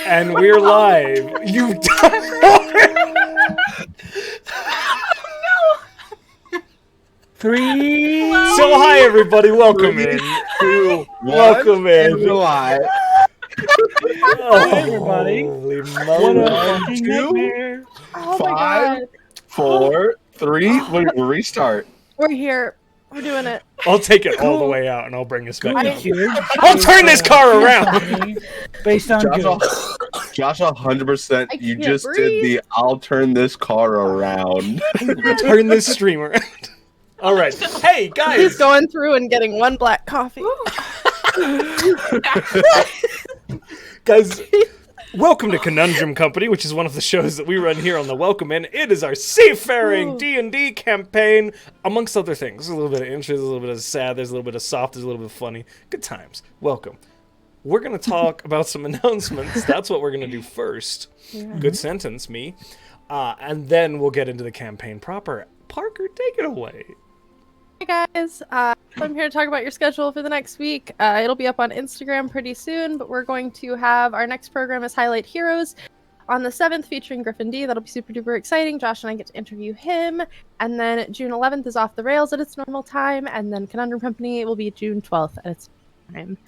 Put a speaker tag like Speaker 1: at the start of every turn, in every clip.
Speaker 1: And we're live. You've done
Speaker 2: Three.
Speaker 1: So hi everybody, welcome in. Welcome in.
Speaker 3: July.
Speaker 2: Hi everybody.
Speaker 1: Holy
Speaker 2: What a
Speaker 1: moly.
Speaker 2: fucking
Speaker 3: 2,
Speaker 2: nightmare.
Speaker 4: Oh my
Speaker 3: 5,
Speaker 4: god.
Speaker 3: 4, 3. We'll restart.
Speaker 4: We're here. We're doing it.
Speaker 1: I'll take it all the way out and I'll bring us back
Speaker 2: Gooey
Speaker 1: down.
Speaker 2: Cube
Speaker 1: I'll turn this car
Speaker 2: is,
Speaker 1: around.
Speaker 2: Based on
Speaker 3: Josh, 100%.
Speaker 4: I
Speaker 3: You
Speaker 4: can't
Speaker 3: just
Speaker 4: breathe.
Speaker 3: did the "I'll turn this car around."
Speaker 1: Turn this stream around. All right. Hey
Speaker 4: He's
Speaker 1: guys.
Speaker 4: going through and getting one black coffee.
Speaker 1: Guys, welcome to Conundrum Company, which is one of the shows that we run here on the Welcome In. It is our seafaring D&D campaign, amongst other things. There's a little bit of interest, there's a little bit of sad, there's a little bit of soft, there's a little bit of funny. Good times. Welcome. We're going to talk about some announcements. That's what we're going to do first. Good sentence, me. And then we'll get into the campaign proper. Parker, take it away.
Speaker 4: Hey guys, I'm here to talk about your schedule for the next week. It'll be up on Instagram pretty soon, but we're going to have our next program is Highlight Heroes on the 7th featuring Griffin D. That'll be super duper exciting. Josh and I get to interview him. And then June 11th is Off the Rails at its normal time. And then Conundrum Company will be June 12th at its time.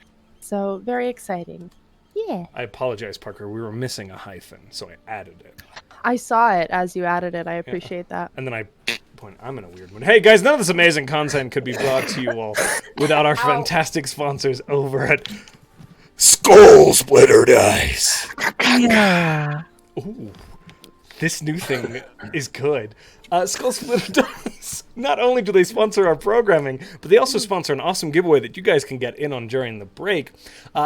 Speaker 4: So very exciting. Yeah.
Speaker 1: I apologize, Parker. We were missing a hyphen, so I added it.
Speaker 4: I saw it as you added it. I appreciate that.
Speaker 1: And then I point, I'm in a weird mood. Hey guys, none of this amazing content could be brought to you all without our fantastic sponsors over at Skull Splitter Dice.
Speaker 2: Yeah.
Speaker 1: Ooh, this new thing is good. Skull Splitter Dice. Not only do they sponsor our programming, but they also sponsor an awesome giveaway that you guys can get in on during the break.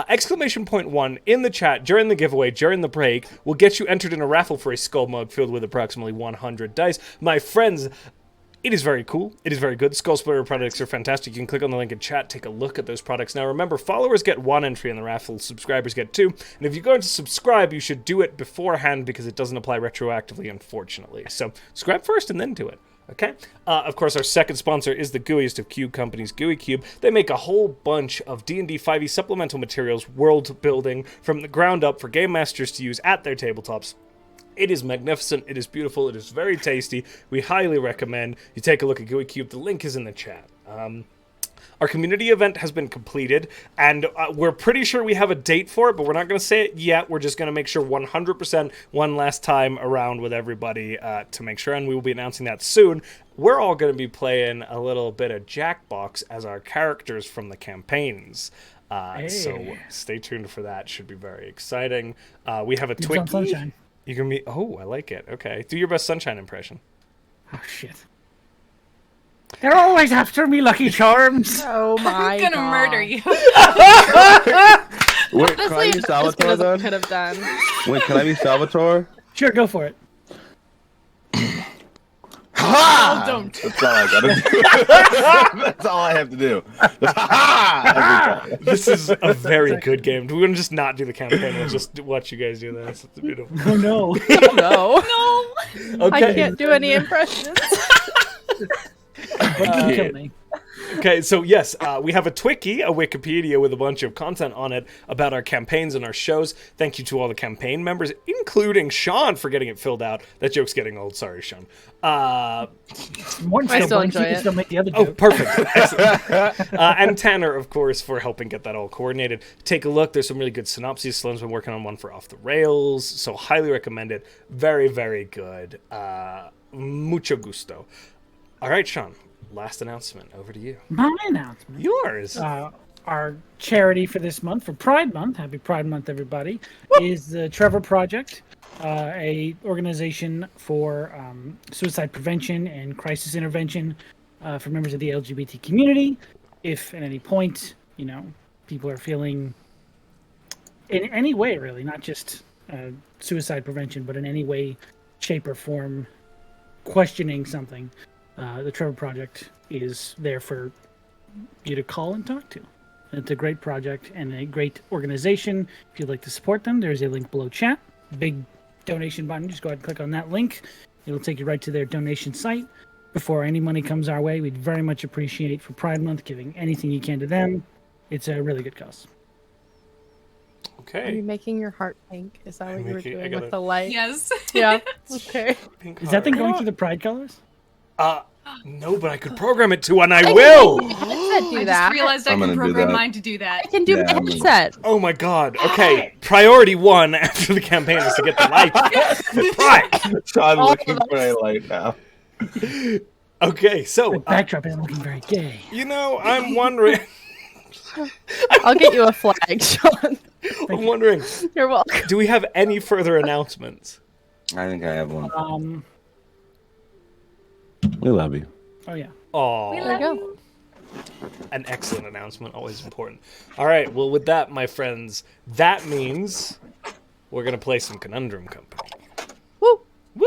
Speaker 1: Exclamation point 1 in the chat during the giveaway, during the break, will get you entered in a raffle for a skull mug filled with approximately 100 dice. My friends, it is very cool. It is very good. Skull Splitter products are fantastic. You can click on the link in chat, take a look at those products. Now remember, followers get 1 entry in the raffle, subscribers get 2. And if you're going to subscribe, you should do it beforehand because it doesn't apply retroactively, unfortunately. So subscribe first and then do it. Okay? Of course, our second sponsor is the gooeyest of cube companies, Gooey Cube. They make a whole bunch of D&D 5e supplemental materials, world building, from the ground up for game masters to use at their tabletops. It is magnificent, it is beautiful, it is very tasty. We highly recommend you take a look at Gooey Cube. The link is in the chat. Our community event has been completed, and we're pretty sure we have a date for it, but we're not going to say it yet. We're just going to make sure 100% one last time around with everybody to make sure, and we will be announcing that soon. We're all going to be playing a little bit of Jackbox as our characters from the campaigns. So stay tuned for that. Should be very exciting. We have a Twiki.
Speaker 2: Sunshine.
Speaker 1: You can be. Oh, I like it. Okay, do your best Sunshine impression.
Speaker 2: Oh shit. They're always after me, Lucky Charms.
Speaker 4: Oh my
Speaker 5: I'm gonna
Speaker 4: god.
Speaker 5: murder you.
Speaker 3: Wait, can I
Speaker 4: Honestly,
Speaker 3: be
Speaker 4: just
Speaker 3: Salvator
Speaker 4: as I
Speaker 3: then?
Speaker 4: could have done.
Speaker 3: Wait, can I be Salvator?
Speaker 2: Sure, go for it.
Speaker 3: Ha!
Speaker 5: don't.
Speaker 3: That's all I gotta do. That's all I have to do. Ha! Every time.
Speaker 1: This is a very good game. We're gonna just not do the campaign. We'll just watch you guys do this. It's beautiful.
Speaker 2: Oh no.
Speaker 4: No.
Speaker 5: No.
Speaker 1: Okay.
Speaker 4: I can't do any impressions.
Speaker 2: But you kill me.
Speaker 1: Okay, so yes, we have a Twiki, a Wikipedia with a bunch of content on it about our campaigns and our shows. Thank you to all the campaign members, including Sean for getting it filled out. That joke's getting old. Sorry, Sean.
Speaker 2: Morton
Speaker 4: I still
Speaker 2: Blanks, you
Speaker 4: enjoy
Speaker 2: can
Speaker 4: it.
Speaker 2: still make the other
Speaker 1: Oh,
Speaker 2: joke.
Speaker 1: perfect. Excellent. And Tanner, of course, for helping get that all coordinated. Take a look. There's some really good synopses. Sloan's been working on one for Off the Rails, so highly recommend it. Very, very good. Mucho gusto. All right, Sean. Last announcement. Over to you.
Speaker 2: My announcement.
Speaker 1: Yours.
Speaker 2: Our charity for this month, for Pride Month, happy Pride Month, everybody, is the Trevor Project, a organization for suicide prevention and crisis intervention for members of the LGBT community. If at any point, people are feeling in any way, really, not just suicide prevention, but in any way, shape, or form, questioning something, the Trevor Project is there for you to call and talk to. It's a great project and a great organization. If you'd like to support them, there's a link below chat. Big donation button. Just go ahead and click on that link. It'll take you right to their donation site. Before any money comes our way, we'd very much appreciate for Pride Month giving anything you can to them. It's a really good cause.
Speaker 1: Okay.
Speaker 4: you making your heart pink? Is that what you were
Speaker 1: making- I
Speaker 4: doing
Speaker 1: gotta-
Speaker 4: with the light?
Speaker 5: Yes.
Speaker 4: Yeah. Okay.
Speaker 1: Pink
Speaker 2: Is that thing
Speaker 1: heart.
Speaker 2: going through the pride colors?
Speaker 1: No, but I could program it to, and I will.
Speaker 4: Headset do
Speaker 5: I
Speaker 4: that.
Speaker 5: just realized I
Speaker 3: I'm
Speaker 5: can
Speaker 3: gonna do
Speaker 5: program
Speaker 3: that.
Speaker 5: mine to do that.
Speaker 4: I can do
Speaker 3: Yeah,
Speaker 4: my
Speaker 3: I'm gonna-
Speaker 4: headset.
Speaker 1: Oh my god. Okay. Priority 1 after the campaign is to get the light. Pride.
Speaker 3: I'm
Speaker 4: All
Speaker 3: looking
Speaker 4: of
Speaker 3: for a light now.
Speaker 1: Okay, so
Speaker 2: The backdrop isn't looking very gay.
Speaker 1: you know, I'm wondering.
Speaker 4: I'll get you a flag, Sean.
Speaker 1: I'm wondering.
Speaker 4: You're welcome.
Speaker 1: Do we have any further announcements?
Speaker 3: I think I have one. We love you.
Speaker 2: Oh yeah.
Speaker 1: Oh,
Speaker 4: There you go.
Speaker 1: an excellent announcement. Always important. All right. Well, with that, my friends, that means we're gonna play some Conundrum Company.
Speaker 4: Woo.
Speaker 1: Woo!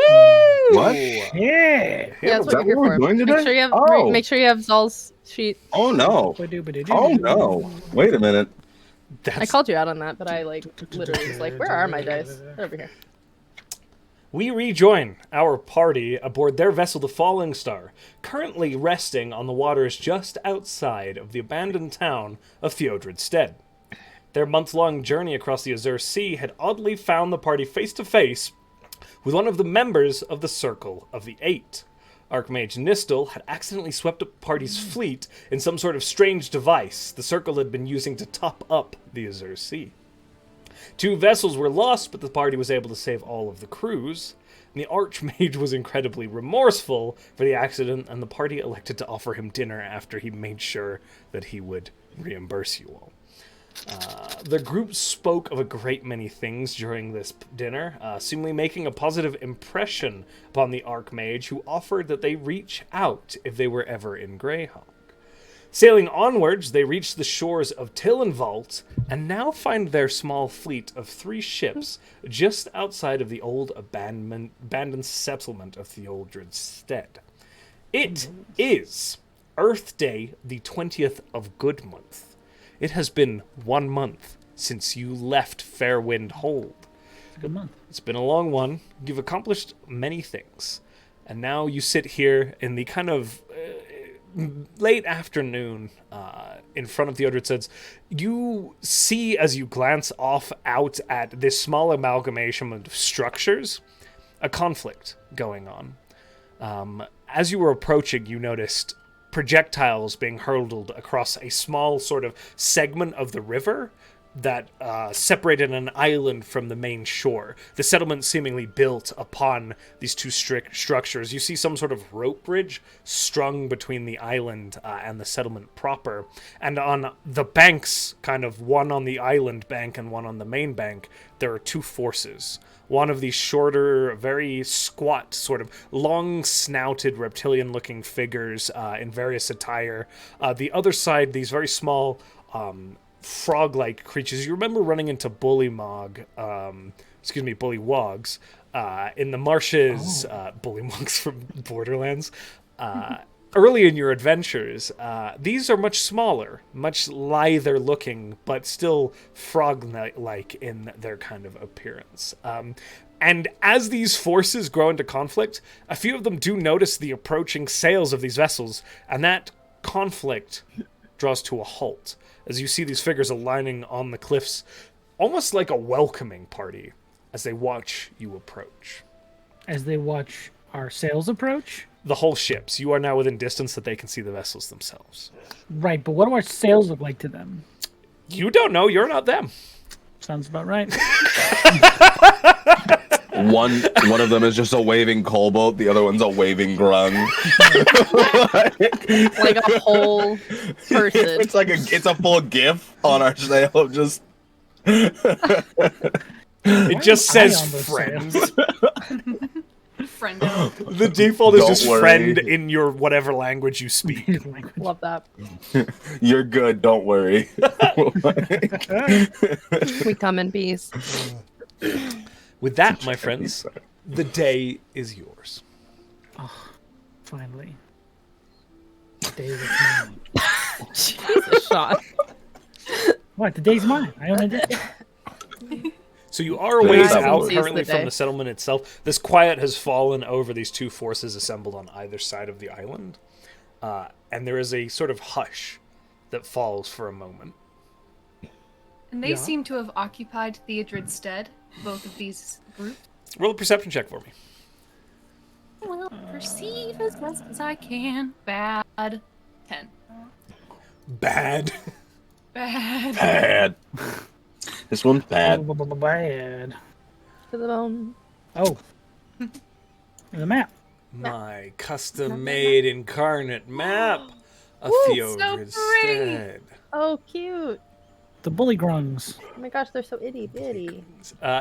Speaker 3: What?
Speaker 2: Yeah.
Speaker 4: Yeah, that's
Speaker 3: that
Speaker 4: what you're
Speaker 3: what
Speaker 4: here
Speaker 3: we're
Speaker 4: for.
Speaker 3: doing
Speaker 4: Make
Speaker 3: today?
Speaker 4: sure you have
Speaker 3: Oh.
Speaker 4: make sure you have Zahl's sheet.
Speaker 3: Oh no! Oh no! Wait a minute.
Speaker 1: That's,
Speaker 4: I called you out on that, but I literally was like, "Where are my dice? They're over here."
Speaker 1: We rejoin our party aboard their vessel, the Falling Star, currently resting on the waters just outside of the abandoned town of Theodredstead. Their month-long journey across the Azure Sea had oddly found the party face-to-face with one of the members of the Circle of the Eight. Archmage Nistel had accidentally swept up the party's fleet in some sort of strange device the Circle had been using to top up the Azure Sea. 2 vessels were lost, but the party was able to save all of the crews. And the Archmage was incredibly remorseful for the accident, and the party elected to offer him dinner after he made sure that he would reimburse you all. The group spoke of a great many things during this dinner, seemingly making a positive impression upon the Archmage, who offered that they reach out if they were ever in Greyhawk. Sailing onwards, they reached the shores of Tillenvault, and now find their small fleet of 3 ships just outside of the old abandoned settlement of Theodredstead. It is Earth Day, the 20th of Good Month. It has been 1 month since you left Fairwind Hold.
Speaker 2: It's a good month.
Speaker 1: It's been a long one. You've accomplished many things. And now you sit here in the kind of late afternoon in front of the Theodredstead. You see, as you glance off out at this small amalgamation of structures, a conflict going on. As you were approaching, you noticed projectiles being hurled across a small sort of segment of the river that separated an island from the main shore. The settlement seemingly built upon these 2 structures. You see some sort of rope bridge strung between the island and the settlement proper. And on the banks, kind of one on the island bank and one on the main bank, there are 2 forces. One of these shorter, very squat, sort of long-snouted, reptilian-looking figures in various attire. The other side, these very small frog-like creatures. You remember running into Bullywogs in the marshes, Bullywogs from Borderlands. Early in your adventures, these are much smaller, much lither looking, but still frog-like in their kind of appearance. And as these forces grow into conflict, a few of them do notice the approaching sails of these vessels, and that conflict draws to a halt as you see these figures aligning on the cliffs, almost like a welcoming party, as they watch you approach.
Speaker 2: As they watch our sails approach?
Speaker 1: The whole ships. You are now within distance that they can see the vessels themselves.
Speaker 2: Right, but what do our sails look like to them?
Speaker 1: You don't know. You're not them.
Speaker 2: Sounds about right.
Speaker 3: One of them is just a waving coalboat, the other one's a waving grung.
Speaker 4: Like a whole person.
Speaker 3: It's a full GIF on our sail of just.
Speaker 1: It just
Speaker 2: am I
Speaker 1: says
Speaker 2: on those
Speaker 1: friends.
Speaker 5: Friendo.
Speaker 1: The default is
Speaker 3: Don't
Speaker 1: just
Speaker 3: worry.
Speaker 1: friend in your whatever language you speak.
Speaker 4: Love that.
Speaker 3: You're good, don't worry.
Speaker 4: We come in peace.
Speaker 1: With that, my friends, the day is yours.
Speaker 2: Finally. The day was mine.
Speaker 4: Jesus, Sean.
Speaker 2: What? The day's mine. I own a day.
Speaker 1: So you are a ways
Speaker 3: I
Speaker 1: out
Speaker 4: haven't seized
Speaker 1: currently
Speaker 4: the
Speaker 1: from
Speaker 4: day.
Speaker 1: the settlement itself. This quiet has fallen over these 2 forces assembled on either side of the island. And there is a sort of hush that falls for a moment.
Speaker 5: And they
Speaker 2: Yeah.
Speaker 5: seem to have occupied Theodred's stead, both of these groups.
Speaker 1: Roll a perception check for me.
Speaker 5: Well, perceive as best as I can. Bad. 10.
Speaker 1: Bad.
Speaker 5: Bad.
Speaker 3: Bad. This one's bad.
Speaker 2: Bad.
Speaker 4: To the bone.
Speaker 2: Oh. The map.
Speaker 1: My custom-made incarnate map of
Speaker 4: Woo,
Speaker 1: Theodred's
Speaker 5: so pretty.
Speaker 1: stead.
Speaker 4: Oh, cute.
Speaker 2: The bully grungs.
Speaker 4: Oh my gosh, they're so itty bitty.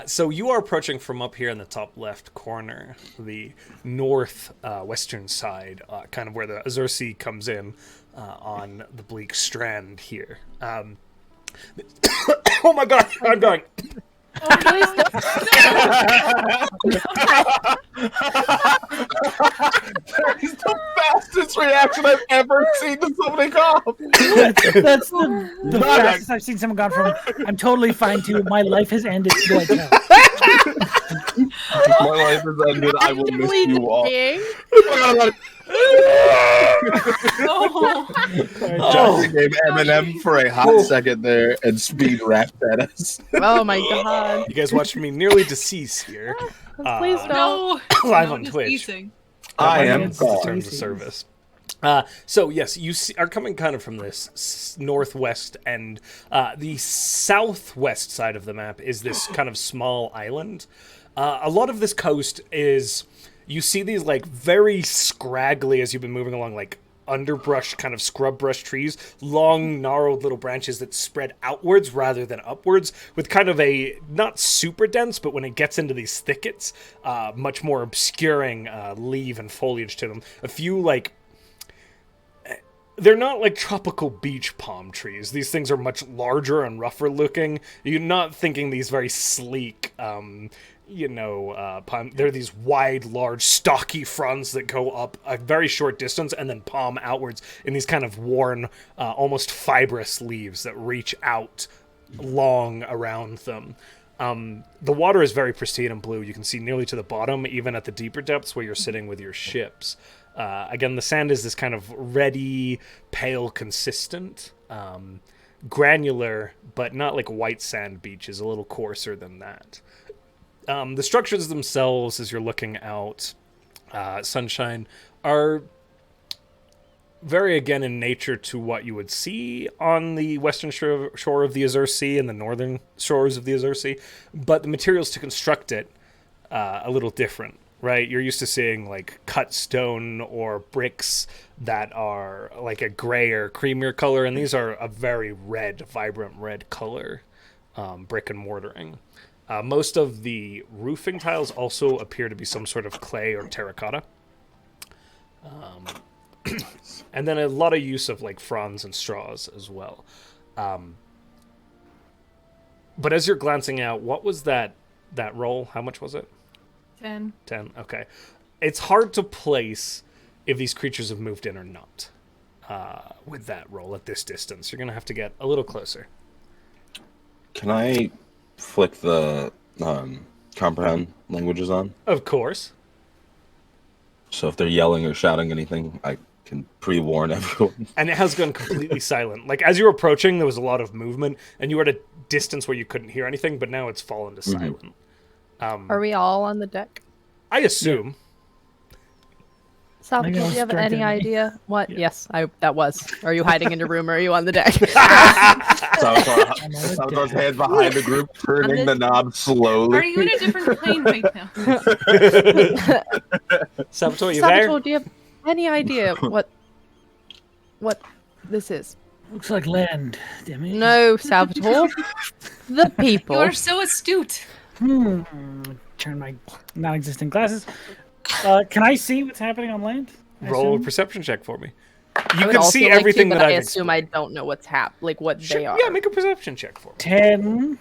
Speaker 1: So you are approaching from up here in the top left corner, the north western side, kind of where the Azure Sea comes in on the bleak strand here. Oh my god, I'm dying.
Speaker 4: Oh, please don't.
Speaker 3: That is the fastest reaction I've ever seen to somebody cough.
Speaker 2: That's the fastest I've seen someone gone from, I'm totally fine to, my life has ended, to like, no.
Speaker 3: My life is ended. I will miss
Speaker 4: Actively
Speaker 3: you all.
Speaker 4: dying.
Speaker 5: Oh.
Speaker 3: Justin gave Eminem for a hot second there and speed rapped at us.
Speaker 4: Oh my god.
Speaker 1: You guys watched me nearly decease here.
Speaker 4: Please don't.
Speaker 5: No.
Speaker 1: Live
Speaker 5: No
Speaker 1: on Twitch.
Speaker 5: deceasing.
Speaker 3: I am
Speaker 2: It's
Speaker 3: gone.
Speaker 1: Terms of service. So yes, you are coming kind of from this northwest end. The southwest side of the map is this kind of small island. A lot of this coast is, you see these like very scraggly, as you've been moving along, like underbrush, kind of scrub brush trees, long gnarled little branches that spread outwards rather than upwards, with kind of a, not super dense, but when it gets into these thickets, much more obscuring leaf and foliage to them. A few like, they're not like tropical beach palm trees. These things are much larger and rougher looking. You're not thinking these very sleek, palm. They're these wide, large, stocky fronds that go up a very short distance and then palm outwards in these kind of worn, almost fibrous leaves that reach out long around them. The water is very pristine and blue. You can see nearly to the bottom, even at the deeper depths where you're sitting with your ships. Again, the sand is this kind of reddy, pale, consistent, granular, but not like white sand beaches, a little coarser than that. The structures themselves, as you're looking out, Sunshine, are very, again, in nature to what you would see on the western shore of the Azure Sea and the northern shores of the Azure Sea, but the materials to construct it a little different. Right, you're used to seeing like cut stone or bricks that are like a gray or creamier color, and these are a very red, vibrant red color, brick and mortaring. Most of the roofing tiles also appear to be some sort of clay or terracotta. And then a lot of use of like fronds and straws as well. But as you're glancing out, what was that roll? How much was it?
Speaker 5: 10.
Speaker 1: 10, okay. It's hard to place if these creatures have moved in or not with that roll at this distance. You're going to have to get a little closer.
Speaker 3: Can I flick the comprehend languages on?
Speaker 1: Of course.
Speaker 3: So if they're yelling or shouting anything, I can pre-warn everyone.
Speaker 1: And it has gone completely silent. Like, as you were approaching, there was a lot of movement, and you were at a distance where you couldn't hear anything, but now it's fallen to silent.
Speaker 4: Are we all on the deck?
Speaker 1: I assume.
Speaker 4: Salvator,
Speaker 2: I
Speaker 4: do
Speaker 2: know,
Speaker 4: you have
Speaker 2: strength
Speaker 4: any
Speaker 2: enemy.
Speaker 4: idea what? Yeah. Yes, that was. Are you hiding in your room or are you on the deck?
Speaker 3: Salvator's hand behind the group, turning the knob slowly.
Speaker 5: Are you in a different plane right now?
Speaker 1: Salvatore, you
Speaker 4: Salvator,
Speaker 1: there?
Speaker 4: do you have any idea what this is?
Speaker 2: Looks like land, Demi.
Speaker 4: No, Salvator. The people.
Speaker 5: You are so astute.
Speaker 2: Turn my non-existent glasses. Can I see what's happening on land? I
Speaker 1: Roll a
Speaker 2: assume?
Speaker 1: perception check for me.
Speaker 4: I
Speaker 1: You
Speaker 4: would
Speaker 1: can
Speaker 4: also
Speaker 1: see
Speaker 4: like to,
Speaker 1: everything
Speaker 4: but
Speaker 1: that
Speaker 4: I
Speaker 1: I've
Speaker 4: assume I don't know what's what
Speaker 1: Sure,
Speaker 4: they are.
Speaker 1: yeah, make a perception check for me.
Speaker 2: 10.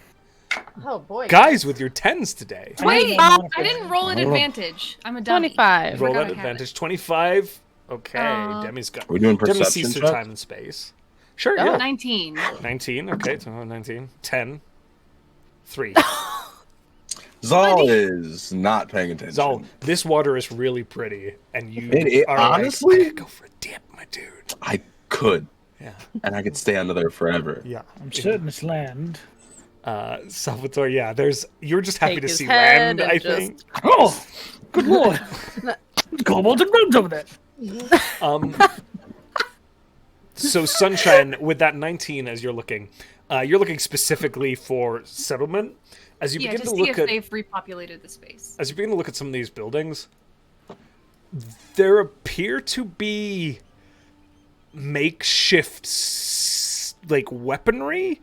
Speaker 4: Oh boy.
Speaker 1: Guys with your 10s today.
Speaker 5: Wait,
Speaker 2: I
Speaker 5: I didn't roll at advantage. I'm a dummy.
Speaker 4: 25.
Speaker 1: Roll
Speaker 5: forgot
Speaker 1: at
Speaker 5: I had
Speaker 1: advantage. 25. Okay, Demi's got.
Speaker 3: Are we doing
Speaker 1: Demi
Speaker 3: perception
Speaker 1: sees through
Speaker 3: check?
Speaker 1: time and space. Sure,
Speaker 4: Oh.
Speaker 1: yeah.
Speaker 5: 19.
Speaker 1: 19. Okay, so 19. 10. 3.
Speaker 3: Zahl is not paying attention.
Speaker 1: Zal, this water is really pretty, and you
Speaker 3: It-
Speaker 1: are
Speaker 3: honestly?
Speaker 1: like, I could go for a dip, my dude.
Speaker 3: I could,
Speaker 1: Yeah.
Speaker 3: and I could stay under there forever.
Speaker 1: Yeah.
Speaker 2: I'm certain it's land.
Speaker 1: Salvator, yeah, you're just happy
Speaker 4: Take
Speaker 1: to
Speaker 4: his
Speaker 1: see
Speaker 4: head
Speaker 1: land,
Speaker 4: and
Speaker 1: I
Speaker 4: just-
Speaker 1: think.
Speaker 2: Oh, good lord! Kobolds and gnomes over there.
Speaker 1: So Sunshine, with that 19 as you're looking specifically for settlement. As you
Speaker 5: Yeah,
Speaker 1: begin
Speaker 5: to
Speaker 1: to
Speaker 5: see
Speaker 1: look
Speaker 5: if
Speaker 1: at
Speaker 5: they've repopulated the space.
Speaker 1: as you begin to look at some of these buildings, there appear to be makeshift like weaponry,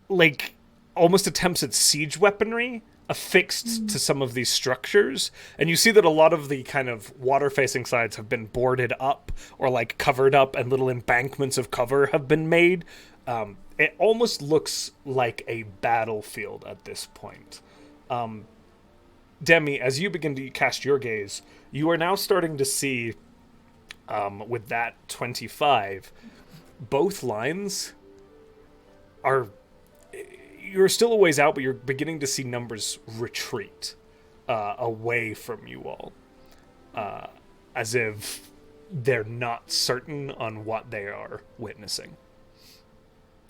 Speaker 1: like almost attempts at siege weaponry affixed to some of these structures, and you see that a lot of the kind of water facing sides have been boarded up or like covered up, and little embankments of cover have been made. It almost looks like a battlefield at this point. Demi, as you begin to cast your gaze, you are now starting to see, with that 25, both lines are... You're still a ways out, but you're beginning to see numbers retreat away from you all. As if they're not certain on what they are witnessing.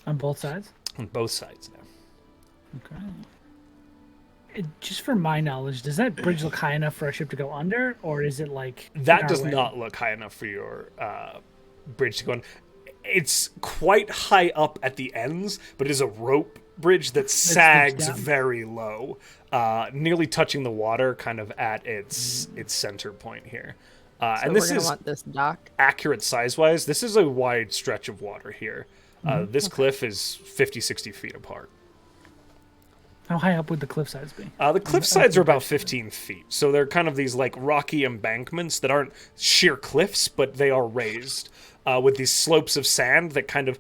Speaker 2: On both sides?
Speaker 1: On both sides now.
Speaker 2: Okay. Just for my knowledge, does that bridge look high enough for a ship to go under, or is it like... in
Speaker 1: That
Speaker 2: our
Speaker 1: does
Speaker 2: way?
Speaker 1: not look high enough for your bridge to go on. It's quite high up at the ends, but it is a rope bridge that sags
Speaker 2: down.
Speaker 1: very low, nearly touching the water, kind of at its center point here.
Speaker 4: So
Speaker 1: And this
Speaker 4: we're gonna
Speaker 1: is
Speaker 4: want this dock.
Speaker 1: accurate size-wise. This is a wide stretch of water here. This cliff is 50, 60 feet apart.
Speaker 2: How high up would the cliff sides be?
Speaker 1: The cliff sides are about 15 feet, so they're kind of these like rocky embankments that aren't sheer cliffs, but they are raised with these slopes of sand that kind of...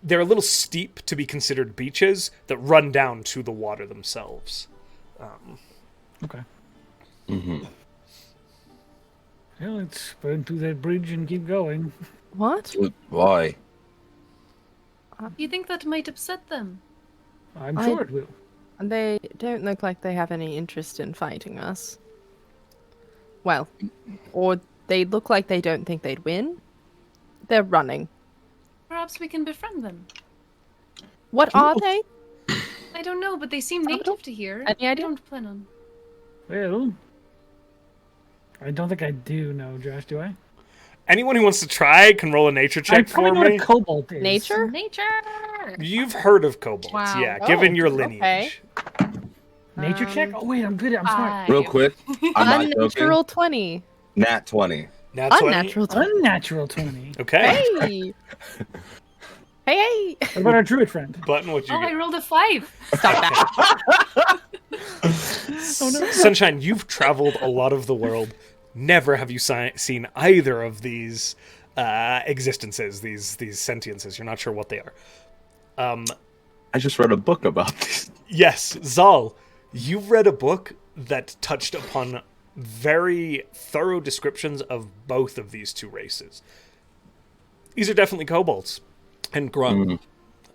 Speaker 1: They're a little steep to be considered beaches that run down to the water themselves.
Speaker 2: Okay.
Speaker 3: Mm-hmm.
Speaker 2: Yeah, let's burn through that bridge and keep going.
Speaker 4: What?
Speaker 3: Why?
Speaker 5: You think that might upset them?
Speaker 2: I'm sure it will.
Speaker 4: They don't look like they have any interest in fighting us. Well, or they look like they don't think they'd win. They're running.
Speaker 5: Perhaps we can befriend them.
Speaker 4: What are they?
Speaker 5: I don't know, but they seem native to here.
Speaker 4: Any
Speaker 5: I
Speaker 4: idea?
Speaker 5: don't plan on.
Speaker 2: Well, I don't think I do know, Josh, do I?
Speaker 1: Anyone who wants to try can roll a nature
Speaker 2: I
Speaker 1: check
Speaker 2: probably
Speaker 1: for
Speaker 2: know what
Speaker 1: me.
Speaker 2: a kobold is.
Speaker 4: Nature?
Speaker 5: Nature!
Speaker 1: You've heard of kobolds,
Speaker 5: Wow.
Speaker 1: yeah,
Speaker 4: Oh,
Speaker 1: given your
Speaker 4: okay.
Speaker 1: lineage.
Speaker 2: Nature check? Oh, wait, I'm good. I'm smart.
Speaker 3: Real quick, I'm not joking.
Speaker 4: Unnatural 20.
Speaker 3: Nat 20.
Speaker 1: Nat 20?
Speaker 4: Unnatural 20.
Speaker 2: Unnatural 20.
Speaker 1: Okay.
Speaker 4: Hey! Hey!
Speaker 2: What about our druid friend?
Speaker 1: Button, what'd you
Speaker 5: Oh, I
Speaker 1: get?
Speaker 5: rolled a 5.
Speaker 4: Stop that.
Speaker 1: Sunshine, you've traveled a lot of the world. Never have you seen either of these existences, these sentiences. You're not sure what they are.
Speaker 3: I just read a book about this.
Speaker 1: Yes, Zahl, you've read a book that touched upon very thorough descriptions of both of these two races. These are definitely kobolds and grung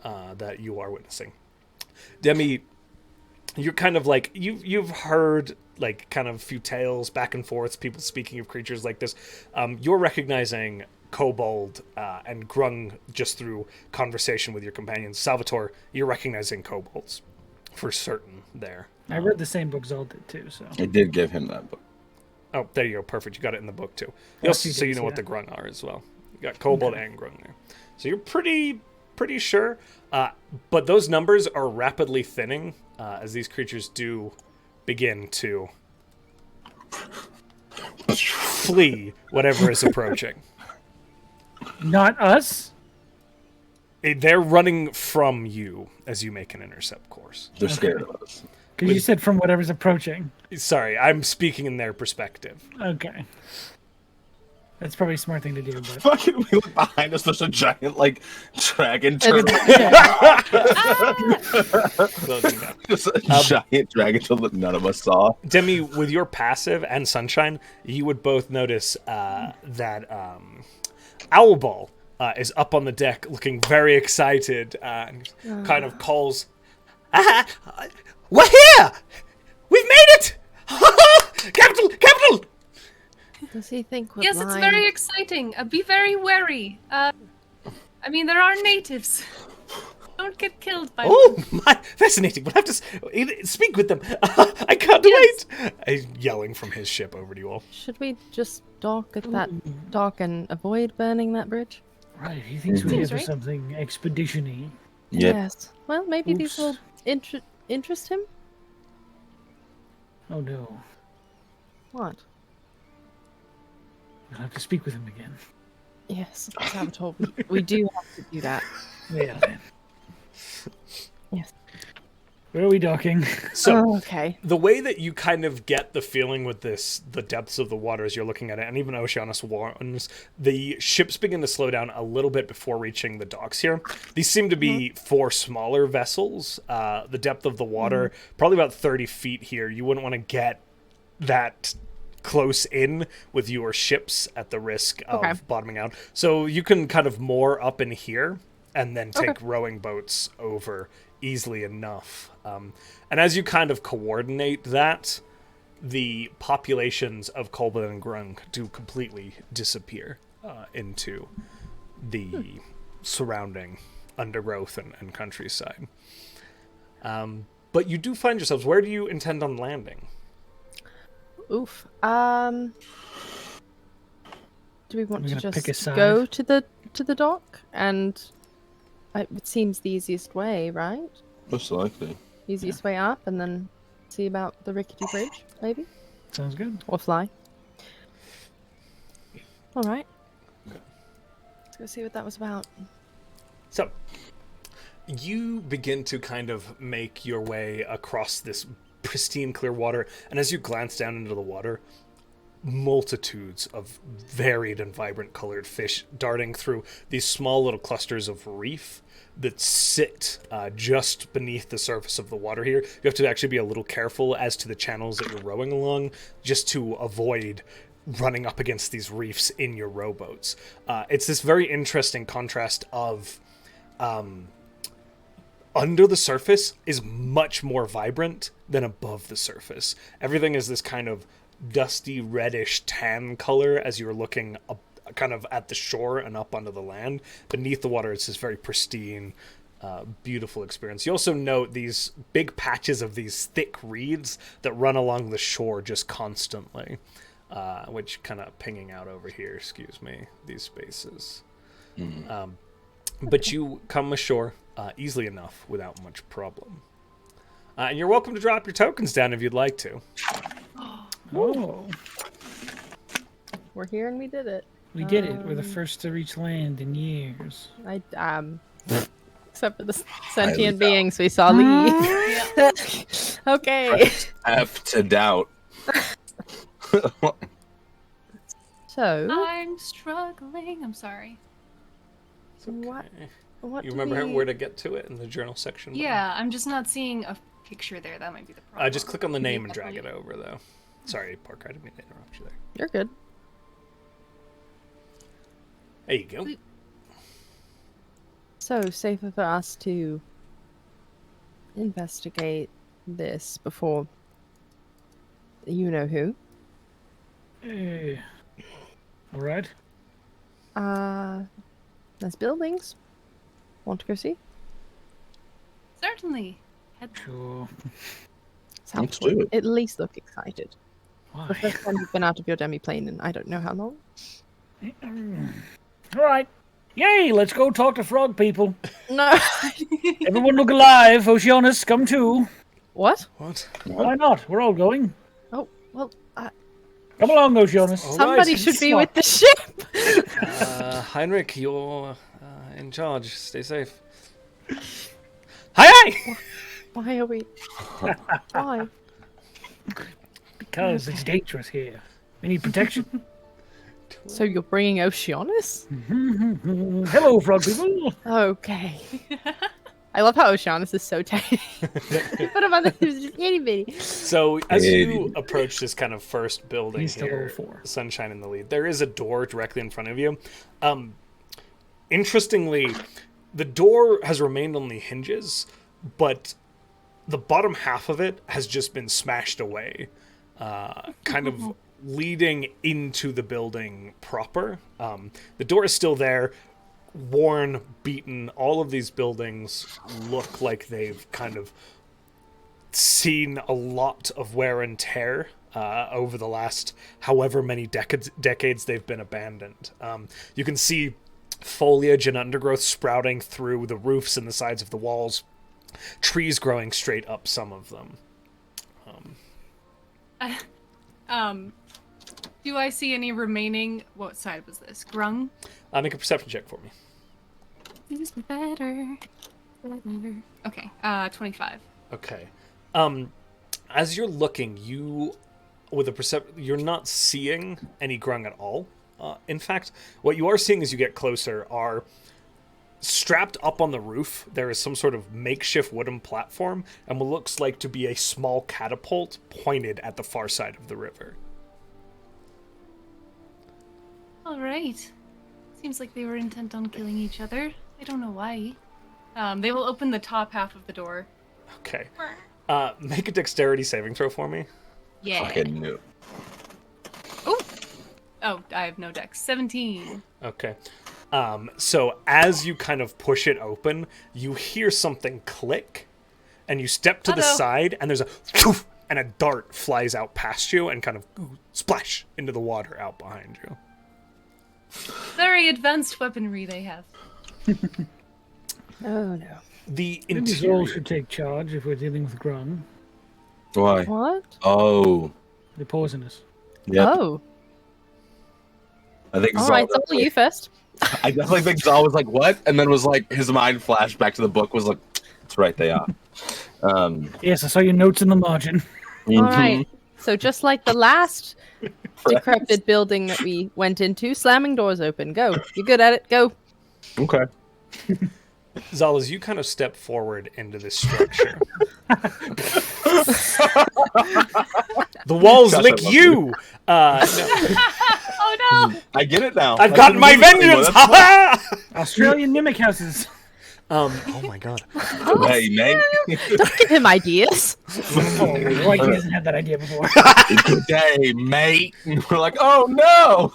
Speaker 1: that you are witnessing. Demi, you're kind of like you've heard like kind of a few tales back and forth, people speaking of creatures like this. You're recognizing kobold and grung just through conversation with your companions. Salvator, you're recognizing kobolds for certain there.
Speaker 2: I read the same book Zahl did, too, so...
Speaker 3: I did give him that book.
Speaker 1: Oh, there you go. Perfect. You got it in the book too.
Speaker 2: Yes, you
Speaker 1: So you
Speaker 2: did,
Speaker 1: know what
Speaker 2: yeah.
Speaker 1: the grung are as well. You got kobold and grung there. So you're pretty sure. But those numbers are rapidly thinning as these creatures do begin to flee whatever is approaching.
Speaker 2: Not us?
Speaker 1: They're running from you as you make an intercept course.
Speaker 3: They're scared of us.
Speaker 2: Because you said from whatever's approaching.
Speaker 1: Sorry, I'm speaking in their perspective.
Speaker 2: Okay. That's probably a smart thing to do, but...
Speaker 3: Fucking, we look behind us. There's a giant, like, dragon turtle.
Speaker 1: Closing down.
Speaker 3: Just a giant dragon turtle that none of us saw.
Speaker 1: Demi, with your passive and Sunshine, you would both notice that Owlball is up on the deck looking very excited and kind of calls, "We're here! We've made it! Capital! Capital!"
Speaker 4: Does he think we're
Speaker 5: Yes, it's
Speaker 4: lying?
Speaker 5: very exciting. Be very wary. I mean, there are natives. Don't get killed by
Speaker 1: Oh, my, fascinating. We'll have to speak with them. I can't wait. Yelling from his ship over to you all.
Speaker 4: Should we just dock at that dock and avoid burning that bridge?
Speaker 2: Right, he thinks we're here
Speaker 5: Seems
Speaker 2: for
Speaker 5: right.
Speaker 2: something expedition-y.
Speaker 3: Yep.
Speaker 4: Yes. Well, maybe these will
Speaker 2: Oops.
Speaker 4: interest him.
Speaker 2: Oh no,
Speaker 4: What?
Speaker 2: we'll have to speak with him again.
Speaker 4: Yes, Salvator. We do have to do that.
Speaker 2: Yeah, then.
Speaker 4: Yes.
Speaker 2: Where are we docking?
Speaker 1: So,
Speaker 4: Oh, okay.
Speaker 1: the way that you kind of get the feeling with this, the depths of the water as you're looking at it, and even Oceanus warns, the ships begin to slow down a little bit before reaching the docks here. These seem to be 4 smaller vessels. The depth of the water, probably about 30 feet here. You wouldn't want to get that close in with your ships at the risk of bottoming out. So you can kind of moor up in here and then take rowing boats over easily enough. And as you kind of coordinate that, the populations of Kolbin and Grung do completely disappear into the surrounding undergrowth and countryside. But you do find yourselves, where do you intend on landing?
Speaker 4: Oof. Do we want
Speaker 2: We're
Speaker 4: to
Speaker 2: gonna pick a
Speaker 4: just
Speaker 2: side.
Speaker 4: go to the dock? And it seems the easiest way, right?
Speaker 3: Most likely.
Speaker 4: Easiest way up, and then see about the rickety bridge, maybe,
Speaker 2: Sounds good.
Speaker 4: or fly. All right. Let's go see what that was about.
Speaker 1: So, you begin to kind of make your way across this pristine clear water, and as you glance down into the water, multitudes of varied and vibrant colored fish darting through these small little clusters of reef that sit just beneath the surface of the water here. You have to actually be a little careful as to the channels that you're rowing along, just to avoid running up against these reefs in your rowboats. It's this very interesting contrast of under the surface is much more vibrant than above the surface. Everything is this kind of dusty reddish tan color as you're looking up, kind of at the shore and up onto the land. Beneath the water, it's this very pristine, beautiful experience. You also note these big patches of these thick reeds that run along the shore just constantly, which kind of pinging out over here, excuse me, these spaces. But you come ashore easily enough without much problem. And you're welcome to drop your tokens down if you'd like to.
Speaker 2: Oh,
Speaker 4: We're here and we did it.
Speaker 2: we did it. We're the first to reach land in years.
Speaker 4: Except for the sentient beings we saw leave. Okay.
Speaker 3: Have to doubt.
Speaker 4: So,
Speaker 5: I'm struggling. I'm sorry.
Speaker 4: what
Speaker 1: You
Speaker 4: do
Speaker 1: remember
Speaker 4: we...
Speaker 1: where to get to it in the journal section?
Speaker 5: Yeah, I'm just not seeing a picture there. That might be the problem.
Speaker 1: Just click on the
Speaker 5: Can you
Speaker 1: name and drag it
Speaker 5: definitely-
Speaker 1: over, though. Sorry, Parker, I didn't mean to interrupt you there.
Speaker 4: You're good.
Speaker 1: There you go.
Speaker 4: So, safer for us to investigate this before you know who.
Speaker 2: All right.
Speaker 4: There's buildings. Want to go see?
Speaker 5: Certainly. Head
Speaker 2: Sure.
Speaker 3: Let's do it.
Speaker 4: At least look excited. The
Speaker 2: Why?
Speaker 4: first time you've been out of your Demi plane in I don't know how long.
Speaker 2: All right. Yay! Let's go talk to frog people.
Speaker 4: No.
Speaker 2: Everyone look alive. Oceanus, come too.
Speaker 4: What?
Speaker 1: What?
Speaker 2: Why not? We're all going.
Speaker 4: Oh, well,
Speaker 2: Come along, Oceanus.
Speaker 1: Oh.
Speaker 4: somebody
Speaker 1: right.
Speaker 4: should be with the ship.
Speaker 1: Heinrich, you're in charge. Stay safe. Hi!
Speaker 4: Why are we? Why?
Speaker 2: Because it's dangerous here. We need protection.
Speaker 4: So you're bringing Oceanus?
Speaker 2: Hello, frog people.
Speaker 4: Okay. I love how Oceanus is so tiny. Put him on the just itty bitty.
Speaker 1: So, as you approach this kind of first building
Speaker 2: He's still
Speaker 1: here,
Speaker 2: level 4.
Speaker 1: Sunshine in the lead, there is a door directly in front of you. Interestingly, the door has remained on the hinges, but the bottom half of it has just been smashed away, kind of leading into the building proper. The door is still there, worn, beaten. All of these buildings look like they've kind of seen a lot of wear and tear over the last however many decades they've been abandoned. You can see foliage and undergrowth sprouting through the roofs and the sides of the walls, trees growing straight up some of them.
Speaker 5: Do I see any remaining? What side was this? Grung?
Speaker 1: Make a perception check for me.
Speaker 5: This is better. Okay, 25.
Speaker 1: Okay. As you're looking, you're not seeing any grung at all. In fact, what you are seeing as you get closer are strapped up on the roof. There is some sort of makeshift wooden platform and what looks like to be a small catapult pointed at the far side of the river.
Speaker 5: All right. Seems like they were intent on killing each other. I don't know why. They will open the top half of the door.
Speaker 1: Okay. Make a dexterity saving throw for me.
Speaker 5: Yeah.
Speaker 3: Fucking new.
Speaker 5: Ooh. Oh, I have no dex. 17.
Speaker 1: Okay. So as you kind of push it open, you hear something click, and you step to the side, and there's a poof, and a dart flies out past you and kind of splash into the water out behind you.
Speaker 5: Very advanced weaponry they have.
Speaker 4: Oh no.
Speaker 1: The
Speaker 2: Maybe
Speaker 1: interior.
Speaker 2: Zahl should take charge if we're dealing with Grung.
Speaker 3: Why?
Speaker 4: What?
Speaker 3: Oh.
Speaker 2: They're poisonous.
Speaker 3: Yep.
Speaker 4: Oh.
Speaker 3: I think
Speaker 4: All
Speaker 3: Zahl,
Speaker 4: right, Zahl, you first.
Speaker 3: I definitely think Zahl was like, what? And then was like, his mind flashed back to the book, was like, that's right, they are.
Speaker 2: Yes, I saw your notes in the margin.
Speaker 4: All right. So just like the last decrepit building that we went into, slamming doors open. Go. You're good at it. Go.
Speaker 3: Okay.
Speaker 1: Zahl, as you kind of step forward into this structure, the walls
Speaker 3: Gosh,
Speaker 1: lick
Speaker 3: I love
Speaker 1: you. No.
Speaker 5: Oh no!
Speaker 3: I get it now.
Speaker 1: I've
Speaker 3: I
Speaker 1: gotten my
Speaker 3: couldn't do it
Speaker 1: vengeance.
Speaker 3: anymore, that's
Speaker 1: Ha ha!
Speaker 2: Australian mimic houses.
Speaker 1: Oh my god.
Speaker 3: Hey, mate.
Speaker 4: Don't give him ideas.
Speaker 2: Oh, like he hasn't had that idea before.
Speaker 3: Good day, mate. We're like, oh no.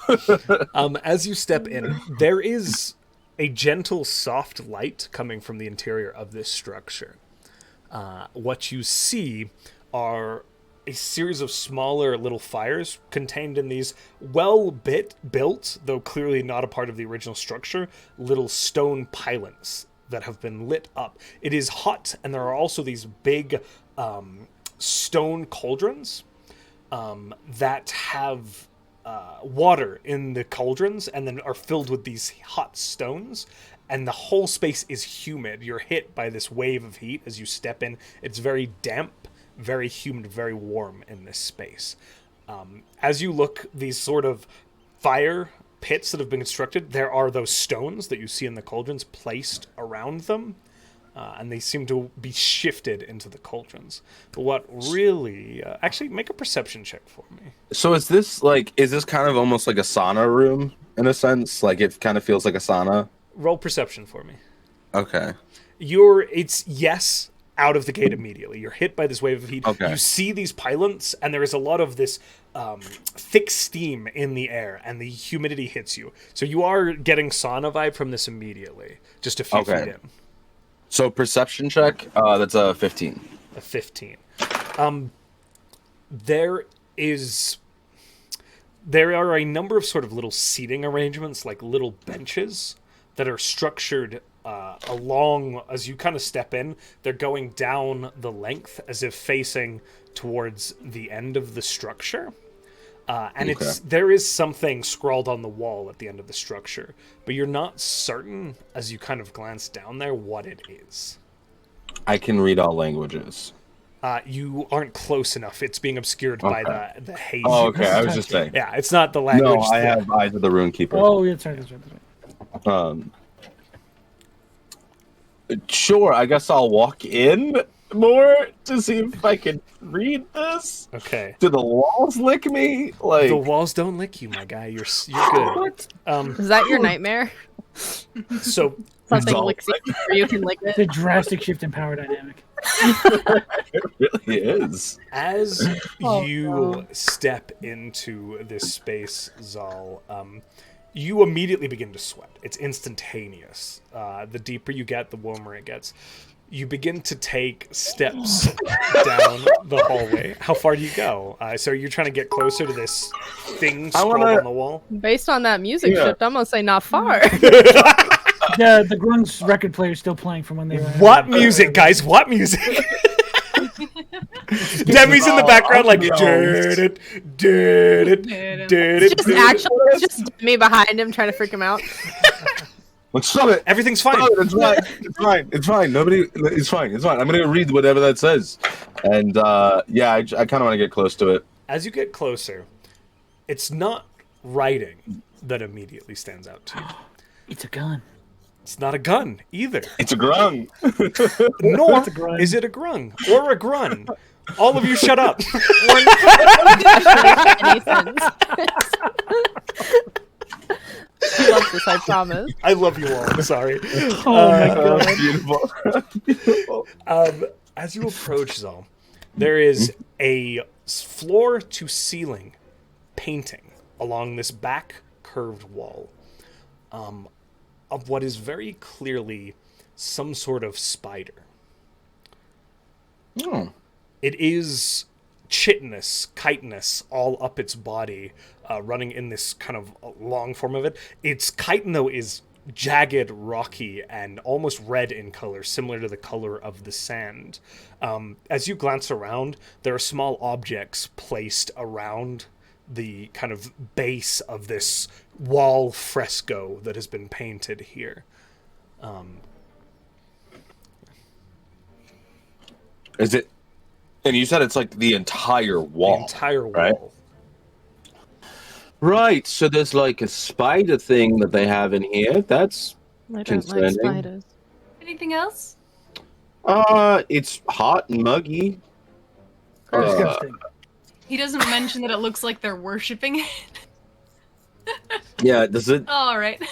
Speaker 1: As you step in, there is a gentle, soft light coming from the interior of this structure. What you see are a series of smaller little fires contained in these built, though clearly not a part of the original structure, little stone pylons that have been lit up. It is hot, and there are also these big stone cauldrons that have water in the cauldrons and then are filled with these hot stones, and the whole space is humid. You're hit by this wave of heat as you step in. It's very damp, very humid, very warm in this space. As you look, these sort of fire pits that have been constructed, there are those stones that you see in the cauldrons placed around them, and they seem to be shifted into the cauldrons. But what really... actually, make a perception check for me.
Speaker 3: So is this kind of almost like a sauna room in a sense? Like it kind of feels like a sauna?
Speaker 1: Roll perception for me.
Speaker 3: Okay.
Speaker 1: It's yes, out of the gate immediately. You're hit by this wave of heat.
Speaker 3: Okay.
Speaker 1: You see these pylons, and there is a lot of this thick steam in the air, and the humidity hits you. So you are getting sauna vibe from this immediately, just a few feet in.
Speaker 3: So perception check, that's a 15.
Speaker 1: A 15. There are a number of sort of little seating arrangements, like little benches, that are structured along, as you kind of step in, they're going down the length as if facing towards the end of the structure. And there is something scrawled on the wall at the end of the structure, but you're not certain, as you kind of glance down there, what it is.
Speaker 3: I can read all languages.
Speaker 1: You aren't close enough. It's being obscured by the haze.
Speaker 3: Oh, okay. I was just saying.
Speaker 1: Yeah, it's not the language.
Speaker 3: No, I have Eyes of the Runekeeper.
Speaker 2: Oh, yeah, that's right.
Speaker 3: Sure, I guess I'll walk in more to see if I can read this.
Speaker 1: Okay.
Speaker 3: Do the walls lick me? Like
Speaker 1: the walls don't lick you, my guy. You're good.
Speaker 4: Is that your nightmare?
Speaker 1: So
Speaker 4: Something licks you or you can lick
Speaker 2: The
Speaker 4: it.
Speaker 2: drastic shift in power dynamic.
Speaker 3: it really is.
Speaker 1: as you step into this space, Zahl, you immediately begin to sweat. It's instantaneous. The deeper you get, the warmer it gets. You begin to take steps down the hallway. How far do you go? So you're trying to get closer to this thing scrawled on the wall?
Speaker 4: Based on that music shift, I'm gonna say not far.
Speaker 2: The Grung's record player is still playing from when they were.
Speaker 1: What music, guys? What music? Demi's in the background, like.
Speaker 4: It's just me behind him trying to freak him out.
Speaker 3: Stop it!
Speaker 1: Everything's fine.
Speaker 3: Stop it. It's fine. It's fine. It's fine. It's fine. It's fine. I'm gonna read whatever that says, and I kind of want to get close to it.
Speaker 1: As you get closer, it's not writing that immediately stands out to you.
Speaker 2: It's a gun.
Speaker 1: It's not a gun either.
Speaker 3: It's a grung.
Speaker 1: Nor is it a grung or a grun. All of you shut up.
Speaker 4: He loves this, I promise.
Speaker 1: I love you all. I'm sorry.
Speaker 2: Oh my god.
Speaker 3: Beautiful.
Speaker 1: As you approach Zahl, there is a floor to ceiling painting along this back curved wall of what is very clearly some sort of spider.
Speaker 3: Oh.
Speaker 1: It is chitinous, chitinous all up its body, running in this kind of long form of it. Its chitin, though, is jagged, rocky, and almost red in color, similar to the color of the sand. As you glance around, there are small objects placed around the kind of base of this wall fresco that has been painted here.
Speaker 3: Is it? And you said it's like the entire wall.
Speaker 1: The entire wall.
Speaker 3: Right? Right. So there's like a spider thing that they have in here. That's
Speaker 4: I don't
Speaker 3: concerning.
Speaker 4: like spiders.
Speaker 5: Anything else?
Speaker 3: It's hot and muggy.
Speaker 2: Disgusting.
Speaker 5: He doesn't mention that it looks like they're worshipping it.
Speaker 3: Yeah. Does it?
Speaker 5: Oh, all right.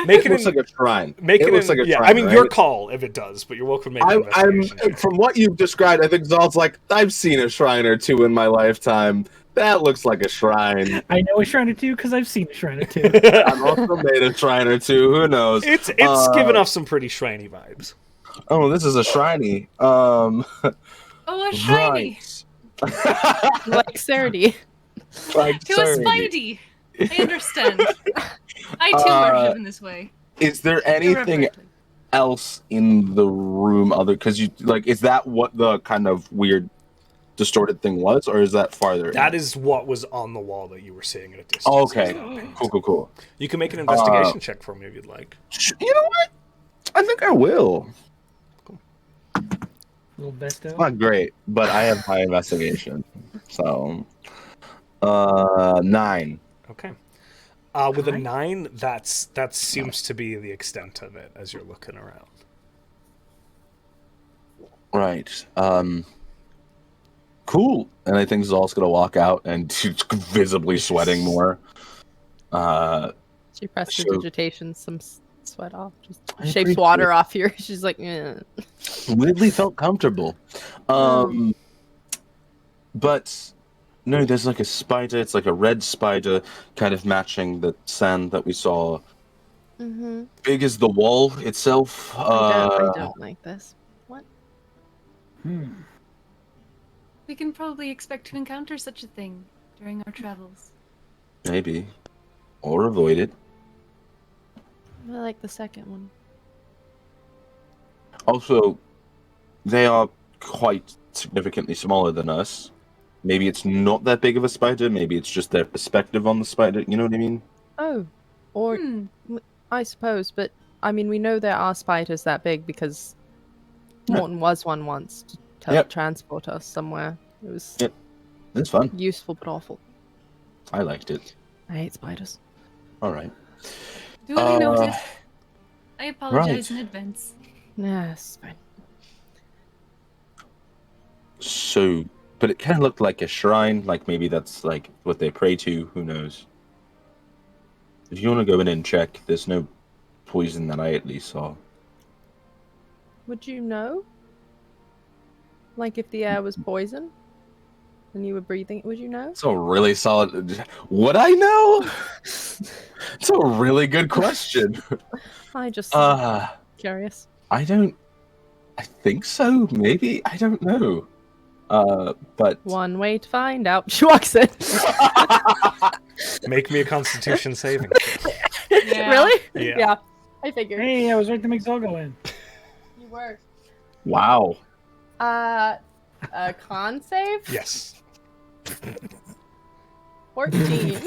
Speaker 1: Make
Speaker 3: It looks like a shrine.
Speaker 1: it
Speaker 3: looks like a
Speaker 1: yeah,
Speaker 3: shrine,
Speaker 1: I mean,
Speaker 3: right?
Speaker 1: your call if it does, but you're welcome to make an investigation check.
Speaker 3: From what you've described, I think Zahl's like, I've seen a shrine or two in my lifetime. That looks like a shrine.
Speaker 2: I know a shrine or two because I've seen a shrine or two.
Speaker 3: I've also made a shrine or two. Who knows?
Speaker 1: It's giving off some pretty shriny vibes.
Speaker 3: Oh, this is a shriny.
Speaker 5: Oh, a shiny.
Speaker 3: Right.
Speaker 4: Like Sarity.
Speaker 3: Like,
Speaker 5: To a
Speaker 3: sorry.
Speaker 5: Spidey. I understand. I too worship in this way.
Speaker 3: Is there anything
Speaker 5: Irreverently.
Speaker 3: else in the room other? Because you like, is that what the kind of weird, distorted thing was, or is that farther?
Speaker 1: That is what was on the wall that you were seeing at a distance.
Speaker 3: Oh, okay. Cool.
Speaker 1: You can make an investigation check for me if you'd like.
Speaker 3: You know what? I think I will.
Speaker 2: Little besto.
Speaker 3: It's not great, but I have high investigation. So, 9.
Speaker 1: Okay. With a 9, that seems to be the extent of it as you're looking around.
Speaker 3: Right. Cool. And I think Zahl's gonna walk out and she's visibly sweating more.
Speaker 4: She pressed
Speaker 3: So-
Speaker 4: vegetation, some sweat off. Just
Speaker 3: I
Speaker 4: shapes
Speaker 3: appreciate
Speaker 4: water
Speaker 3: it.
Speaker 4: off here. She's like, eh.
Speaker 3: Weirdly felt comfortable. But no, there's like a spider. It's like a red spider, kind of matching the sand that we saw.
Speaker 4: Mm-hmm.
Speaker 3: Big as the wall itself.
Speaker 4: I don't like this. What?
Speaker 5: We can probably expect to encounter such a thing during our travels.
Speaker 3: Maybe, or avoid it.
Speaker 4: I like the second one.
Speaker 3: Also, they are quite significantly smaller than us. Maybe it's not that big of a spider. Maybe it's just their perspective on the spider. You know what I mean?
Speaker 4: Oh, or I suppose, but I mean, we know there are spiders that big because Morton was one once to transport us somewhere. It was
Speaker 3: It's fun.
Speaker 4: useful but awful.
Speaker 3: I liked it.
Speaker 4: I hate spiders.
Speaker 3: All right.
Speaker 5: Duly noted. I
Speaker 3: right.
Speaker 5: apologize in advance.
Speaker 4: Yes, fine.
Speaker 3: So, but it kind of looked like a shrine. Like maybe that's like what they pray to. Who knows? If you want to go in and check, there's no poison that I at least saw.
Speaker 4: Would you know? Like if the air was poison and you were breathing it, would you know?
Speaker 3: It's a really solid. Would I know? It's a really good question.
Speaker 4: I just
Speaker 3: I
Speaker 4: curious.
Speaker 3: think so. Maybe. I don't know. But
Speaker 4: One way to find out. She walks in.
Speaker 1: Make me a Constitution saving.
Speaker 5: Yeah.
Speaker 4: Really?
Speaker 1: Yeah.
Speaker 4: I figured.
Speaker 2: Hey, I was right to make Zahl go in.
Speaker 4: You were.
Speaker 3: wow.
Speaker 4: A con save?
Speaker 1: Yes.
Speaker 4: 14.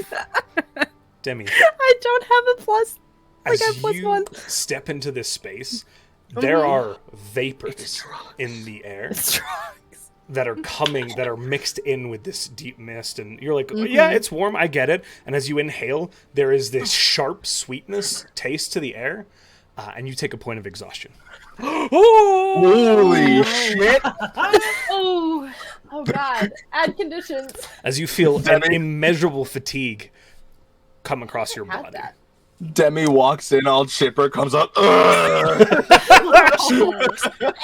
Speaker 1: Demi,
Speaker 4: I don't have a plus. Like I have
Speaker 1: as
Speaker 4: plus
Speaker 1: you
Speaker 4: 1.
Speaker 1: step into this space, there are vapors in the air that are coming, that are mixed in with this deep mist, and you're like, yeah, it's warm, I get it. And as you inhale, there is this sharp sweetness taste to the air, and you take a point of exhaustion.
Speaker 3: Holy shit!
Speaker 5: Oh,
Speaker 4: Oh god. Add conditions.
Speaker 1: As you feel an
Speaker 3: Demi.
Speaker 1: immeasurable fatigue come across your
Speaker 4: Had
Speaker 1: body.
Speaker 4: that.
Speaker 3: Demi walks in all chipper, comes up.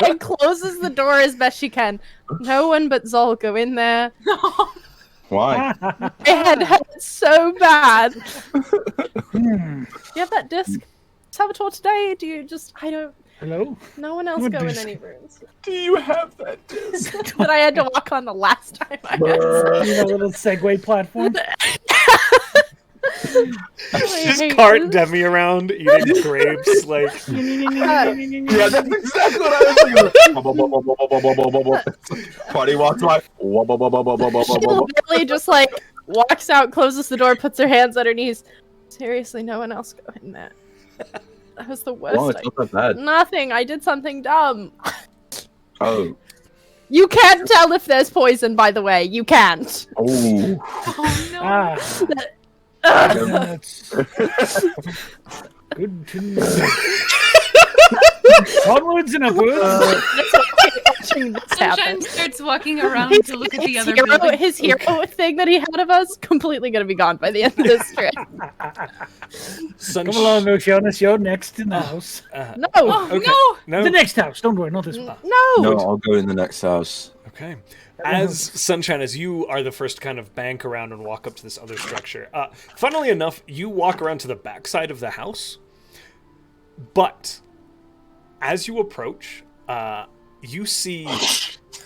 Speaker 4: And closes the door as best she can. No one but Zahl go in there.
Speaker 3: Why?
Speaker 4: My head hurts so bad.
Speaker 2: Hmm.
Speaker 4: Do you have that disc? Salvator today? Do you just... I don't...
Speaker 2: Hello?
Speaker 4: No one else
Speaker 2: What
Speaker 4: go in
Speaker 2: disc?
Speaker 4: any rooms.
Speaker 3: Do you have that disc?
Speaker 4: That I had to walk on the last time I had.
Speaker 2: You know, a little Segway platform.
Speaker 1: Just cart Demi around eating grapes, like
Speaker 3: Yeah, that's exactly what I was thinking. Party walks by.
Speaker 4: She literally just like walks out, closes the door, puts her hands on her knees. Seriously, no one else go in there. That was the worst.
Speaker 3: Oh, it's not that bad.
Speaker 4: Nothing. I did something dumb.
Speaker 3: Oh.
Speaker 4: You can't tell if there's poison, by the way. You can't.
Speaker 3: Oh.
Speaker 5: oh no.
Speaker 2: Ah, that's good to know. Onwards and upwards.
Speaker 4: That's okay, watching this
Speaker 5: Sunshine
Speaker 4: happen.
Speaker 5: starts walking around to look at the other buildings.
Speaker 4: His hero thing that he had of us completely gonna be gone by the end of this trip.
Speaker 1: Sun-
Speaker 2: Come along, Jonas. You're next in the house.
Speaker 4: No,
Speaker 5: Oh
Speaker 1: Okay. No.
Speaker 2: The next house. Don't worry, not this one.
Speaker 4: no.
Speaker 3: No, I'll go in the next house.
Speaker 1: Okay. As Sunshine, as you are the first to kind of bank around and walk up to this other structure, funnily enough, you walk around to the backside of the house, but as you approach, you see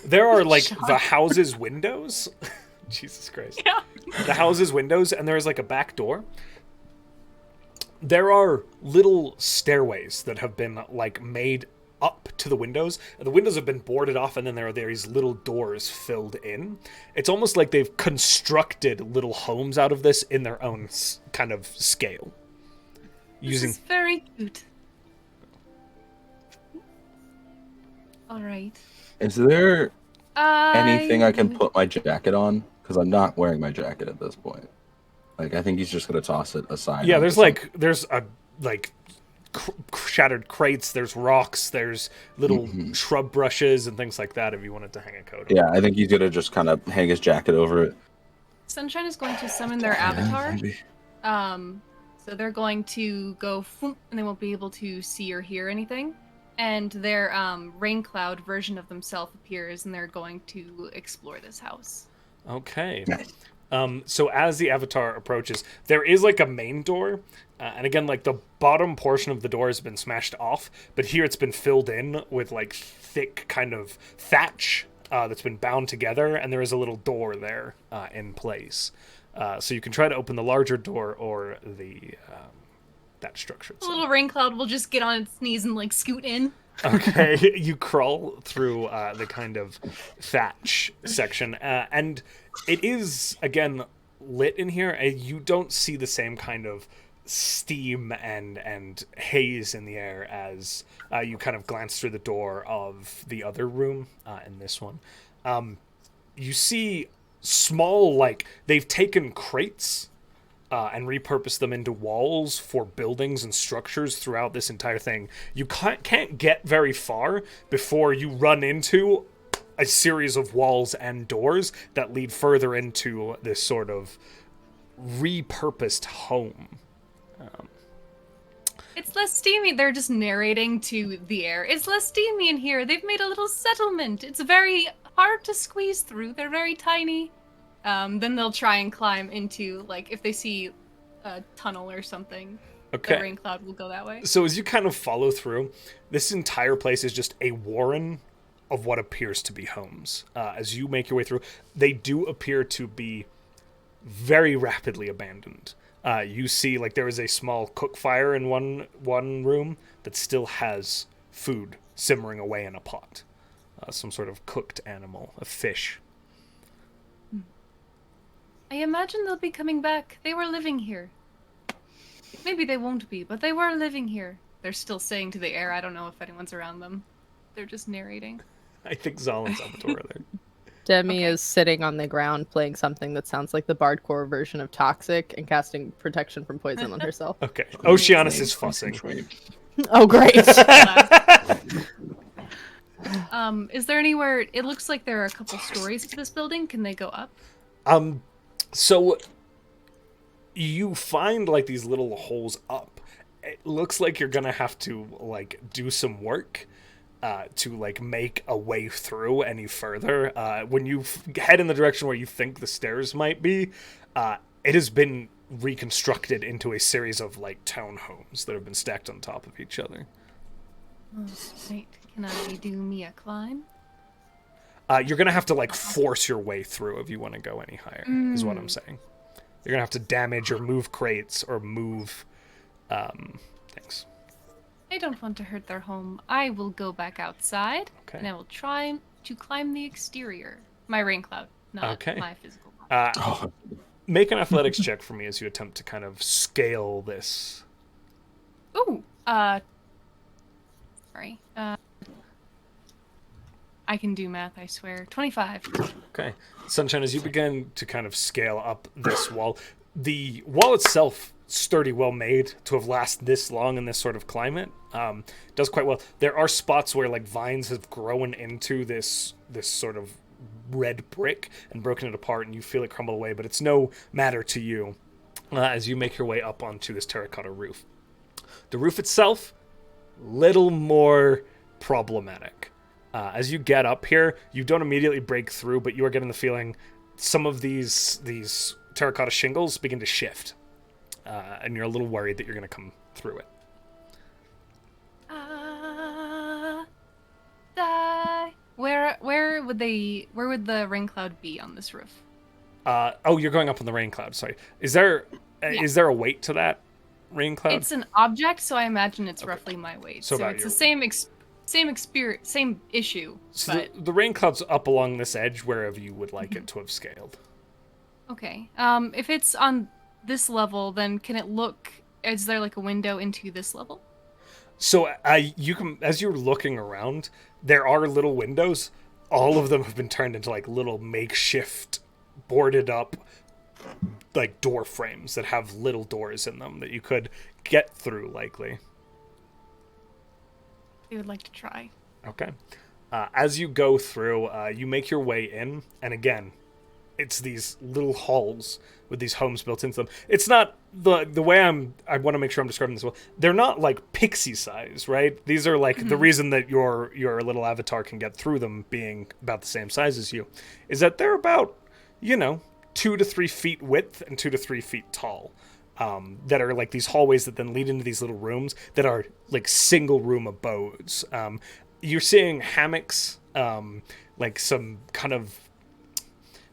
Speaker 1: there are like the house's windows. Jesus Christ.
Speaker 5: Yeah.
Speaker 1: The house's windows, and there is like a back door. There are little stairways that have been like made up to the windows. The windows have been boarded off, and then there are these little doors filled in. It's almost like they've constructed little homes out of this in their own kind of scale.
Speaker 5: This is very cute. All right.
Speaker 3: Is there anything I can put my jacket on? Because I'm not wearing my jacket at this point. Like, I think he's just gonna toss it aside.
Speaker 1: Yeah, there's shattered crates, there's rocks, there's little shrub brushes and things like that if you wanted to hang a coat on.
Speaker 3: Yeah, I think he's gonna just kind of hang his jacket over it.
Speaker 5: Sunshine is going to summon their avatar.
Speaker 3: Maybe.
Speaker 5: So they're going to go foom, and they won't be able to see or hear anything. And their rain cloud version of themselves appears, and they're going to explore this house.
Speaker 1: Okay. So as the avatar approaches, there is like a main door, and again, like the bottom portion of the door has been smashed off, but here it's been filled in with like thick kind of thatch that's been bound together, and there is a little door there in place. So you can try to open the larger door or the that structure
Speaker 5: The
Speaker 1: itself.
Speaker 5: little rain cloud will just get on its knees and like scoot in.
Speaker 1: Okay, you crawl through the kind of thatch section, and it is, again, lit in here, and you don't see the same kind of steam and haze in the air as you kind of glance through the door of the other room in this one. You see small, like, they've taken crates and repurpose them into walls for buildings and structures throughout this entire thing. You can't get very far before you run into a series of walls and doors that lead further into this sort of repurposed home.
Speaker 5: It's less steamy. They're just narrating to the air. It's less steamy in here. They've made a little settlement. It's very hard to squeeze through. They're very tiny. Then they'll try and climb into, like, if they see a tunnel or something.
Speaker 1: Okay.
Speaker 5: The rain cloud will go that way.
Speaker 1: So as you kind of follow through, this entire place is just a warren of what appears to be homes. As you make your way through, they do appear to be very rapidly abandoned. You see, like, there is a small cook fire in one room that still has food simmering away in a pot. Some sort of cooked animal, a fish.
Speaker 5: I imagine they'll be coming back. They were living here. Maybe they won't be, but they were living here. They're still saying to the air. I don't know if anyone's around them. They're just narrating.
Speaker 1: I think Zahl and Salvator are there.
Speaker 4: Demi
Speaker 5: Okay.
Speaker 4: is sitting on the ground playing something that sounds like the bardcore version of Toxic and casting protection from poison on herself.
Speaker 1: Okay. Oceanus is fussing.
Speaker 4: Oh, great.
Speaker 5: Is there anywhere? It looks like there are a couple stories to this building. Can they go up?
Speaker 1: So you find like these little holes up. It looks like you're gonna have to like do some work to like make a way through any further. When you head in the direction where you think the stairs might be, it has been reconstructed into a series of like townhomes that have been stacked on top of each other.
Speaker 5: Oh, right. Can I do me a climb?
Speaker 1: You're gonna have to like force your way through if you want to go any higher. Is what I'm saying. You're gonna have to damage or move crates or move things.
Speaker 5: I don't want to hurt their home. I will go back outside,
Speaker 1: Okay.
Speaker 5: and I will try to climb the exterior. My rain cloud, not
Speaker 1: Okay.
Speaker 5: my physical body.
Speaker 3: Oh,
Speaker 1: Make an athletics check for me as you attempt to kind of scale this.
Speaker 5: Ooh, sorry. I can do math, I swear. 25.
Speaker 1: Okay. Sunshine, as you begin to kind of scale up this wall, the wall itself, sturdy, well made to have lasted this long in this sort of climate, does quite well. There are spots where like vines have grown into this sort of red brick and broken it apart, and you feel it crumble away, but it's no matter to you as you make your way up onto this terracotta roof. The roof itself, little more problematic. As you get up here, you don't immediately break through, but you are getting the feeling some of these terracotta shingles begin to shift, and you're a little worried that you're going to come through it.
Speaker 5: Die. Where would the rain cloud be on this roof?
Speaker 1: You're going up on the rain cloud. Sorry, is there a weight to that rain cloud?
Speaker 5: It's an object, so I imagine it's roughly my weight.
Speaker 1: So
Speaker 5: So,
Speaker 1: about
Speaker 5: it's
Speaker 1: your-
Speaker 5: the same experience, same issue.
Speaker 1: So
Speaker 5: But
Speaker 1: the rain cloud's up along this edge wherever you would like it to have scaled.
Speaker 5: okay, if it's on this level, then can it look? Is there like a window into this level?
Speaker 1: So you can, as you're looking around, there are little windows. All of them have been turned into like little makeshift, boarded up, like door frames that have little doors in them that you could get through likely.
Speaker 5: I would like to try.
Speaker 1: Okay. As you go through, you make your way in, and again, it's these little halls with these homes built into them. It's not the way I want to make sure I'm describing this well. They're not like pixie size, right? These are like the reason that your little avatar can get through them being about the same size as you is that they're about, 2 to 3 feet width and 2 to 3 feet tall. That are like these hallways that then lead into these little rooms that are like single room abodes. You're seeing hammocks, like some kind of.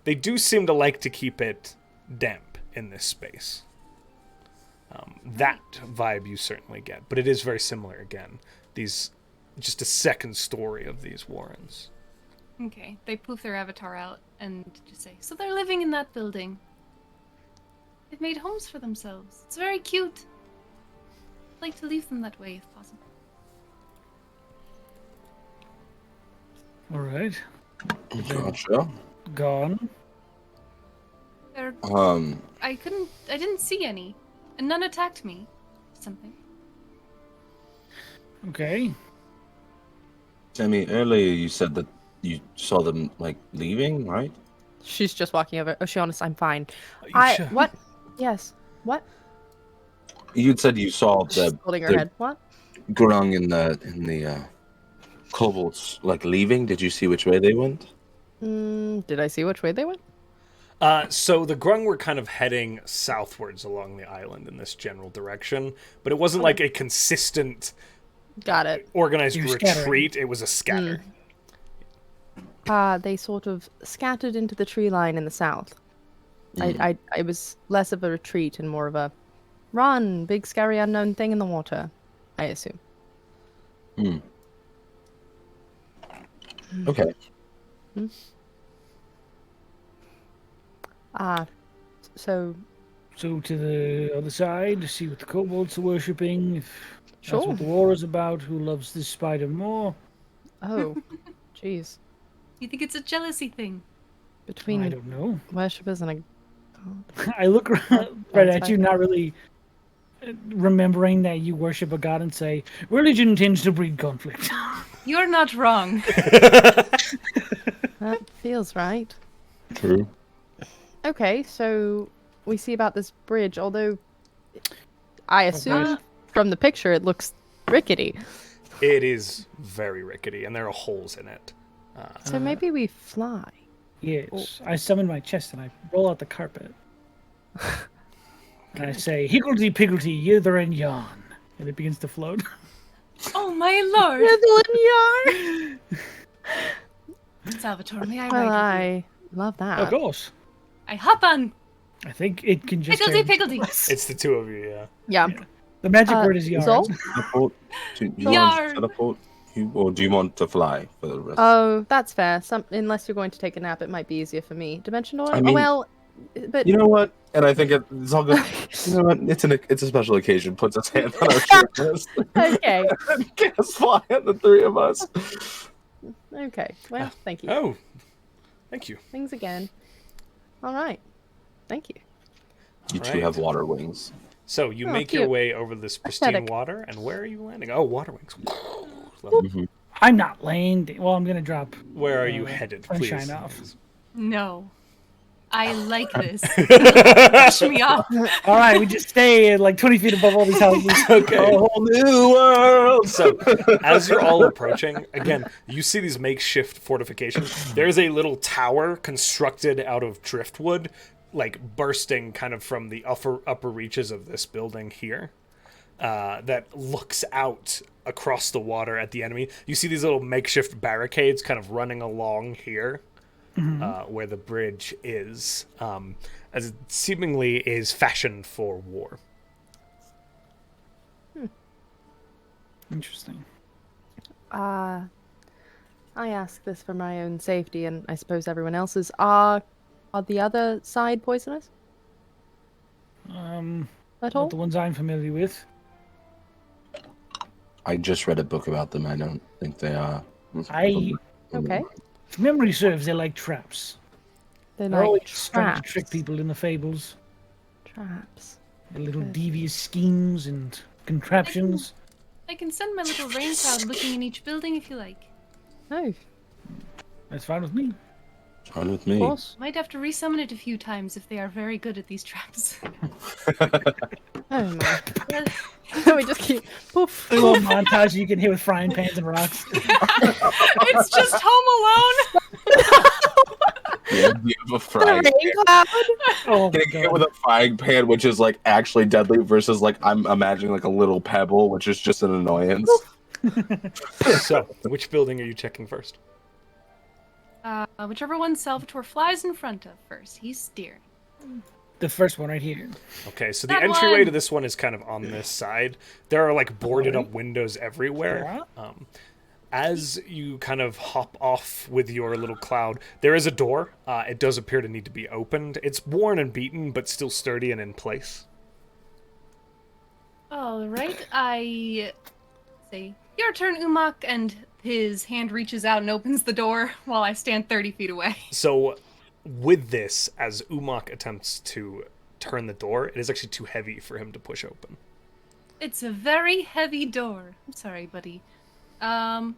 Speaker 1: They do seem to like to keep it damp in this space. That vibe you certainly get, but it is very similar again. These, just a second story of these warrens.
Speaker 5: Okay, they poof their avatar out and just say, so they're living in that building. They've made homes for themselves. It's very cute. I'd like to leave them that way if possible.
Speaker 2: All right.
Speaker 3: gotcha.
Speaker 2: Gone.
Speaker 5: They're,
Speaker 3: Um,
Speaker 5: I didn't see any. And none attacked me. Something.
Speaker 2: Okay.
Speaker 3: Demi, earlier you said that you saw them like leaving, right?
Speaker 4: She's just walking over. Oceanus, I'm fine.
Speaker 1: You sure?
Speaker 4: What? Yes. What?
Speaker 3: You'd said you saw
Speaker 4: She's
Speaker 3: the
Speaker 4: holding her
Speaker 3: the
Speaker 4: head. What?
Speaker 3: grung in the kobolds like leaving. Did you see which way they went?
Speaker 4: Did I see which way they went?
Speaker 1: So the Grung were kind of heading southwards along the island in this general direction, but it wasn't like a consistent,
Speaker 4: Got it.
Speaker 1: organized
Speaker 2: You're
Speaker 1: retreat.
Speaker 2: scattering.
Speaker 1: It was a scatter.
Speaker 4: They sort of scattered into the tree line in the south. It was less of a retreat and more of a run, big scary unknown thing in the water, I assume.
Speaker 3: Okay.
Speaker 4: So
Speaker 2: So to the other side to see what the kobolds are worshipping. If that's
Speaker 4: Sure.
Speaker 2: what the war is about. Who loves this spider more?
Speaker 4: oh, jeez.
Speaker 5: You think it's a jealousy thing?
Speaker 2: I
Speaker 4: Between
Speaker 2: don't know.
Speaker 4: worshippers and a
Speaker 2: I look right
Speaker 4: That's
Speaker 2: at you,
Speaker 4: fine.
Speaker 2: not really remembering that you worship a god, and say, "Religion tends to breed conflict."
Speaker 5: You're not wrong.
Speaker 4: that feels right.
Speaker 3: True.
Speaker 4: Okay, so we see about this bridge, although I assume from the picture it looks rickety.
Speaker 1: It is very rickety, and there are holes in it.
Speaker 4: So maybe we fly.
Speaker 2: Yes, I summon my chest and I roll out the carpet. And I say, "Higgledy-piggledy, yither and yon," and it begins to float.
Speaker 5: Oh my lord! Salvatore, may I
Speaker 4: Well,
Speaker 5: ride with you?
Speaker 4: I love that.
Speaker 2: Of course.
Speaker 5: I hop on.
Speaker 2: I think it can just
Speaker 5: Piggledy
Speaker 2: turn-
Speaker 5: piggledy.
Speaker 1: It's the two of you, yeah.
Speaker 4: Yeah.
Speaker 2: The magic word is yarn.
Speaker 4: Zahl?
Speaker 3: Teleport? Do you want
Speaker 5: Yarn.
Speaker 3: to teleport? Or do you want to fly for the rest?
Speaker 4: Oh, that's fair. Unless you're going to take a nap, it might be easier for me. Dimension door?
Speaker 3: I mean,
Speaker 4: well, but
Speaker 3: You know what? And I think it's all good. You know what? It's a special occasion. Puts his hand on our shoulders.
Speaker 4: okay.
Speaker 3: Can't fly at the three of us.
Speaker 4: Okay. Well, thank you.
Speaker 1: Oh, thank you.
Speaker 4: Things again. All right. Thank you.
Speaker 3: You two
Speaker 1: Right.
Speaker 3: have water wings.
Speaker 1: So you
Speaker 4: Oh,
Speaker 1: make your
Speaker 4: cute.
Speaker 1: way over this pristine
Speaker 4: Aesthetic.
Speaker 1: water, and where are you landing? Oh, water wings. Lovely.
Speaker 2: I'm not landing. Well, I'm gonna drop.
Speaker 1: Where are you headed, please?
Speaker 2: Sunshine off.
Speaker 5: No. I like this. Push me off.
Speaker 2: All right, we just stay at like 20 feet above all these houses.
Speaker 1: Okay.
Speaker 3: A whole new world.
Speaker 1: So, as you're all approaching, again, you see these makeshift fortifications. There's a little tower constructed out of driftwood, like bursting kind of from the upper reaches of this building here, that looks out across the water at the enemy. You see these little makeshift barricades kind of running along here, where the bridge is, as it seemingly is fashioned for war.
Speaker 2: Interesting.
Speaker 4: I ask this for my own safety, and I suppose everyone else's. Are the other side poisonous at
Speaker 2: Not
Speaker 4: all?
Speaker 2: the ones I'm familiar with.
Speaker 3: I just read a book about them. I don't think they are.
Speaker 2: I,
Speaker 4: Okay.
Speaker 2: if memory serves, they're like traps.
Speaker 4: They're
Speaker 2: They're
Speaker 4: like
Speaker 2: always trying to
Speaker 4: traps.
Speaker 2: trick people in the fables.
Speaker 4: Traps.
Speaker 2: Their little devious schemes and contraptions.
Speaker 5: I can send my little rain cloud looking in each building if you like.
Speaker 4: Oh,
Speaker 2: That's fine with me.
Speaker 3: Fine with
Speaker 4: of
Speaker 3: me.
Speaker 4: course.
Speaker 5: Might have to resummon it a few times if they are very good at these traps.
Speaker 4: Oh my. We just keep poof.
Speaker 2: A little montage you can hit with frying pans and rocks.
Speaker 5: It's just Home Alone.
Speaker 3: Yeah, you have a
Speaker 4: The
Speaker 3: frying
Speaker 4: rain cloud.
Speaker 2: Oh my
Speaker 3: Getting hit
Speaker 2: god.
Speaker 3: with a frying pan, which is like actually deadly, versus like I'm imagining like a little pebble, which is just an annoyance.
Speaker 1: So, which building are you checking first?
Speaker 5: Whichever one Salvatore flies in front of first. He's steering.
Speaker 2: The first one right here.
Speaker 1: Okay, so the
Speaker 5: That
Speaker 1: entryway
Speaker 5: one!
Speaker 1: to this one is kind of on this side. There are like boarded up windows everywhere. As you kind of hop off with your little cloud, there is a door. It does appear to need to be opened. It's worn and beaten, but still sturdy and in place.
Speaker 5: All right, I say, your turn, Umak, and his hand reaches out and opens the door while I stand 30 feet away.
Speaker 1: So, with this, as Umak attempts to turn the door, it is actually too heavy for him to push open.
Speaker 5: It's a very heavy door. I'm sorry, buddy. Can't?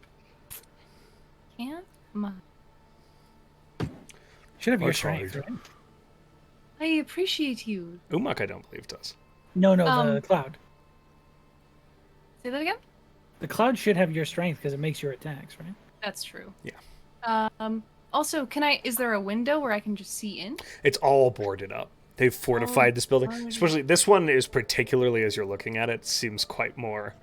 Speaker 5: Come on.
Speaker 2: Should have
Speaker 1: Or
Speaker 2: your strength,
Speaker 1: tried.
Speaker 2: right?
Speaker 5: I appreciate you.
Speaker 1: Umak, I don't believe, does.
Speaker 2: No, the cloud.
Speaker 5: Say that again?
Speaker 2: The cloud should have your strength because it makes your attacks, right?
Speaker 5: That's true.
Speaker 1: Yeah.
Speaker 5: Also, is there a window where I can just see in?
Speaker 1: It's all boarded up. They've fortified this building.
Speaker 5: already.
Speaker 1: Especially this one is particularly, as you're looking at it, seems quite more...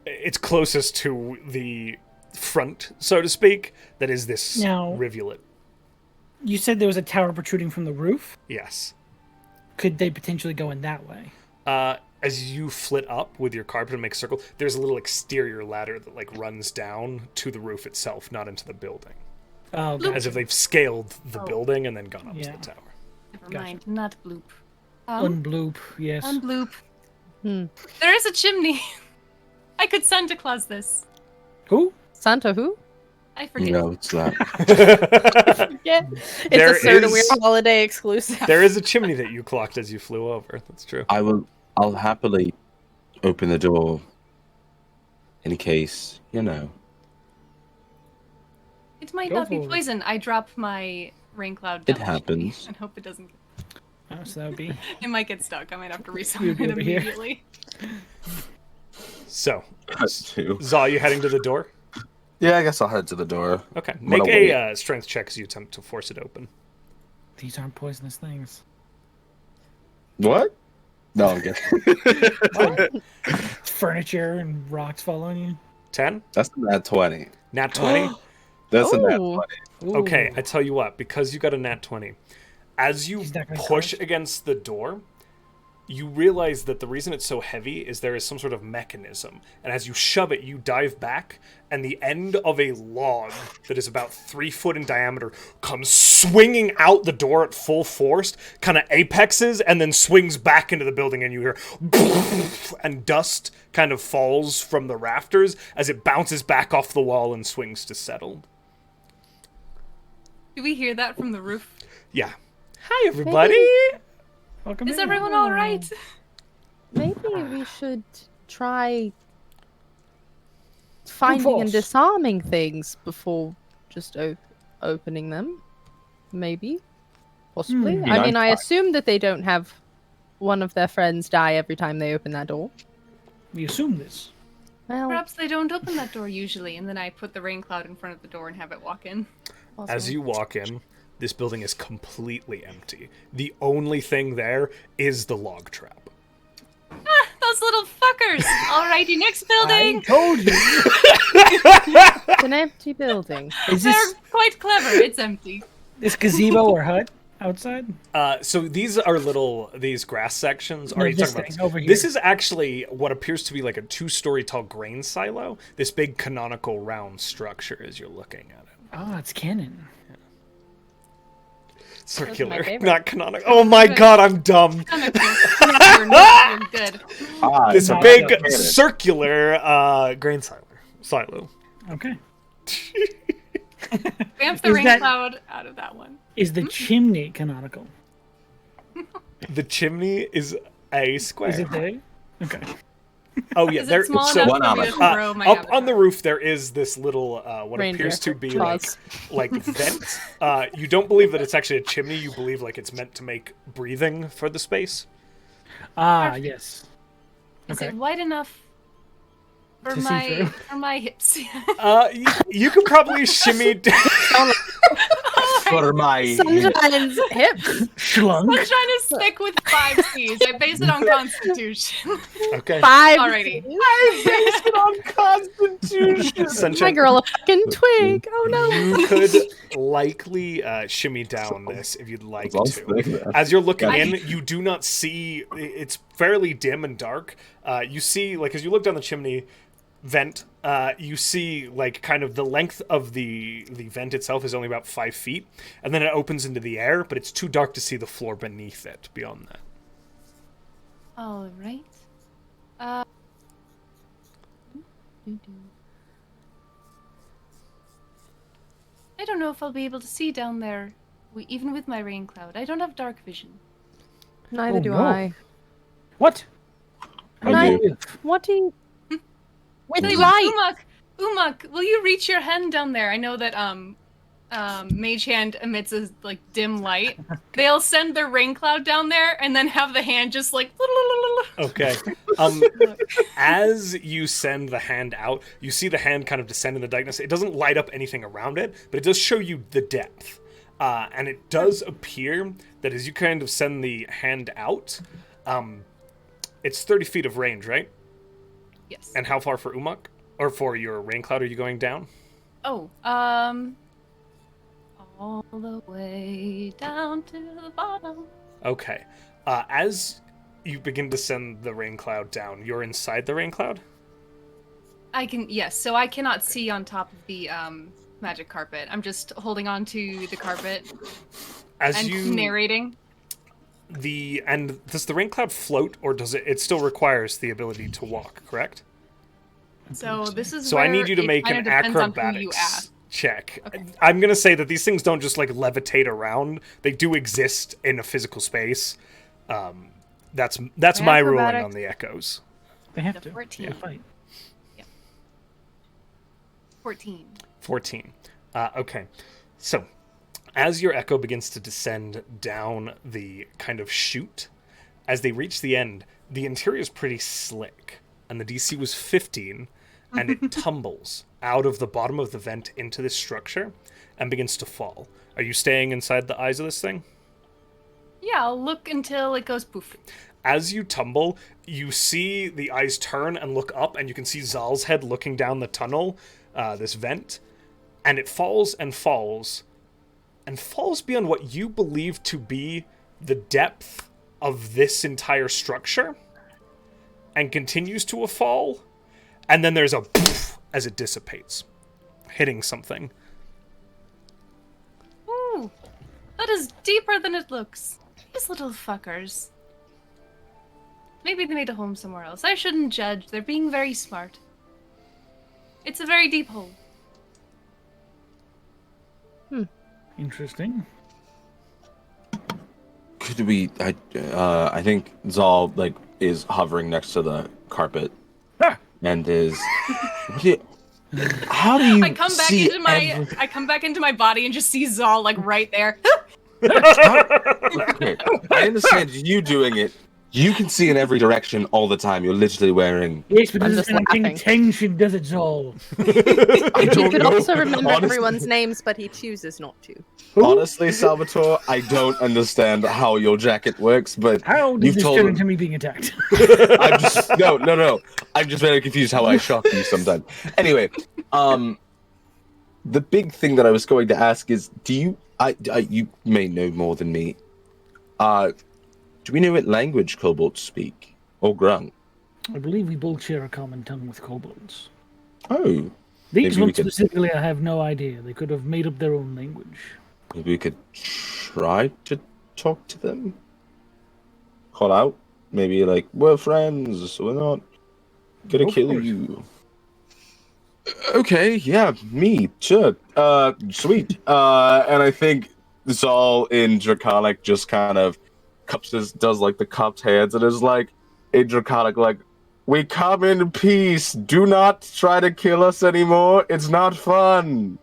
Speaker 1: It's closest to the front, so to speak, that is this
Speaker 2: Now-
Speaker 1: rivulet.
Speaker 2: You said there was a tower protruding from the roof.
Speaker 1: Yes.
Speaker 2: Could they potentially go in that way?
Speaker 1: As you flit up with your carpet and make a circle, there's a little exterior ladder that like runs down to the roof itself, not into the building.
Speaker 2: Oh,
Speaker 1: As if they've scaled the building and then gone up
Speaker 2: Yeah.
Speaker 1: to the tower.
Speaker 5: Never
Speaker 2: Gotcha.
Speaker 5: mind, not bloop.
Speaker 2: Unbloop, yes.
Speaker 5: Unbloop. There is a chimney. I could Santa Claus this.
Speaker 2: Who?
Speaker 4: Santa who?
Speaker 5: I forget.
Speaker 3: No, it's that.
Speaker 4: Yeah. It's
Speaker 1: There
Speaker 4: a certain
Speaker 1: is-
Speaker 4: weird holiday exclusive.
Speaker 1: There is a chimney that you clocked as you flew over. That's true.
Speaker 3: I'll happily open the door in case, you know.
Speaker 5: It might
Speaker 2: Go
Speaker 5: not be
Speaker 2: for it.
Speaker 5: poison. I drop my rain cloud
Speaker 3: It
Speaker 5: down the chimney
Speaker 3: happens.
Speaker 5: and hope it doesn't.
Speaker 2: Oh, so that would be.
Speaker 5: It might get stuck. I might have to
Speaker 2: You'd
Speaker 5: resummon
Speaker 2: be
Speaker 5: it
Speaker 2: over here.
Speaker 5: immediately.
Speaker 1: So,
Speaker 3: Too.
Speaker 1: Zahl, you heading to the door?
Speaker 3: Yeah, I guess I'll head to the door.
Speaker 1: Okay.
Speaker 3: I'm gonna
Speaker 1: Make
Speaker 3: wait.
Speaker 1: a strength check as you attempt to force it open.
Speaker 2: These aren't poisonous things.
Speaker 3: What? No, I'm kidding.
Speaker 2: Furniture and rocks following you.
Speaker 1: 10?
Speaker 3: That's a nat 20.
Speaker 1: Nat 20?
Speaker 3: That's a nat
Speaker 4: Ooh.
Speaker 3: 20.
Speaker 2: Ooh.
Speaker 1: Okay, I tell you what, because you got a nat 20, as you
Speaker 2: He's not gonna
Speaker 1: push
Speaker 2: crouch.
Speaker 1: against the door, you realize that the reason it's so heavy is there is some sort of mechanism. And as you shove it, you dive back, and the end of a log that is about 3 foot in diameter comes swinging out the door at full force, kind of apexes, and then swings back into the building, and you hear and dust kind of falls from the rafters as it bounces back off the wall and swings to settle.
Speaker 5: Do we hear that from the roof?
Speaker 1: Yeah. Hi, everybody.
Speaker 2: Welcome
Speaker 5: Is
Speaker 2: in.
Speaker 5: everyone all right?
Speaker 4: Maybe we should try finding and
Speaker 2: force.
Speaker 4: disarming things before just opening them. Maybe. Possibly.
Speaker 2: Hmm.
Speaker 4: I mean, I
Speaker 3: fine.
Speaker 4: assume that they don't have one of their friends die every time they open that door.
Speaker 2: We assume this.
Speaker 4: Well,
Speaker 5: Perhaps they don't open that door usually, and then I put the rain cloud in front of the door and have it walk in.
Speaker 1: As
Speaker 4: possible.
Speaker 1: you walk in, this building is completely empty. The only thing there is the log trap.
Speaker 5: Those little fuckers! Alrighty, next
Speaker 2: I
Speaker 5: building!
Speaker 2: told you.
Speaker 4: It's an empty building.
Speaker 2: Is
Speaker 5: They're
Speaker 2: this
Speaker 5: quite clever, it's empty.
Speaker 2: this gazebo or hut outside?
Speaker 1: So these are these grass sections.
Speaker 2: No,
Speaker 1: Are you
Speaker 2: this
Speaker 1: talking about
Speaker 2: thing over
Speaker 1: This
Speaker 2: here.
Speaker 1: is actually what appears to be like a 2-story tall grain silo. This big canonical round structure as you're looking at it.
Speaker 2: Oh, it's canon.
Speaker 1: Circular,
Speaker 4: favorite.
Speaker 1: not canonical. Oh my god, I'm dumb.
Speaker 5: Kind of cool. You're good.
Speaker 3: Ah,
Speaker 1: This
Speaker 2: no,
Speaker 1: big
Speaker 2: no,
Speaker 1: circular grain silo.
Speaker 2: Okay.
Speaker 5: Vamp the
Speaker 2: Is
Speaker 5: rain
Speaker 2: that-
Speaker 5: cloud out of that one.
Speaker 2: Is the chimney canonical?
Speaker 1: The chimney is a square.
Speaker 2: Is it there? Okay.
Speaker 1: Oh yeah,
Speaker 5: Is
Speaker 1: there.
Speaker 5: it small
Speaker 1: so,
Speaker 5: enough
Speaker 3: One
Speaker 5: for
Speaker 3: on
Speaker 5: me
Speaker 3: it.
Speaker 5: to grow my
Speaker 1: up on the
Speaker 5: avatar?
Speaker 1: roof, there is this little what
Speaker 4: Reindeer.
Speaker 1: appears to be
Speaker 4: Jaws.
Speaker 1: like vent. You don't believe that it's actually a chimney. You believe like it's meant to make breathing for the space.
Speaker 2: Ah,
Speaker 5: Perfect.
Speaker 2: yes.
Speaker 5: Is
Speaker 2: Okay.
Speaker 5: it wide enough for
Speaker 2: To see
Speaker 5: my
Speaker 2: through?
Speaker 5: for my hips?
Speaker 1: You could probably shimmy.
Speaker 3: for my
Speaker 4: Sunshine's hips.
Speaker 2: Schlunk.
Speaker 5: I'm trying to stick with 5 C's. I base it on Constitution.
Speaker 1: Okay.
Speaker 4: 5.
Speaker 5: Alrighty.
Speaker 4: My
Speaker 1: Sunshine.
Speaker 4: girl, a fucking twig. Oh no.
Speaker 1: You could likely shimmy down this if you'd like
Speaker 3: I was
Speaker 1: to.
Speaker 3: thinking that.
Speaker 1: As you're looking
Speaker 5: I-
Speaker 1: in, you do not see. It's fairly dim and dark. You see, like as you look down the chimney vent, you see like kind of the length of the vent itself is only about 5 feet, and then it opens into the air. But it's too dark to see the floor beneath it. Beyond that,
Speaker 5: All right. I don't know if I'll be able to see down there, even with my rain cloud. I don't have dark vision.
Speaker 4: Neither
Speaker 2: Oh,
Speaker 4: do
Speaker 2: no.
Speaker 4: I.
Speaker 2: What?
Speaker 3: I do.
Speaker 4: What do you... With
Speaker 5: Tell you
Speaker 4: light.
Speaker 5: what, Umuk, will you reach your hand down there? I know that mage hand emits a like dim light, they'll send their rain cloud down there and then have the hand just like.
Speaker 1: Okay. As you send the hand out, you see the hand kind of descend in the darkness. It doesn't light up anything around it, but it does show you the depth. And it does appear that as you kind of send the hand out, it's 30 feet of range, right?
Speaker 5: Yes.
Speaker 1: And how far for Umok? Or for your rain cloud are you going down?
Speaker 5: Oh, all the way down to the bottom.
Speaker 1: Okay. As you begin to send the rain cloud down, you're inside the rain cloud?
Speaker 5: Yes, so I cannot see on top of the magic carpet. I'm just holding on to the carpet and narrating. And does the rain cloud float, or does it still requires the ability to walk, correct? So this is
Speaker 1: so
Speaker 5: where
Speaker 1: I need you to make an acrobatics check. Okay. I'm going to say that these things don't just like levitate around. They do exist in a physical space. That's my ruling on the echoes.
Speaker 2: They have to.
Speaker 5: 14.
Speaker 2: Yeah, fight.
Speaker 5: Yeah. 14.
Speaker 1: 14. Okay. So, as your echo begins to descend down the kind of chute, as they reach the end, the interior is pretty slick. And the DC was 15, and it tumbles out of the bottom of the vent into this structure and begins to fall. Are you staying inside the eyes of this thing?
Speaker 5: Yeah, I'll look until it goes poof.
Speaker 1: As you tumble, you see the eyes turn and look up, and you can see Zahl's head looking down the tunnel, this vent, and it falls and falls, and falls beyond what you believe to be the depth of this entire structure, and continues to a fall, and then there's a poof as it dissipates, hitting something.
Speaker 5: Ooh, that is deeper than it looks. These little fuckers. Maybe they made a home somewhere else. I shouldn't judge. They're being very smart. It's a very deep hole.
Speaker 2: Interesting.
Speaker 3: Could we? I think Zahl is hovering next to the carpet, and is. How do you
Speaker 5: I come back into my body and just see Zahl right there.
Speaker 3: Okay, I understand you doing it. You can see in every direction all the time. You're literally wearing.
Speaker 2: Yes, but this is intention does it all.
Speaker 3: I don't
Speaker 4: He could
Speaker 3: know.
Speaker 4: also remember
Speaker 3: Honestly,
Speaker 4: everyone's names, but he chooses not to.
Speaker 3: honestly, Salvator, I don't understand how your jacket works, but
Speaker 2: How did this turn into me being attacked?
Speaker 3: I'm just no. I'm just very confused how I shock you sometimes. Anyway, the big thing that I was going to ask is, do you? You may know more than me. Do we know what language kobolds speak? Or grunt?
Speaker 2: I believe we both share a common tongue with kobolds.
Speaker 3: Oh.
Speaker 2: These ones specifically, I have no idea. They could have made up their own language.
Speaker 3: Maybe we could try to talk to them? Call out? Maybe we're friends, we're not gonna kill you. Okay, yeah, me, sure. Sweet. And I think Zahl in Draconic just kind of does the cupped hands and is in Draconic, we come in peace. Do not try to kill us anymore. It's not fun.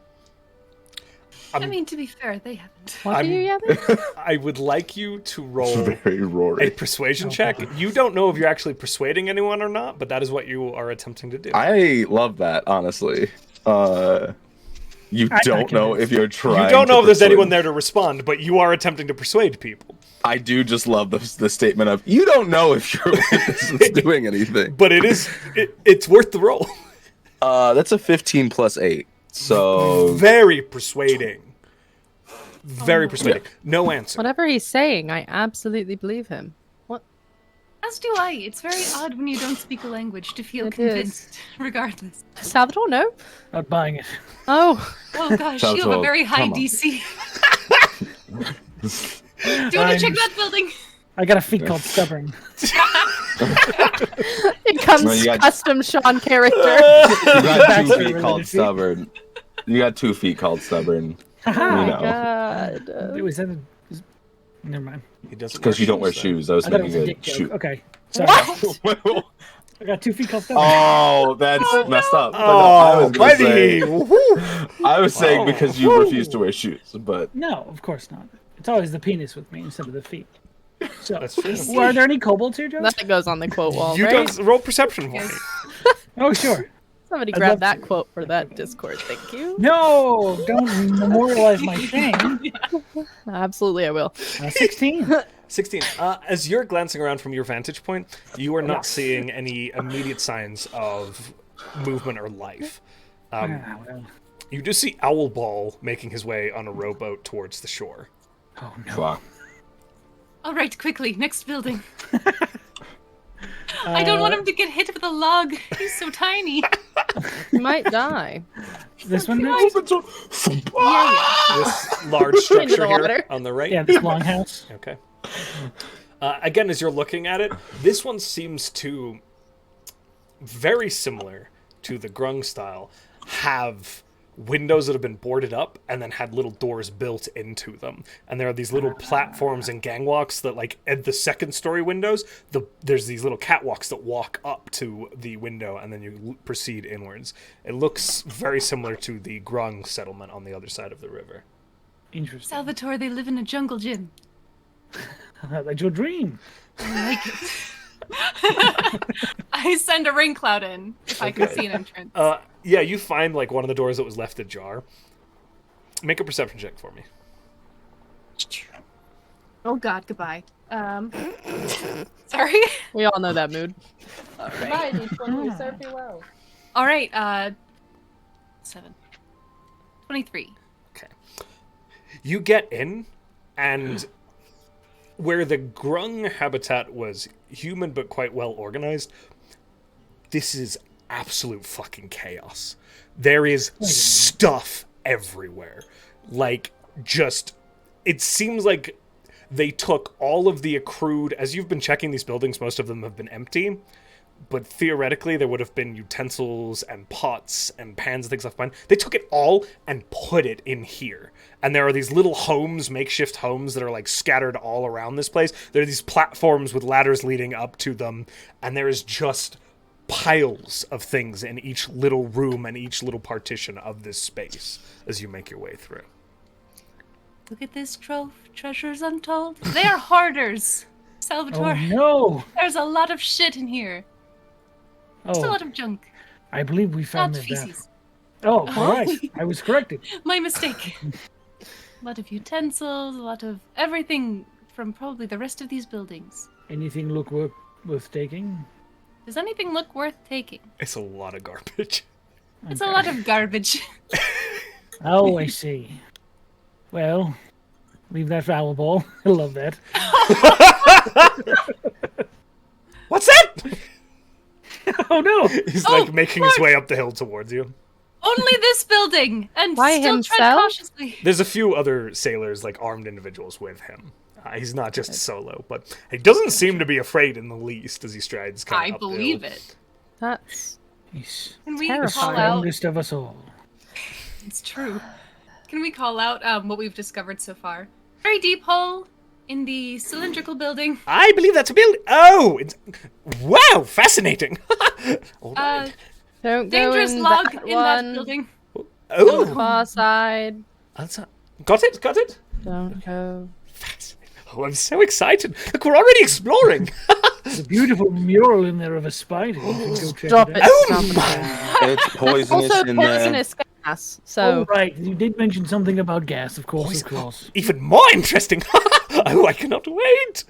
Speaker 5: I mean, to be fair, they haven't.
Speaker 4: What are you yelling?
Speaker 1: I would like you to roll
Speaker 3: Very roaring.
Speaker 1: a persuasion check. You don't know if you're actually persuading anyone or not, but that is what you are attempting to do.
Speaker 3: I love that, honestly. You don't know if you're trying.
Speaker 1: You don't know
Speaker 3: to
Speaker 1: if there's
Speaker 3: persuade.
Speaker 1: anyone there to respond, but you are attempting to persuade people.
Speaker 3: I do just love the statement of, you don't know if your witness is doing anything.
Speaker 1: But it's worth the roll.
Speaker 3: That's a 15 plus 8. So
Speaker 1: Very persuading. Very persuading. No answer.
Speaker 4: Whatever he's saying, I absolutely believe him. What?
Speaker 5: As do I. It's very odd when you don't speak a language to feel
Speaker 4: It
Speaker 5: convinced, regardless.
Speaker 4: Salvador, no?
Speaker 2: Not buying it.
Speaker 4: Oh.
Speaker 5: Oh gosh, you have a
Speaker 3: Salvatore,
Speaker 5: very high
Speaker 3: come on.
Speaker 5: DC. Do you want to check that building?
Speaker 2: I got a feat called stubborn.
Speaker 4: It comes
Speaker 3: No, you got-
Speaker 4: custom Sean character.
Speaker 3: you got 2
Speaker 2: Backstory
Speaker 3: feet called
Speaker 2: related feat.
Speaker 3: stubborn. You got 2 feet called stubborn.
Speaker 4: Oh my
Speaker 3: know.
Speaker 4: god.
Speaker 2: Was that never mind.
Speaker 1: He doesn't
Speaker 3: Because you don't wear
Speaker 1: though.
Speaker 3: shoes. I was
Speaker 2: I thought it was
Speaker 3: making
Speaker 2: a
Speaker 3: a
Speaker 2: dick joke.
Speaker 3: shoot.
Speaker 2: Okay. Sorry. I got 2 feet called stone.
Speaker 3: Oh, that's messed up. But no,
Speaker 1: Oh, buddy!
Speaker 3: I was saying
Speaker 1: Oh.
Speaker 3: because you refuse to wear shoes, but
Speaker 2: No, of course not. It's always the penis with me instead of the feet. So,
Speaker 1: That's true.
Speaker 2: well, are there any kobolds here, Joe?
Speaker 4: That goes on the quote wall,
Speaker 1: You
Speaker 4: right?
Speaker 1: don't roll perception for me.
Speaker 2: Oh, sure.
Speaker 4: Somebody
Speaker 2: I'd
Speaker 4: grab
Speaker 2: love
Speaker 4: that
Speaker 2: to.
Speaker 4: quote for that Discord, thank you.
Speaker 2: No, don't memorialize my shame.
Speaker 4: Absolutely, I will.
Speaker 2: 16.
Speaker 1: 16. As you're glancing around from your vantage point, you are not seeing any immediate signs of movement or life.
Speaker 2: Well,
Speaker 1: You do see Owlball making his way on a rowboat towards the shore.
Speaker 2: oh no.
Speaker 3: fuck.
Speaker 5: All right, quickly, next building. I don't want him to get hit with a log. He's so tiny.
Speaker 4: You might die.
Speaker 2: This one next?
Speaker 5: Yeah.
Speaker 1: This large
Speaker 4: Into
Speaker 1: structure
Speaker 4: the
Speaker 1: here
Speaker 4: water.
Speaker 1: on the right.
Speaker 2: Yeah, this longhouse.
Speaker 1: Okay. Again, as you're looking at it, this one seems to, very similar to the Grung style, have windows that have been boarded up and then had little doors built into them. And there are these little platforms and gangwalks that, like, at the second story windows, there's these little catwalks that walk up to the window and then you proceed inwards. It looks very similar to the Grung settlement on the other side of the river.
Speaker 2: Interesting.
Speaker 5: Salvatore, they live in a jungle gym.
Speaker 2: That's your dream.
Speaker 5: I like it. I send a rain cloud in if I can see an entrance.
Speaker 1: Yeah, you find, like, one of the doors that was left ajar. Make a perception check for me.
Speaker 5: Oh God, goodbye. Sorry.
Speaker 4: We all know that mood. Goodbye, D20. You served me well.
Speaker 5: All right. 7. 23.
Speaker 1: You get in, and where the Grung habitat was human but quite well organized, this is absolute fucking chaos. There is stuff everywhere. Like, just, it seems like they took all of the accrued, as you've been checking these buildings, most of them have been empty, but theoretically there would have been utensils and pots and pans and things left behind. They took it all and put it in here. And there are these little homes, makeshift homes, that are, like, scattered all around this place. There are these platforms with ladders leading up to them, and there is just piles of things in each little room and each little partition of this space as you make your way through.
Speaker 5: Look at this trove. Treasures untold. They are hoarders. Salvatore,
Speaker 2: Oh no!
Speaker 5: there's a lot of shit in here. Just a
Speaker 2: Oh,
Speaker 5: lot of junk.
Speaker 2: I believe we found
Speaker 5: Not
Speaker 2: the death.
Speaker 5: feces.
Speaker 2: Oh, all right. I was corrected.
Speaker 5: My mistake. A lot of utensils, a lot of everything from probably the rest of these buildings.
Speaker 2: Anything look worth taking?
Speaker 5: Does anything look worth taking?
Speaker 1: It's a lot of garbage.
Speaker 5: It's a lot of garbage.
Speaker 2: Oh, I see. Well, leave that for Owlball. I love that.
Speaker 1: What's that?
Speaker 2: Oh no!
Speaker 1: He's,
Speaker 5: Oh,
Speaker 1: like, making his
Speaker 5: Clark!
Speaker 1: way up the hill towards you.
Speaker 5: Only this building, and
Speaker 4: Why
Speaker 5: still
Speaker 4: himself?
Speaker 5: tread cautiously.
Speaker 1: There's a few other sailors, like armed individuals, with him. He's not just solo, but he doesn't seem to be afraid in the least as he strides kind
Speaker 5: I
Speaker 1: of up the
Speaker 5: believe
Speaker 1: hill.
Speaker 5: it.
Speaker 4: That's
Speaker 2: He's
Speaker 5: Can we
Speaker 4: Terrifying.
Speaker 5: call out?
Speaker 2: strongest of us all.
Speaker 5: It's true. Can we call out what we've discovered so far? Very deep hole in the cylindrical building.
Speaker 1: I believe that's a building. Oh, it's wow, fascinating. All right.
Speaker 4: don't go
Speaker 5: Dangerous
Speaker 4: in
Speaker 5: log
Speaker 4: that
Speaker 5: in
Speaker 4: one.
Speaker 5: that building.
Speaker 1: Oh,
Speaker 4: Far side.
Speaker 1: that's not... got it.
Speaker 4: Don't go.
Speaker 1: Fascinating. Oh, I'm so excited. Look, we're already exploring.
Speaker 2: There's a beautiful mural in there of a spider. You can go check
Speaker 4: Stop
Speaker 2: it
Speaker 4: it.
Speaker 2: out.
Speaker 1: Oh
Speaker 4: Stop it.
Speaker 3: It's poisonous
Speaker 4: Also
Speaker 3: in
Speaker 4: poisonous gas. So
Speaker 2: Oh, right. You did mention something about gas, of course, of course.
Speaker 1: Even more interesting. Oh, I cannot wait.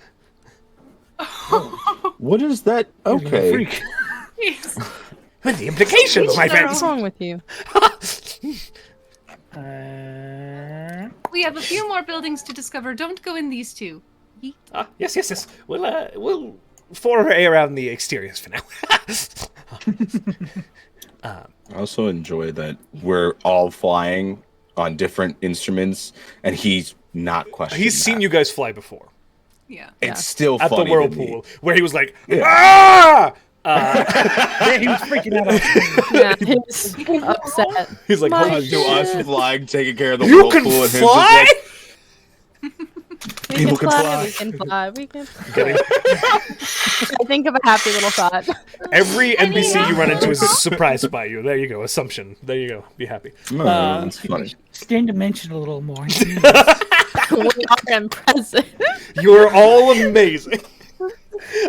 Speaker 3: What is that?
Speaker 2: You're a
Speaker 3: Okay.
Speaker 2: freak.
Speaker 5: Yes.
Speaker 1: And the implications, my friends.
Speaker 4: what's wrong with you?
Speaker 5: We have a few more buildings to discover. Don't go in these two. Yeet.
Speaker 1: Yes. We'll foray around the exteriors for now.
Speaker 3: I also enjoy that we're all flying on different instruments, and he's not questioning.
Speaker 1: He's seen
Speaker 3: that.
Speaker 1: you guys fly before
Speaker 5: Yeah.
Speaker 3: It's still
Speaker 1: at the
Speaker 3: funny to
Speaker 1: whirlpool,
Speaker 3: me.
Speaker 1: where he was like,
Speaker 3: Yeah.
Speaker 1: "Ah!"
Speaker 2: Yeah, he was freaking out.
Speaker 4: Yeah, he was upset.
Speaker 1: He's like,
Speaker 4: My
Speaker 1: "Holy
Speaker 3: To us
Speaker 1: shit.
Speaker 3: flying, taking care of the
Speaker 1: You
Speaker 3: whirlpool,
Speaker 1: can
Speaker 3: and him
Speaker 1: fly?"
Speaker 3: just
Speaker 4: We
Speaker 3: People
Speaker 4: can
Speaker 3: can
Speaker 4: fly,
Speaker 3: fly.
Speaker 4: we can fly, we can
Speaker 1: Getting-
Speaker 4: I think of a happy little thought.
Speaker 1: Every NPC you run into is surprised by you. There you go. Assumption. There you go. Be happy.
Speaker 3: No, it's funny.
Speaker 2: Stand to mention a little more.
Speaker 4: We are impressive.
Speaker 1: You're all amazing.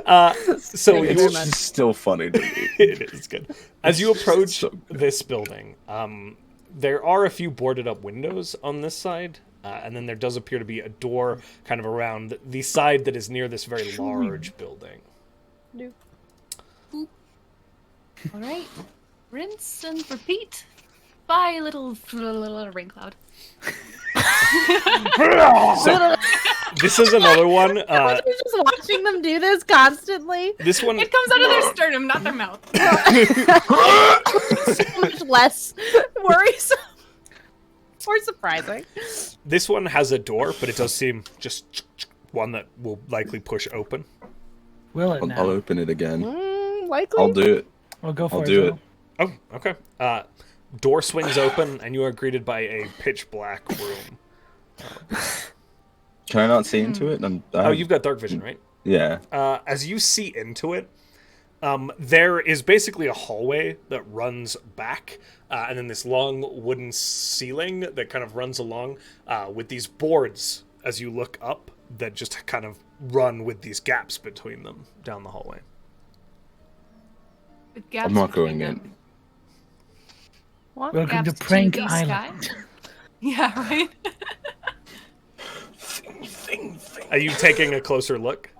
Speaker 1: So
Speaker 4: Thank you
Speaker 1: you
Speaker 4: very much.
Speaker 3: It's still funny to me.
Speaker 1: it is good. As you approach
Speaker 3: So good.
Speaker 1: this building, there are a few boarded up windows on this side, and then there does appear to be a door kind of around the side that is near this very large building.
Speaker 5: All right. Rinse and repeat. Bye, little rain cloud.
Speaker 1: So this is another one.
Speaker 4: You're just watching them do this constantly.
Speaker 1: This one,
Speaker 5: It comes out of their sternum, not their mouth.
Speaker 4: So much less worrisome or surprising.
Speaker 1: this one has a door, but it does seem just one that will likely push open.
Speaker 2: Will it now?
Speaker 3: I'll open it again.
Speaker 4: Likely.
Speaker 3: I'll do it.
Speaker 2: Well, go for
Speaker 3: I'll
Speaker 2: it.
Speaker 3: do
Speaker 2: Zahl.
Speaker 1: Oh, okay. Door swings open, and you are greeted by a pitch black room.
Speaker 3: Can I not see into it?
Speaker 1: Oh, you've got dark vision, right?
Speaker 3: Yeah.
Speaker 1: As you see into it, there is basically a hallway that runs back, and then this long wooden ceiling that kind of runs along with these boards as you look up that just kind of run with these gaps between them down the hallway.
Speaker 5: With gaps
Speaker 3: I'm not
Speaker 5: between
Speaker 3: going
Speaker 5: them.
Speaker 3: in.
Speaker 4: What?
Speaker 2: Welcome
Speaker 5: Gaps
Speaker 2: to Prank
Speaker 5: the
Speaker 2: Island.
Speaker 5: sky? Yeah, right?
Speaker 1: Are you taking a closer look?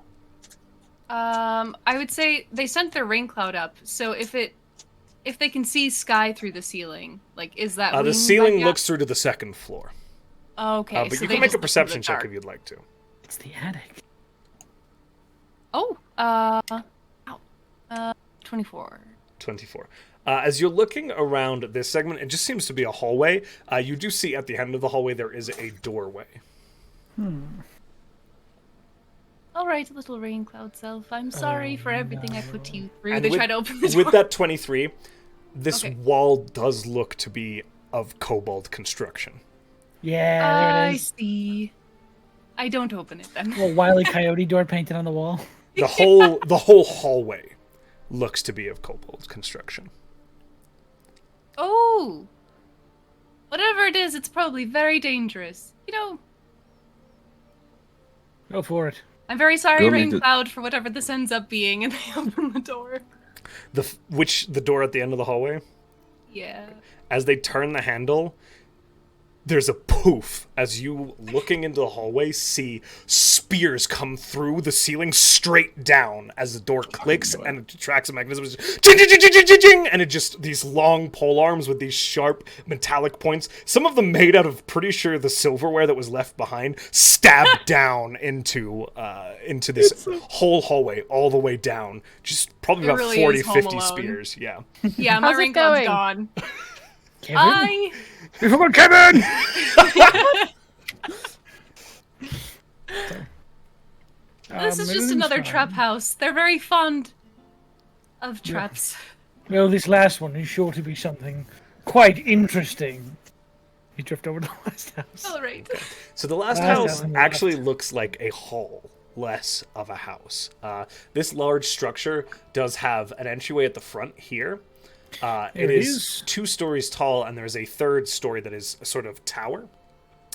Speaker 5: I would say they sent their rain cloud up, so if they can see sky through the ceiling, like, is that
Speaker 1: The
Speaker 5: wing
Speaker 1: ceiling
Speaker 5: by
Speaker 1: looks through to the second floor.
Speaker 5: Oh, okay,
Speaker 1: But
Speaker 5: so
Speaker 1: you
Speaker 5: they
Speaker 1: can make
Speaker 5: just
Speaker 1: a
Speaker 5: look
Speaker 1: perception
Speaker 5: into the
Speaker 1: check
Speaker 5: dark.
Speaker 1: if you'd like to.
Speaker 2: It's the attic.
Speaker 5: Oh, 24.
Speaker 1: 24. As you're looking around this segment, it just seems to be a hallway. You do see at the end of the hallway there is a doorway.
Speaker 5: All right, little rain cloud self. I'm sorry for everything I put you through.
Speaker 1: And
Speaker 5: They
Speaker 1: with-
Speaker 5: tried to open the door.
Speaker 1: With that 23, this
Speaker 5: Okay.
Speaker 1: wall does look to be of kobold construction.
Speaker 2: Yeah, there
Speaker 5: I
Speaker 2: it is.
Speaker 5: see. I don't open it then.
Speaker 2: Little Wile E. Coyote door painted on the wall.
Speaker 1: The whole hallway looks to be of kobold construction.
Speaker 5: Oh! Whatever it is, it's probably very dangerous. You know,
Speaker 2: Go for it.
Speaker 5: I'm very sorry,
Speaker 3: Go
Speaker 5: Rain
Speaker 3: make it-
Speaker 5: Cloud, for whatever this ends up being, and they open the door.
Speaker 1: The door at the end of the hallway?
Speaker 5: Yeah.
Speaker 1: As they turn the handle, there's a poof as you, looking into the hallway, see spears come through the ceiling straight down as the door clicks and it tracks a mechanism. Ching, ching, ching, ching, ching, ching, and it just, these long pole arms with these sharp metallic points, some of them made out of, pretty sure, the silverware that was left behind, stabbed down into this whole hallway all the way down. Just probably
Speaker 5: It
Speaker 1: about
Speaker 5: really
Speaker 1: 40,
Speaker 5: is Home
Speaker 1: 50
Speaker 5: Alone.
Speaker 1: spears. Yeah.
Speaker 5: Yeah, my
Speaker 4: How's it
Speaker 5: Rain Cloud's
Speaker 4: going?
Speaker 5: gone.
Speaker 2: Kevin?
Speaker 5: I...
Speaker 2: Come on, Kevin!
Speaker 5: This is just another trap house. They're very fond of traps.
Speaker 2: Well, this last one is sure to be something quite interesting. You drift over to the last house.
Speaker 5: All right.
Speaker 1: So the last
Speaker 2: Last
Speaker 1: house
Speaker 2: house on the
Speaker 1: actually looks like a hall, less of a house. This large structure does have an entryway at the front here. It is 2 stories tall, and there's a third story that is a sort of tower.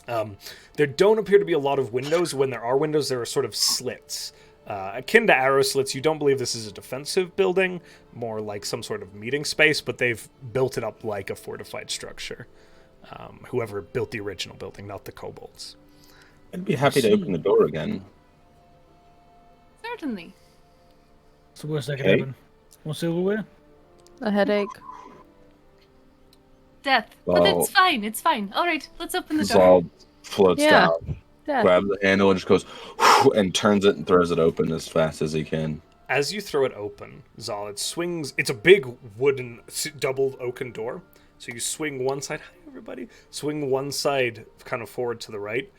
Speaker 1: There don't appear to be a lot of windows. When there are windows, there are sort of slits. Akin to arrow slits, you don't believe this is a defensive building, more like some sort of meeting space, but they've built it up like a fortified structure. Whoever built the original building, not the kobolds.
Speaker 3: I'd be happy to open the door again.
Speaker 5: Certainly.
Speaker 2: What's the worst that could
Speaker 3: Okay.
Speaker 2: happen? More silverware?
Speaker 4: A headache.
Speaker 5: Death. But
Speaker 3: Well-
Speaker 5: it's fine. It's fine. All right, let's open the door.
Speaker 3: Zahl floats
Speaker 4: Yeah.
Speaker 3: down,
Speaker 4: Death.
Speaker 3: grabs the handle, and just goes and turns it and throws it open as fast as he can.
Speaker 1: As you throw it open, Zahl, it swings. It's a big wooden double oaken door. So you swing one side. Hi, everybody. Swing one side kind of forward to the right,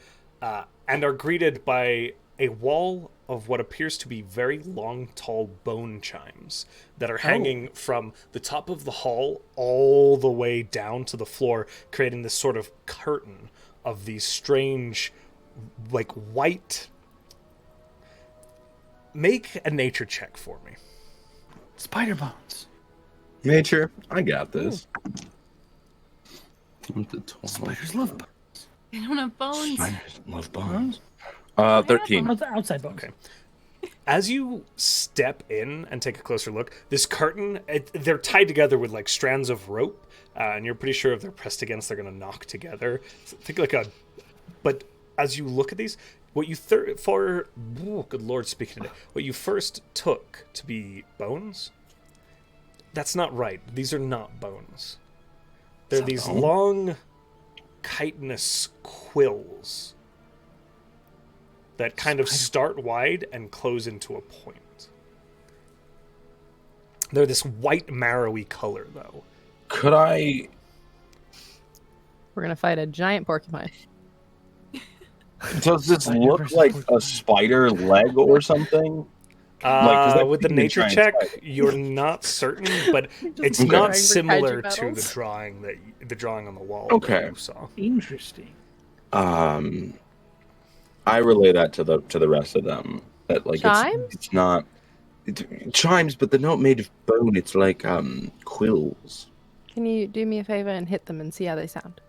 Speaker 1: and are greeted by a wall of what appears to be very long, tall bone chimes that are hanging from the top of the hall all the way down to the floor, creating this sort of curtain of these strange like white. Make a nature check for me.
Speaker 2: Spider bones.
Speaker 3: Nature, I got this.
Speaker 2: Spiders love bones.
Speaker 5: They don't have bones.
Speaker 3: Spiders love bones.
Speaker 5: have
Speaker 3: 13.
Speaker 2: Outside bones.
Speaker 1: Okay. As you step in and take a closer look, this curtain, they're tied together with like strands of rope, and you're pretty sure if they're pressed against, they're going to knock together. So think like a... But as you look at these, what you good lord, speaking today, what you first took to be bones, that's not right. These are not bones. They're these long, chitinous quills that kind of start wide and close into a point. They're this white, marrowy color, though.
Speaker 3: Could I...
Speaker 4: We're gonna fight a giant porcupine.
Speaker 3: Does this look like a spider leg or something?
Speaker 1: With the nature check, you're not certain, but it's not similar to the drawing on the wall that you saw.
Speaker 2: Interesting.
Speaker 3: I relay that to the rest of them. That like
Speaker 4: Chimes?
Speaker 3: it's not chimes, but they're not made of bone. It's like quills.
Speaker 4: Can you do me a favor and hit them and see how they sound?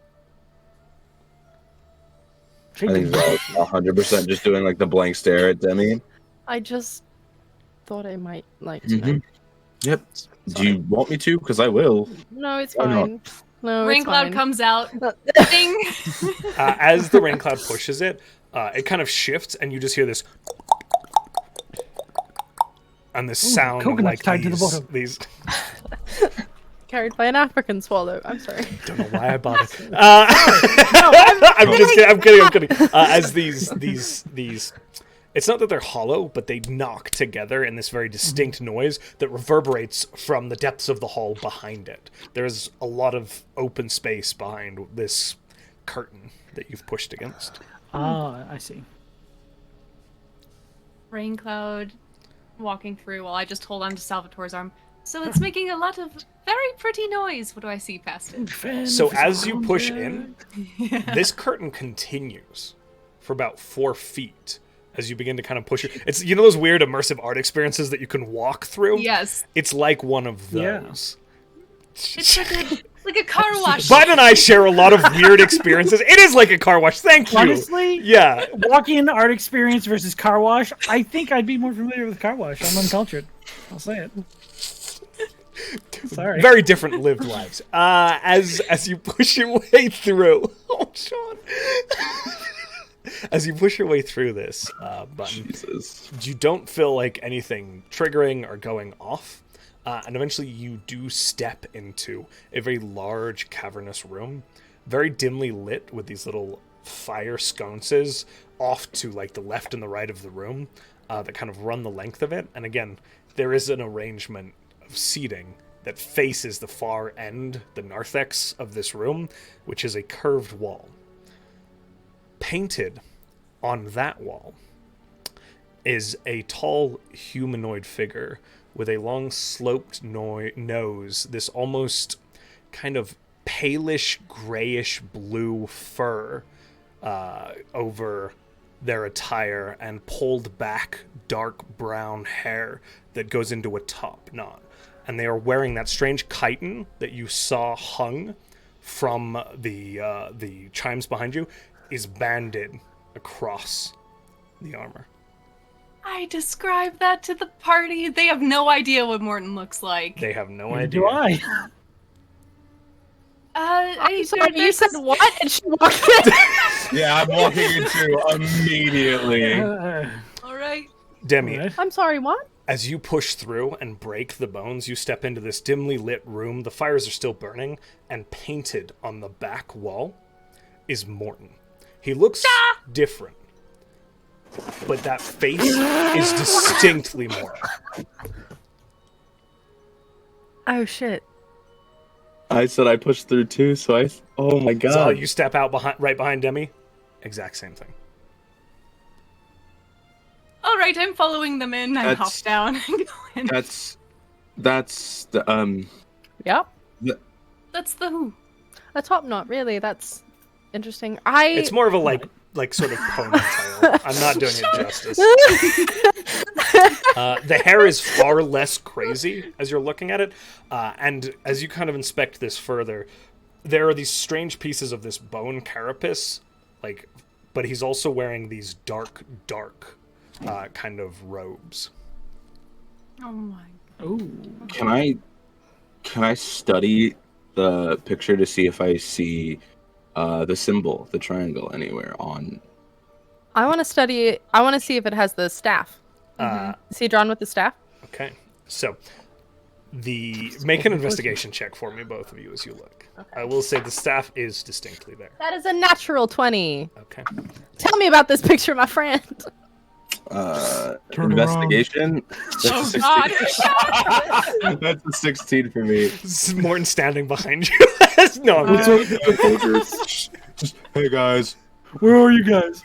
Speaker 3: I think Zahl 100% just doing like the blank stare at Demi.
Speaker 4: I just thought I might like to know.
Speaker 3: Yep. Do you want me to? Because I will.
Speaker 4: No, it's
Speaker 3: Why not?
Speaker 4: fine. No,
Speaker 5: Rain
Speaker 4: it's
Speaker 5: cloud
Speaker 4: fine.
Speaker 5: comes out. Ding!
Speaker 1: As the rain cloud pushes it, it kind of shifts, and you just hear this, and this sound of
Speaker 2: coconut's
Speaker 1: like
Speaker 2: tied to the bottom.
Speaker 1: these.
Speaker 4: Carried by an African swallow. I'm sorry.
Speaker 1: Don't know why I bought it. I'm just kidding. I'm kidding. As these, it's not that they're hollow, but they knock together in this very distinct noise that reverberates from the depths of the hall behind it. There's a lot of open space behind this curtain that you've pushed against.
Speaker 2: Ah, I see.
Speaker 5: Rain cloud walking through while I just hold on to Salvatore's arm. So it's making a lot of very pretty noise. What do I see past it?
Speaker 1: So as you push in, this curtain continues for about 4 feet as you begin to kind of push it. It's, you know, those weird immersive art experiences that you can walk through?
Speaker 5: Yes.
Speaker 1: It's like one of those.
Speaker 5: It's like a car wash.
Speaker 1: Bud and I share a lot of weird experiences. It is like a car wash. Thank you.
Speaker 2: Honestly,
Speaker 1: Yeah.
Speaker 2: walk-in art experience versus car wash. I think I'd be more familiar with car wash. I'm uncultured. I'll say it. Sorry.
Speaker 1: Very different lived lives. As you push your way through. Oh, Sean. As you push your way through this button,
Speaker 3: Jesus.
Speaker 1: you don't feel like anything triggering or going off. And eventually you do step into a very large cavernous room, very dimly lit with these little fire sconces off to like the left and the right of the room that kind of run the length of it. And again, there is an arrangement of seating that faces the far end, the narthex of this room, which is a curved wall. Painted on that wall is a tall humanoid figure with a long sloped nose, this almost kind of palish grayish blue fur over their attire, and pulled back dark brown hair that goes into a top knot. And they are wearing that strange chitin that you saw hung from the chimes behind you is banded across the armor.
Speaker 5: I described that to the party. They have no idea what Morton looks like.
Speaker 1: They have no
Speaker 2: Neither
Speaker 1: idea.
Speaker 2: do I.
Speaker 4: I'm sorry, you said what? And she walked in.
Speaker 3: Yeah, I'm walking into immediately.
Speaker 5: All right.
Speaker 1: Demi,
Speaker 2: Alright.
Speaker 4: I'm sorry, what?
Speaker 1: as you push through and break the bones, you step into this dimly lit room. The fires are still burning, and painted on the back wall is Morton. He looks different, but that face is distinctly Morton.
Speaker 4: Oh shit.
Speaker 3: I said I pushed through too, so oh my god.
Speaker 1: Zahl, you step out right behind Demi. Exact same thing.
Speaker 5: All right, I'm following them in. I hop down and go in.
Speaker 3: That's the
Speaker 4: Yep.
Speaker 5: That's the who.
Speaker 4: A top knot, really. That's interesting.
Speaker 1: It's more of a like like sort of ponytail. I'm not doing it justice. The hair is far less crazy as you're looking at it, and as you kind of inspect this further, there are these strange pieces of this bone carapace, but he's also wearing these dark kind of robes.
Speaker 5: Oh my.
Speaker 2: Ooh.
Speaker 3: Can I study the picture to see if I see the symbol, the triangle, anywhere on?
Speaker 4: I want to study it. I want to see if it has the staff. Is he drawn with the staff?
Speaker 1: Okay, so make an investigation check for me, both of you, as you look. I will say the staff is distinctly there.
Speaker 4: That is a natural 20.
Speaker 1: Okay.
Speaker 4: Tell me about this picture, my friend.
Speaker 3: Investigation. That's a 16.
Speaker 5: God.
Speaker 3: That's a 16 for me.
Speaker 1: This is Morton standing behind you. No, I'm
Speaker 3: Just, hey guys.
Speaker 2: Where are you guys?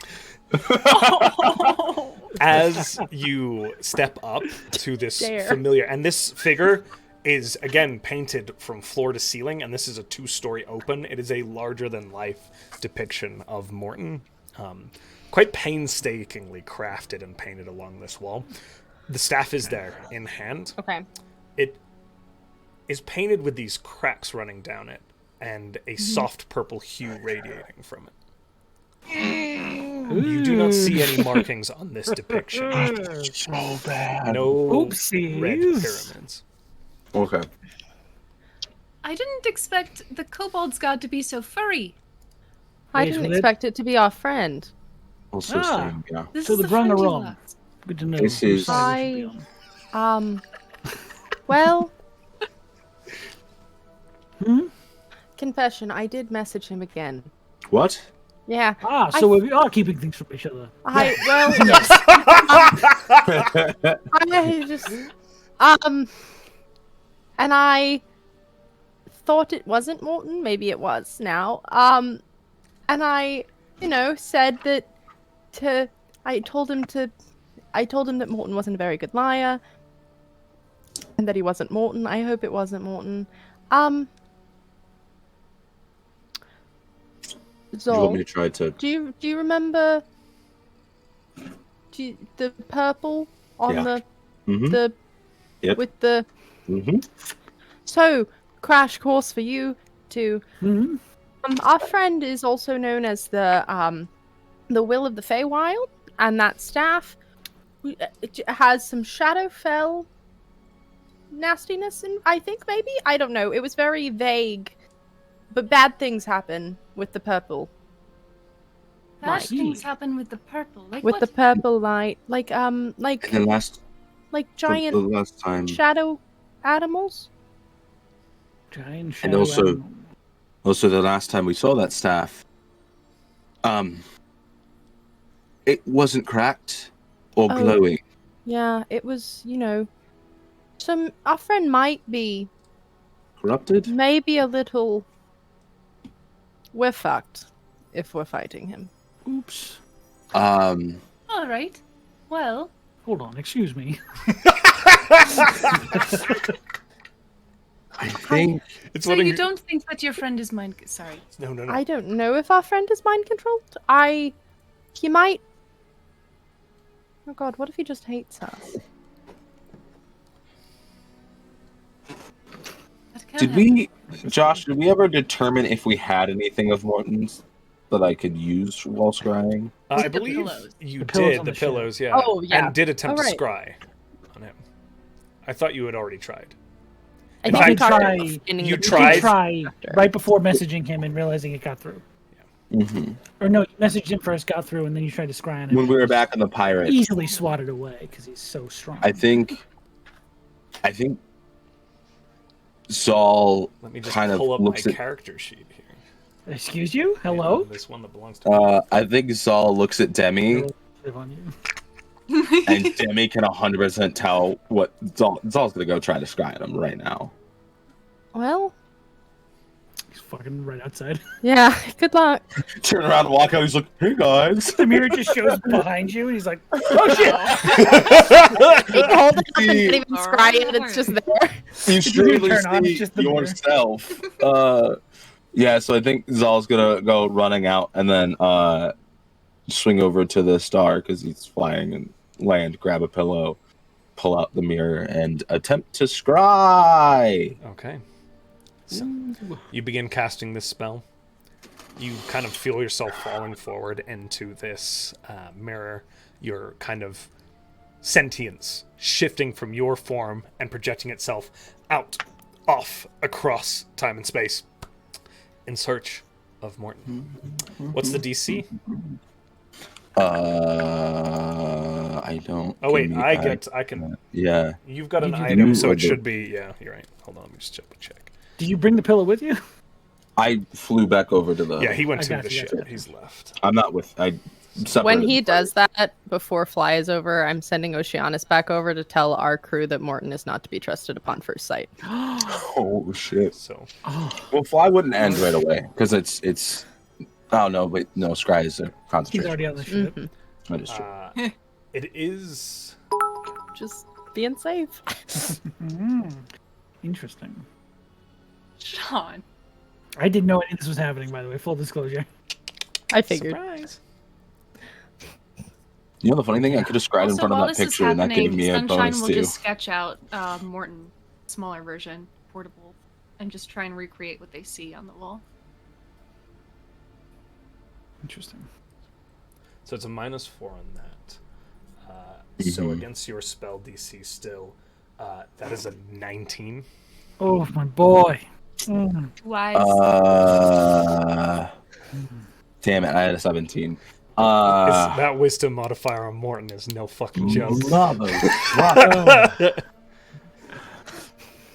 Speaker 1: as you step up to this
Speaker 4: Dare.
Speaker 1: familiar, and this figure is again painted from floor to ceiling, and this is a 2-story open. It is a larger than life depiction of Morton, quite painstakingly crafted and painted along this wall. The staff is there in hand.
Speaker 4: Okay.
Speaker 1: It is painted with these cracks running down it and a soft purple hue radiating from it. You do not see any markings on this depiction.
Speaker 3: So bad.
Speaker 1: No
Speaker 2: Oopsies.
Speaker 1: red pyramids.
Speaker 3: Okay.
Speaker 5: I didn't expect the kobold's god to be so furry.
Speaker 4: I
Speaker 2: Yes,
Speaker 4: didn't
Speaker 2: well,
Speaker 4: expect it to be our friend.
Speaker 3: Also,
Speaker 2: Ah.
Speaker 3: same, yeah.
Speaker 5: This
Speaker 2: So
Speaker 5: is
Speaker 2: the
Speaker 5: the
Speaker 2: Grung
Speaker 5: friend
Speaker 2: are
Speaker 5: you
Speaker 2: wrong.
Speaker 5: left.
Speaker 2: Good to know.
Speaker 3: This
Speaker 2: whose
Speaker 3: is-
Speaker 2: side we should be on.
Speaker 4: Well,
Speaker 2: Hmm?
Speaker 4: confession, I did message him again.
Speaker 3: What?
Speaker 4: Yeah.
Speaker 2: Ah, so we are keeping things from each other.
Speaker 4: Well, yes. I just, and I thought it wasn't Morton. Maybe it was now. And I, said that I told him that Morton wasn't a very good liar, and that he wasn't Morton. I hope it wasn't Morton.
Speaker 3: You want me
Speaker 4: Zahl,
Speaker 3: to try to?
Speaker 4: do you remember the purple on
Speaker 3: Yeah.
Speaker 4: the
Speaker 3: Yep.
Speaker 4: with the
Speaker 3: Mm-hmm.
Speaker 4: so crash course for you too.
Speaker 2: Hmm?
Speaker 4: Our friend is also known as the Will of the Feywild, and that staff it has some Shadowfell nastiness, and I think maybe I don't know. It was very vague, but bad things happen with the purple.
Speaker 5: Bad
Speaker 2: see.
Speaker 5: things happen with the purple. Like
Speaker 4: With
Speaker 5: what?
Speaker 4: the purple light, like
Speaker 3: And then the
Speaker 4: giant
Speaker 3: last time,
Speaker 4: shadow animals.
Speaker 2: Giant
Speaker 3: and
Speaker 2: shadow
Speaker 3: also
Speaker 2: animal.
Speaker 3: the last time we saw that staff, it wasn't cracked or
Speaker 4: Oh.
Speaker 3: glowing.
Speaker 4: Yeah, it was, our friend might be
Speaker 3: Corrupted?
Speaker 4: maybe a little. We're fucked if we're fighting him.
Speaker 2: Oops.
Speaker 5: All right. Well,
Speaker 2: Hold on, excuse me.
Speaker 3: I think
Speaker 1: It's
Speaker 5: so
Speaker 1: letting
Speaker 5: you don't think that your friend is mind? Sorry.
Speaker 1: No.
Speaker 4: I don't know if our friend is mind controlled. He might. Oh god, what if he just hates us?
Speaker 5: That can
Speaker 3: did
Speaker 5: happen.
Speaker 3: we, Josh? Did we ever determine if we had anything of Morton's that I could use while scrying?
Speaker 1: I
Speaker 5: The
Speaker 1: believe
Speaker 5: pillows.
Speaker 1: you
Speaker 2: The pillows
Speaker 1: did
Speaker 2: on
Speaker 1: the
Speaker 2: the shelf.
Speaker 1: pillows, yeah.
Speaker 4: Oh, yeah.
Speaker 1: And did attempt
Speaker 4: Oh,
Speaker 1: to
Speaker 4: right.
Speaker 1: scry on him. I thought you had already tried.
Speaker 4: I
Speaker 1: In
Speaker 4: think we
Speaker 1: fact,
Speaker 4: talked
Speaker 2: try-
Speaker 4: about spinning
Speaker 1: you
Speaker 4: the
Speaker 2: You
Speaker 1: tried-
Speaker 2: did try right before messaging him and realizing it got through.
Speaker 3: Mm-hmm.
Speaker 2: Or no, you messaged him first, got through, and then you tried to scry on him.
Speaker 3: When we were back on the pirate,
Speaker 2: Easily swatted away because he's so strong.
Speaker 3: I think Zahl
Speaker 1: Let me just
Speaker 3: kind of
Speaker 1: pull up my
Speaker 3: looks at.
Speaker 1: character sheet here.
Speaker 2: Excuse you?
Speaker 1: Yeah,
Speaker 2: Hello?
Speaker 1: this one that belongs to me.
Speaker 3: I think Zahl looks at Demi,
Speaker 2: Live on you.
Speaker 3: and Demi can 100% tell what Zahl's gonna go try to scry at him right now.
Speaker 4: Well,
Speaker 2: He's fucking right outside.
Speaker 4: yeah. Good luck.
Speaker 3: Turn around and walk out. He's like, "Hey guys."
Speaker 2: The mirror just shows behind you, and he's like, "Oh shit!"
Speaker 4: Hold it up and
Speaker 3: See-
Speaker 4: not even scry it. It's just there.
Speaker 3: You strangely
Speaker 2: turn on,
Speaker 3: see
Speaker 2: it's just the mirror.
Speaker 3: yourself. Yeah, so I think Zahl's gonna go running out and then swing over to the star because he's flying and land, grab a pillow, pull out the mirror, and attempt to scry.
Speaker 1: Okay. So you begin casting this spell. You kind of feel yourself falling forward into this mirror. Your kind of sentience shifting from your form and projecting itself out, off, across time and space in search of Morton. What's the DC?
Speaker 3: I don't.
Speaker 1: Oh wait,
Speaker 3: give me-
Speaker 1: I can.
Speaker 3: Yeah.
Speaker 1: You've got an
Speaker 2: You-
Speaker 1: item,
Speaker 3: you
Speaker 1: so
Speaker 3: or
Speaker 1: it
Speaker 3: the-
Speaker 1: should be. Yeah, you're right. Hold on, let me just double check.
Speaker 2: Did you bring the pillow with you?
Speaker 3: I flew back over to the.
Speaker 1: Yeah, he went
Speaker 2: I
Speaker 1: to
Speaker 2: got
Speaker 1: the
Speaker 2: you,
Speaker 1: ship.
Speaker 2: got you.
Speaker 1: He's left.
Speaker 3: I'm not with. I.
Speaker 4: When
Speaker 3: separated
Speaker 4: he
Speaker 3: the party.
Speaker 4: does that before Fly is over, I'm sending Oceanus back over to tell our crew that Morton is not to be trusted upon first sight.
Speaker 3: Oh shit.
Speaker 1: So
Speaker 3: Well, fly wouldn't end right away because it's. Oh no! Wait, no. Scry is a
Speaker 2: He's
Speaker 3: concentration.
Speaker 2: already on the ship.
Speaker 4: Mhm.
Speaker 3: That is true.
Speaker 1: it is.
Speaker 4: Just being safe.
Speaker 2: Interesting.
Speaker 5: Sean.
Speaker 2: I didn't know any of this was happening, by the way. Full disclosure.
Speaker 4: I figured.
Speaker 1: Surprise.
Speaker 3: You know the funny thing? I could have scried in
Speaker 5: Also,
Speaker 3: front
Speaker 5: while
Speaker 3: of that
Speaker 5: this is
Speaker 3: picture, and that gave
Speaker 5: happening,
Speaker 3: me a
Speaker 5: Sunshine
Speaker 3: bonus
Speaker 5: will
Speaker 3: too.
Speaker 5: just sketch out Morton, smaller version, portable, and just try and recreate what they see on the wall.
Speaker 2: Interesting.
Speaker 1: So it's a -4 on that. So
Speaker 3: Mhm.
Speaker 1: against your spell DC still, that is a 19.
Speaker 2: Oh, my boy. Mm.
Speaker 5: Wise.
Speaker 3: Damn it! I had a 17.
Speaker 1: That wisdom modifier on Morton is no fucking joke.
Speaker 3: Motherfucker.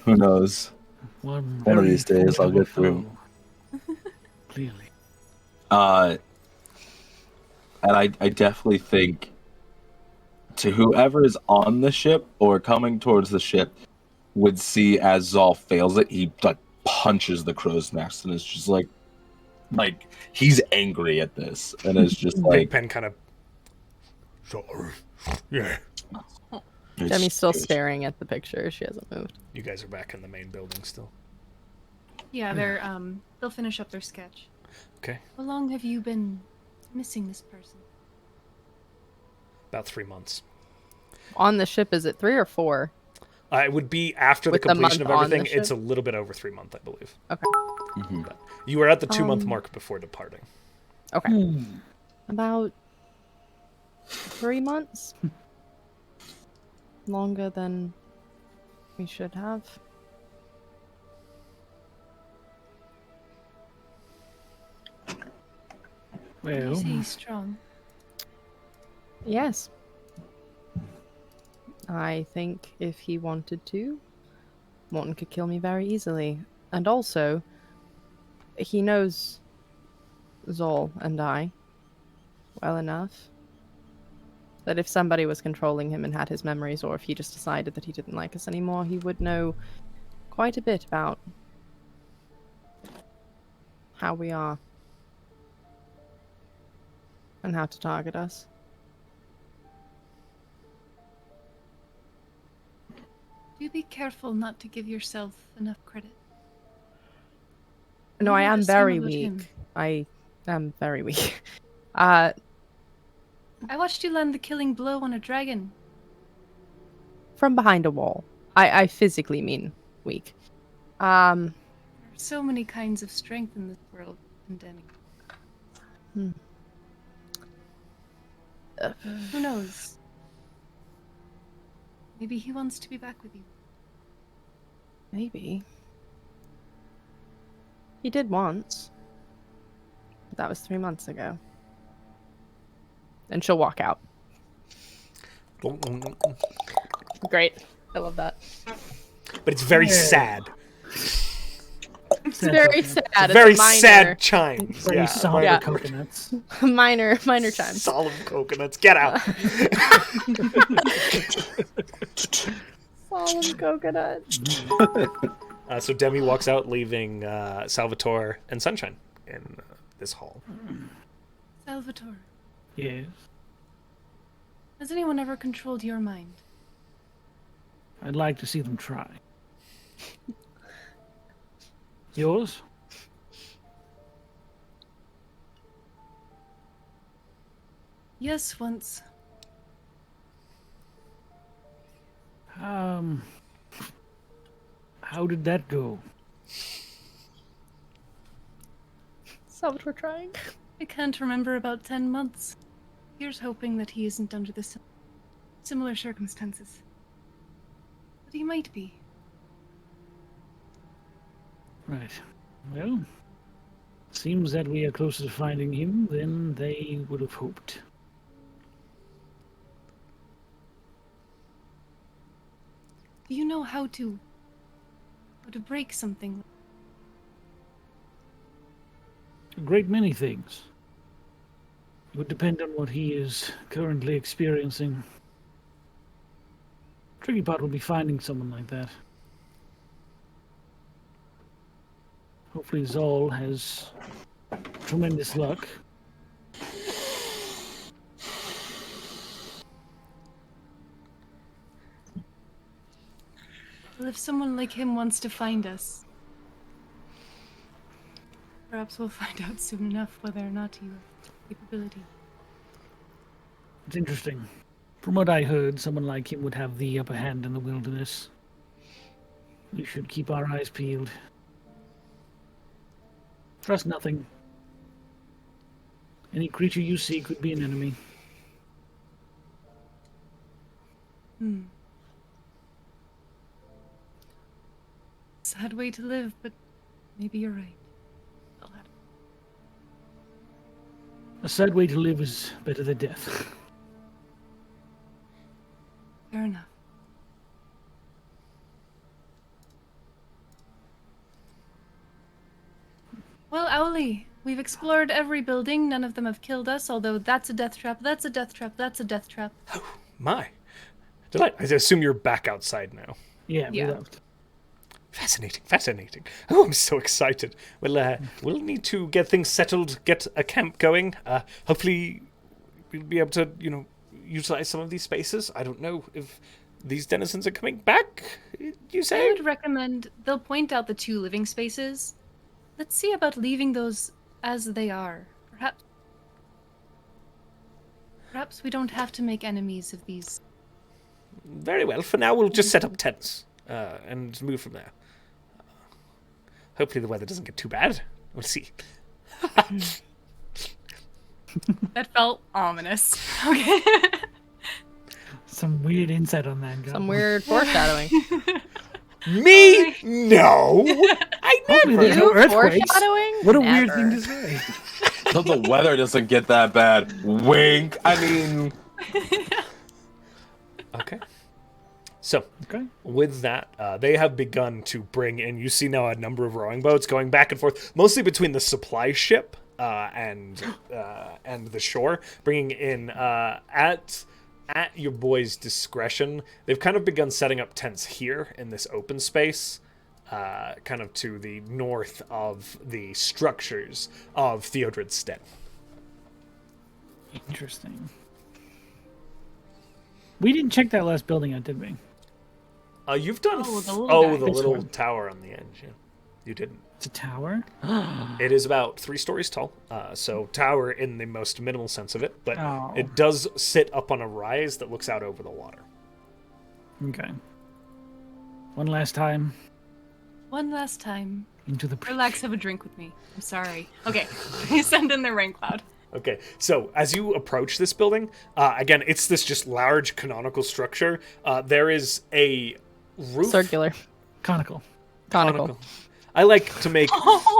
Speaker 3: Who knows? One of these days I'll get through.
Speaker 2: Clearly.
Speaker 3: And I definitely think to whoever is on the ship or coming towards the ship would see as Zahl fails it, he like punches the crow's nest and is just like he's angry at this and it's just
Speaker 1: Big
Speaker 3: like
Speaker 1: Pen kind of. Sorry. Yeah.
Speaker 3: it's-
Speaker 4: Demi's still
Speaker 3: it's-
Speaker 4: staring at the picture. She hasn't moved.
Speaker 1: You guys are back in the main building still.
Speaker 5: Yeah, they'll finish up their sketch.
Speaker 1: Okay.
Speaker 5: How long have you been missing this person?
Speaker 1: About 3 months.
Speaker 4: On the ship, is it 3 or 4?
Speaker 1: It would be after the
Speaker 4: With the
Speaker 1: completion of
Speaker 4: month on the
Speaker 1: everything. It's a
Speaker 4: ship?
Speaker 1: little bit over 3 months, I believe.
Speaker 4: Okay.
Speaker 3: Mhm.
Speaker 1: You were at the 2-month mark before departing.
Speaker 4: Okay. About 3 months. Longer than we should have.
Speaker 5: You
Speaker 2: Well,
Speaker 5: say he's strong.
Speaker 4: Yes. I think if he wanted to, Morton could kill me very easily. And also, he knows Zahl and I well enough that if somebody was controlling him and had his memories, or if he just decided that he didn't like us anymore, he would know quite a bit about how we are and how to target us.
Speaker 5: Do be careful not to give yourself enough credit.
Speaker 4: No, I
Speaker 5: What
Speaker 4: am
Speaker 5: the same
Speaker 4: very
Speaker 5: about
Speaker 4: weak.
Speaker 5: him?
Speaker 4: I am very weak.
Speaker 5: I watched you land the killing blow on a dragon.
Speaker 4: From behind a wall. I physically mean weak.
Speaker 5: There are so many kinds of strength in this world, Demi. Who knows? Maybe he wants to be back with you.
Speaker 4: Maybe. He did once. But that was 3 months ago. And she'll walk out.
Speaker 1: But
Speaker 4: Great. I love that.
Speaker 1: it's very sad.
Speaker 4: It's very sad. It's
Speaker 1: Very
Speaker 4: a minor,
Speaker 1: sad chimes.
Speaker 2: very
Speaker 1: Yeah.
Speaker 2: somber
Speaker 4: Yeah.
Speaker 2: coconuts.
Speaker 4: minor chime.
Speaker 1: Solemn coconuts. Get out.
Speaker 4: Solemn coconut.
Speaker 1: So Demi walks out, leaving Salvator and Sunshine in this hall.
Speaker 5: Salvator,
Speaker 2: Yes.
Speaker 5: has anyone ever controlled your mind?
Speaker 2: I'd like to see them try. Yours?
Speaker 5: Yes, once.
Speaker 2: How did that go?
Speaker 4: Salvator trying.
Speaker 5: I can't remember about 10 months. Here's hoping that he isn't under the similar circumstances. But he might be.
Speaker 2: Right. Well, seems that we are closer to finding him than they would have hoped.
Speaker 5: Do you know how to break something?
Speaker 2: A great many things. It would depend on what he is currently experiencing. Tricky part will be finding someone like that. Hopefully Zahl has tremendous luck.
Speaker 5: Well, if someone like him wants to find us, perhaps we'll find out soon enough whether or not you have capability.
Speaker 2: It's interesting. From what I heard, someone like him would have the upper hand in the wilderness. We should keep our eyes peeled. Trust nothing. Any creature you see could be an enemy.
Speaker 5: Sad way to live, but maybe you're right.
Speaker 2: A sad way to live is better than death.
Speaker 5: Fair enough. Well, Owly, we've explored every building. None of them have killed us, although that's a death trap, that's a death trap, that's a death trap.
Speaker 1: Oh, my. I assume you're back outside now.
Speaker 2: Yeah, we
Speaker 5: Yeah.
Speaker 2: left.
Speaker 1: Fascinating. Oh, I'm so excited. Well, we'll need to get things settled, get a camp going. Hopefully, we'll be able to, utilize some of these spaces. I don't know if these denizens are coming back, you
Speaker 5: I
Speaker 1: say?
Speaker 5: would recommend they'll point out the 2 living spaces. Let's see about leaving those as they are. Perhaps we don't have to make enemies of these.
Speaker 1: Very well. For now, we'll just set up tents and move from there. Hopefully the weather doesn't get too bad. We'll see.
Speaker 5: That felt ominous. Okay.
Speaker 2: Some weird insight on that.
Speaker 4: Some weird foreshadowing.
Speaker 1: Me? No! I
Speaker 2: Hopefully
Speaker 1: never!
Speaker 2: there's no
Speaker 4: You
Speaker 2: earthquakes.
Speaker 4: foreshadowing?
Speaker 2: What a weird
Speaker 4: Never.
Speaker 2: thing to say.
Speaker 3: Till the weather doesn't get that bad. Wink. I mean,
Speaker 1: Okay. So,
Speaker 2: Okay.
Speaker 1: with that, they have begun to bring in, you see now a number of rowing boats going back and forth, mostly between the supply ship and the shore, bringing in, at your boy's discretion, they've kind of begun setting up tents here in this open space, kind of to the north of the structures of Theodred's Den.
Speaker 2: Interesting. We didn't check that last building out, did we?
Speaker 1: You've done...
Speaker 5: Oh, the little guy.
Speaker 1: the
Speaker 2: This
Speaker 1: little
Speaker 2: one.
Speaker 1: tower on the edge, yeah. You didn't.
Speaker 2: It's a tower?
Speaker 1: It is about 3 stories tall, so tower in the most minimal sense of it, but
Speaker 2: Oh.
Speaker 1: it does sit up on a rise that looks out over the water.
Speaker 2: Okay. One last time
Speaker 5: One last time.
Speaker 2: into the breach.
Speaker 5: Relax, have a drink with me. I'm sorry. Okay. You send in the rain cloud.
Speaker 1: Okay, so as you approach this building, again, it's this just large canonical structure. There is a roof.
Speaker 4: Circular.
Speaker 2: Conical.
Speaker 4: Conical.
Speaker 1: I like to make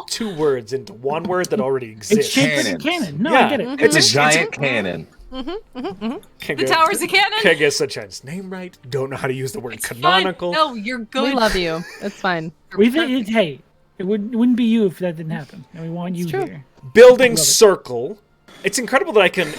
Speaker 1: 2 words into one word that already
Speaker 2: It's
Speaker 1: exists.
Speaker 2: shaped like a
Speaker 3: Cannon.
Speaker 2: cannon. No,
Speaker 1: Yeah.
Speaker 2: I get it.
Speaker 3: it's a
Speaker 1: It's a-
Speaker 3: giant cannon.
Speaker 5: The tower's a cannon?
Speaker 1: Can't get such a name right. Don't know how to use the word
Speaker 5: It's
Speaker 1: canonical.
Speaker 5: Fine. No, you're good.
Speaker 4: We love you. It's fine.
Speaker 2: We think, hey, it wouldn't be you if that didn't happen. And we want you
Speaker 4: true.
Speaker 2: here.
Speaker 1: Building
Speaker 2: Love it.
Speaker 1: circle. It's incredible that I can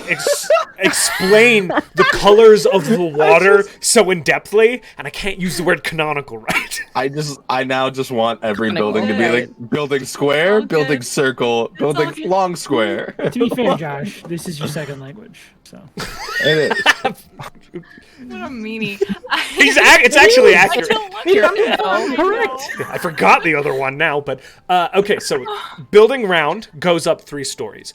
Speaker 1: explain the colors of the water so in-depthly, and I can't use the word canonical right.
Speaker 3: I now just want every
Speaker 4: Conical.
Speaker 3: building to be like building square,
Speaker 5: all
Speaker 3: building
Speaker 5: good.
Speaker 3: circle,
Speaker 5: all
Speaker 3: building
Speaker 5: good.
Speaker 3: long square.
Speaker 2: To be fair, Josh, this is your second language. So
Speaker 3: It is.
Speaker 5: What a meanie.
Speaker 1: It's actually accurate.
Speaker 2: correct.
Speaker 1: I forgot the other one now, but okay, so building round goes up 3 stories.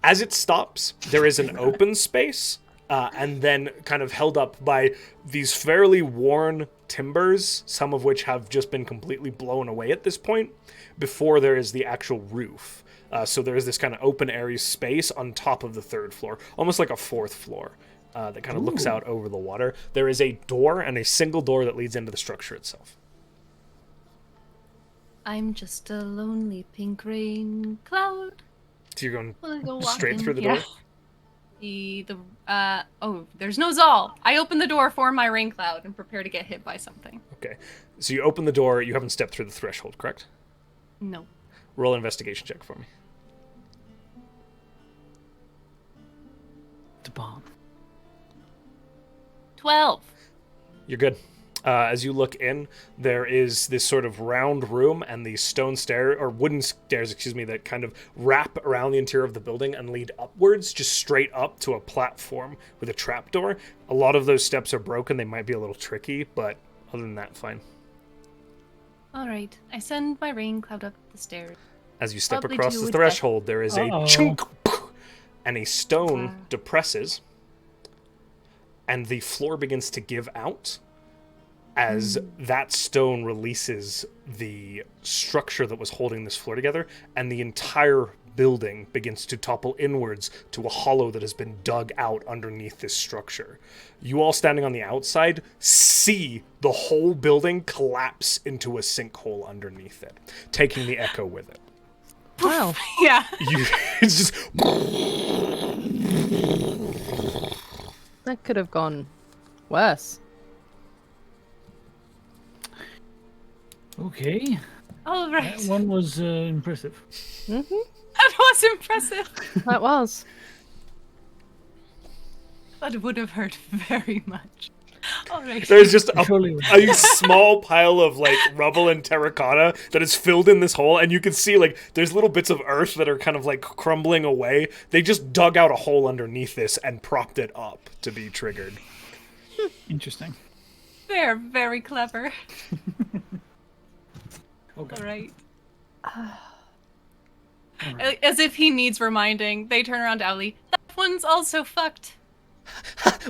Speaker 1: As it stops, there is an open space, and then kind of held up by these fairly worn timbers, some of which have just been completely blown away at this point, before there is the actual roof. So there is this kind of open area space on top of the third floor, almost like a fourth floor, that kind of looks out over the water. There is a door, and a single door that leads into the structure itself.
Speaker 5: I'm just a lonely pink rain cloud.
Speaker 1: So you're going
Speaker 5: Will I go
Speaker 1: straight
Speaker 5: walking?
Speaker 1: through the door?
Speaker 5: There's no Zahl. I open the door for my rain cloud and prepare to get hit by something.
Speaker 1: Okay. So you open the door. You haven't stepped through the threshold, correct?
Speaker 5: No.
Speaker 1: Roll an investigation check for me.
Speaker 2: The bomb.
Speaker 5: 12.
Speaker 1: You're good. As you look in, there is this sort of round room and these stone stairs, or wooden stairs, excuse me, that kind of wrap around the interior of the building and lead upwards, just straight up to a platform with a trapdoor. A lot of those steps are broken. They might be a little tricky, but other than that, fine.
Speaker 5: All right. I send my rain cloud up the stairs.
Speaker 1: As you step
Speaker 5: Probably
Speaker 1: across
Speaker 5: do
Speaker 1: the
Speaker 5: with
Speaker 1: threshold, there is a
Speaker 2: Uh-oh.
Speaker 1: chunk, and a stone depresses, and the floor begins to give out as that stone releases the structure that was holding this floor together, and the entire building begins to topple inwards to a hollow that has been dug out underneath this structure. You all standing on the outside see the whole building collapse into a sinkhole underneath it, taking the echo with it.
Speaker 4: Wow.
Speaker 5: Yeah.
Speaker 1: It's just...
Speaker 4: That could have gone worse.
Speaker 2: Okay.
Speaker 5: All right.
Speaker 2: That one was impressive.
Speaker 5: That was impressive.
Speaker 4: That was.
Speaker 5: That would have hurt very much. All right.
Speaker 1: There's just
Speaker 2: Surely.
Speaker 1: a small pile of like rubble and terracotta that is filled in this hole, and you can see like there's little bits of earth that are kind of like crumbling away. They just dug out a hole underneath this and propped it up to be triggered.
Speaker 2: Interesting.
Speaker 5: They're very clever.
Speaker 2: Okay.
Speaker 5: All right.
Speaker 2: Alright.
Speaker 5: As if he needs reminding, they turn around to Owly. That one's also fucked.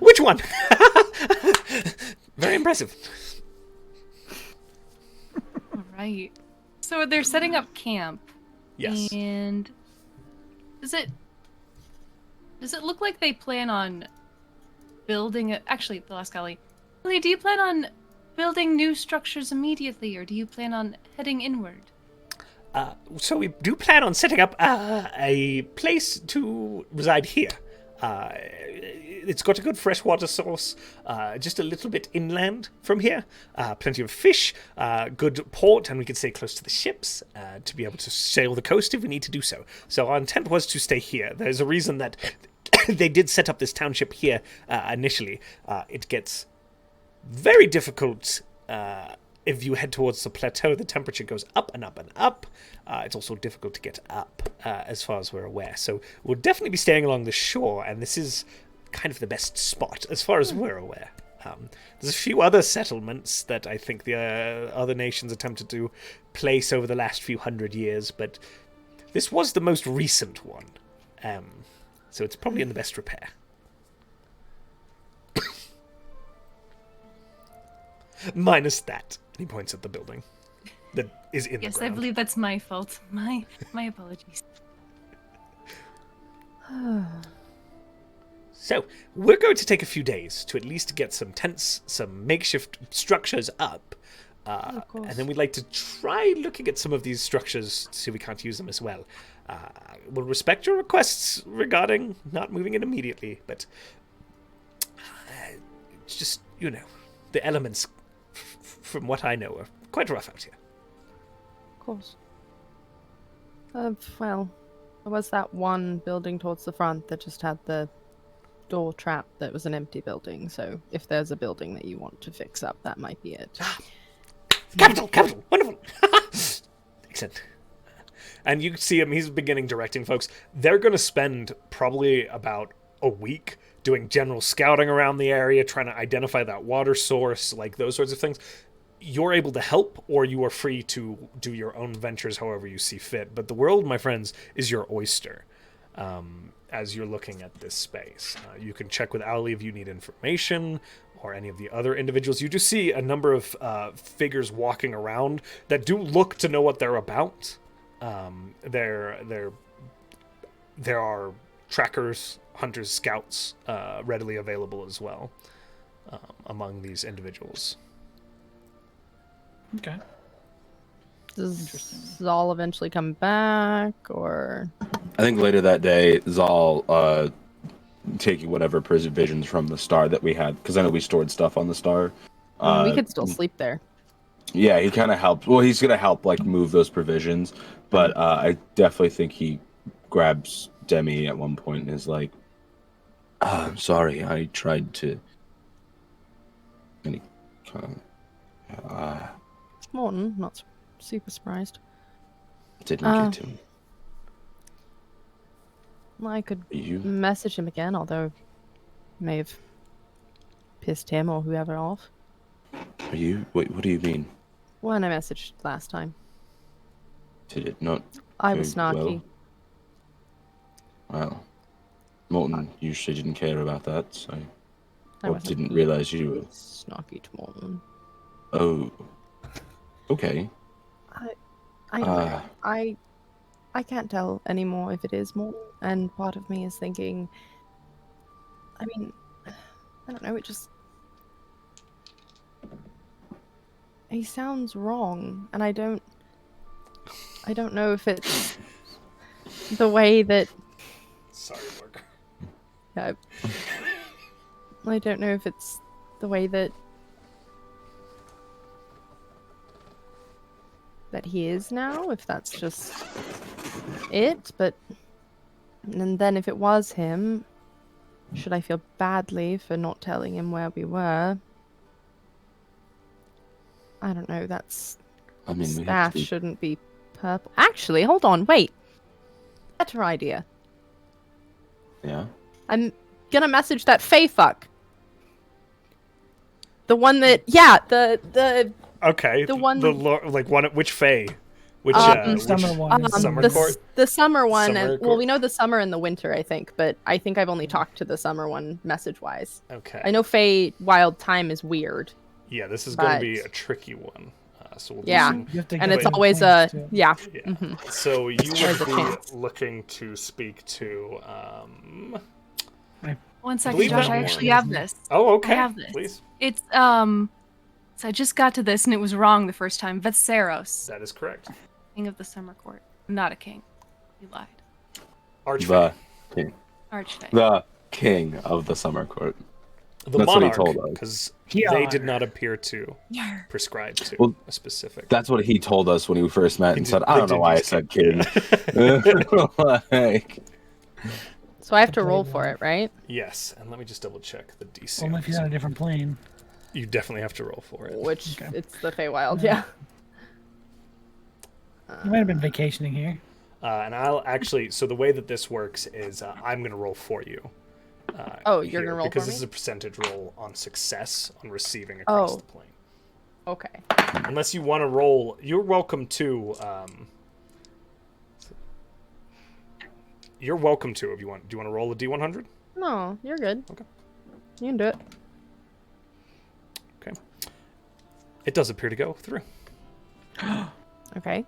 Speaker 1: Which one? Very impressive.
Speaker 5: All right. So they're setting up camp.
Speaker 1: Yes.
Speaker 5: And does it look like they plan on building it? Actually, the last Owly, do you plan on building new structures immediately, or do you plan on heading inward?
Speaker 1: So we do plan on setting up a place to reside here. It's got a good freshwater source, just a little bit inland from here. Plenty of fish, good port, and we can stay close to the ships to be able to sail the coast if we need to do so. So our intent was to stay here. There's a reason that they did set up this township here initially. It gets very difficult if you head towards the plateau. The temperature goes up and up and up. It's also difficult to get up as far as we're aware. So we'll definitely be staying along the shore, and this is kind of the best spot as far as we're aware. There's a few other settlements that I think the other nations attempted to place over the last few hundred years, but this was the most recent one. So it's probably in the best repair. Minus that. And he points at the building that is in
Speaker 5: Yes,
Speaker 1: the
Speaker 5: I
Speaker 1: ground.
Speaker 5: believe that's my fault. My apologies.
Speaker 1: So, we're going to take a few days to at least get some tents, some makeshift structures up.
Speaker 4: Of course.
Speaker 1: And then we'd like to try looking at some of these structures to see if we can't use them as well. We'll respect your requests regarding not moving in immediately, but it's just, the elements, from what I know, are quite rough out here.
Speaker 4: Of course. Well, there was that one building towards the front that just had the door trap that was an empty building, so if there's a building that you want to fix up, that might be it.
Speaker 1: Capital! Wonderful! Excellent. And you see him, he's beginning directing folks. They're going to spend probably about a week doing general scouting around the area, trying to identify that water source, like those sorts of things. You're able to help, or you are free to do your own ventures however you see fit. But the world, my friends, is your oyster. as you're looking at this space. You can check with Ali if you need information, or any of the other individuals. You do see a number of figures walking around that do look to know what they're about. There are trackers, hunters, scouts readily available as well among these individuals.
Speaker 2: Okay.
Speaker 4: Does Zahl eventually come back, or?
Speaker 3: I think later that day, Zahl taking whatever provisions from the star that we had, because I know we stored stuff on the star.
Speaker 4: We could still sleep there.
Speaker 3: Yeah, he kind of helped. Well, he's gonna help like move those provisions, but I definitely think he grabs Demi at one point and is like, "I'm sorry, I tried to." And he
Speaker 4: Morton, not super surprised.
Speaker 3: didn't get to him.
Speaker 4: I could
Speaker 3: You?
Speaker 4: message him again, although may have pissed him or whoever off.
Speaker 3: Are you? Wait, what do you mean?
Speaker 4: When I messaged last time,
Speaker 3: Did it not?
Speaker 4: I was
Speaker 3: go
Speaker 4: snarky.
Speaker 3: Well, Morton usually didn't care about that, so
Speaker 4: I
Speaker 3: or
Speaker 4: wasn't
Speaker 3: didn't realize you were.
Speaker 4: snarky to Morton.
Speaker 3: Oh, okay.
Speaker 4: I don't know. I can't tell anymore if it is Morton, and part of me is thinking. I mean, I don't know. It just. He sounds wrong, and I don't know if it's the way that.
Speaker 1: Sorry, Mark.
Speaker 4: I don't know if it's the way that he is now, if that's just it, but and then if it was him, should I feel badly for not telling him where we were? I don't know, that's
Speaker 3: I mean, we have
Speaker 4: staff
Speaker 3: to be...
Speaker 4: shouldn't be purple. Actually, hold on, wait. Better idea.
Speaker 3: Yeah.
Speaker 4: I'm gonna message that Fey fuck. The one that, yeah, the
Speaker 1: Okay.
Speaker 4: The one-
Speaker 1: which Fae? Which
Speaker 2: Summer one.
Speaker 1: Summer
Speaker 4: the,
Speaker 1: court?
Speaker 4: the summer one.
Speaker 1: Summer
Speaker 4: and,
Speaker 1: court.
Speaker 4: well, we know the summer and the winter, I think, but I think I've only talked to the summer one message wise.
Speaker 1: Okay.
Speaker 4: I know Fey Wild Time is weird.
Speaker 1: Yeah, this is going to
Speaker 4: but-
Speaker 1: be a tricky one. So we'll do
Speaker 4: Yeah.
Speaker 1: some-
Speaker 2: You have to
Speaker 4: And
Speaker 2: get
Speaker 4: it's
Speaker 2: the
Speaker 4: always
Speaker 2: plans, too.
Speaker 4: yeah.
Speaker 1: Yeah.
Speaker 4: Mhm.
Speaker 1: So you
Speaker 4: There's a
Speaker 1: would be
Speaker 4: chance.
Speaker 1: looking to speak to.
Speaker 5: One second,
Speaker 1: Believe
Speaker 5: Josh.
Speaker 1: that
Speaker 5: I
Speaker 1: one.
Speaker 5: actually have this.
Speaker 1: Oh, okay.
Speaker 5: I have this.
Speaker 1: Please.
Speaker 5: It's So I just got to this and it was wrong the first time. Vetseros,
Speaker 1: That is correct.
Speaker 5: king of the summer court. Not a king. You lied.
Speaker 1: Archfey.
Speaker 3: The king.
Speaker 5: Archfey.
Speaker 3: The king of the summer court.
Speaker 1: The
Speaker 3: That's what he
Speaker 1: monarch,
Speaker 3: told us.
Speaker 1: because
Speaker 2: Yeah.
Speaker 1: they did not appear to
Speaker 5: Yarr.
Speaker 1: prescribe to
Speaker 3: Well,
Speaker 1: a specific.
Speaker 3: That's what he told us when we first met and
Speaker 1: They
Speaker 3: said,
Speaker 1: did-
Speaker 3: I
Speaker 1: they
Speaker 3: don't know
Speaker 1: did
Speaker 3: why I
Speaker 1: use
Speaker 3: said
Speaker 1: king.
Speaker 3: king. Like,
Speaker 4: So I have to roll for it, right?
Speaker 1: Yes, and let me just double check the DC.
Speaker 2: Only
Speaker 1: on
Speaker 2: if he's
Speaker 1: this
Speaker 2: on a
Speaker 1: one.
Speaker 2: different plane.
Speaker 1: You definitely have to roll for it.
Speaker 4: Which
Speaker 2: Okay.
Speaker 4: it's the Feywild, yeah.
Speaker 2: He might have been vacationing here.
Speaker 1: And I'll actually. So the way that this works is I'm going to roll for you.
Speaker 4: Oh, you're
Speaker 1: here,
Speaker 4: gonna roll
Speaker 1: because
Speaker 4: for
Speaker 1: this
Speaker 4: me?
Speaker 1: is a percentage roll on success on receiving across
Speaker 4: Oh.
Speaker 1: the plane.
Speaker 4: Okay.
Speaker 1: Unless you want to roll, you're welcome to. You're welcome to if you want. Do you want to roll a D100?
Speaker 4: No, you're good.
Speaker 1: Okay.
Speaker 4: You can do it.
Speaker 1: Okay. It does appear to go through.
Speaker 4: Okay.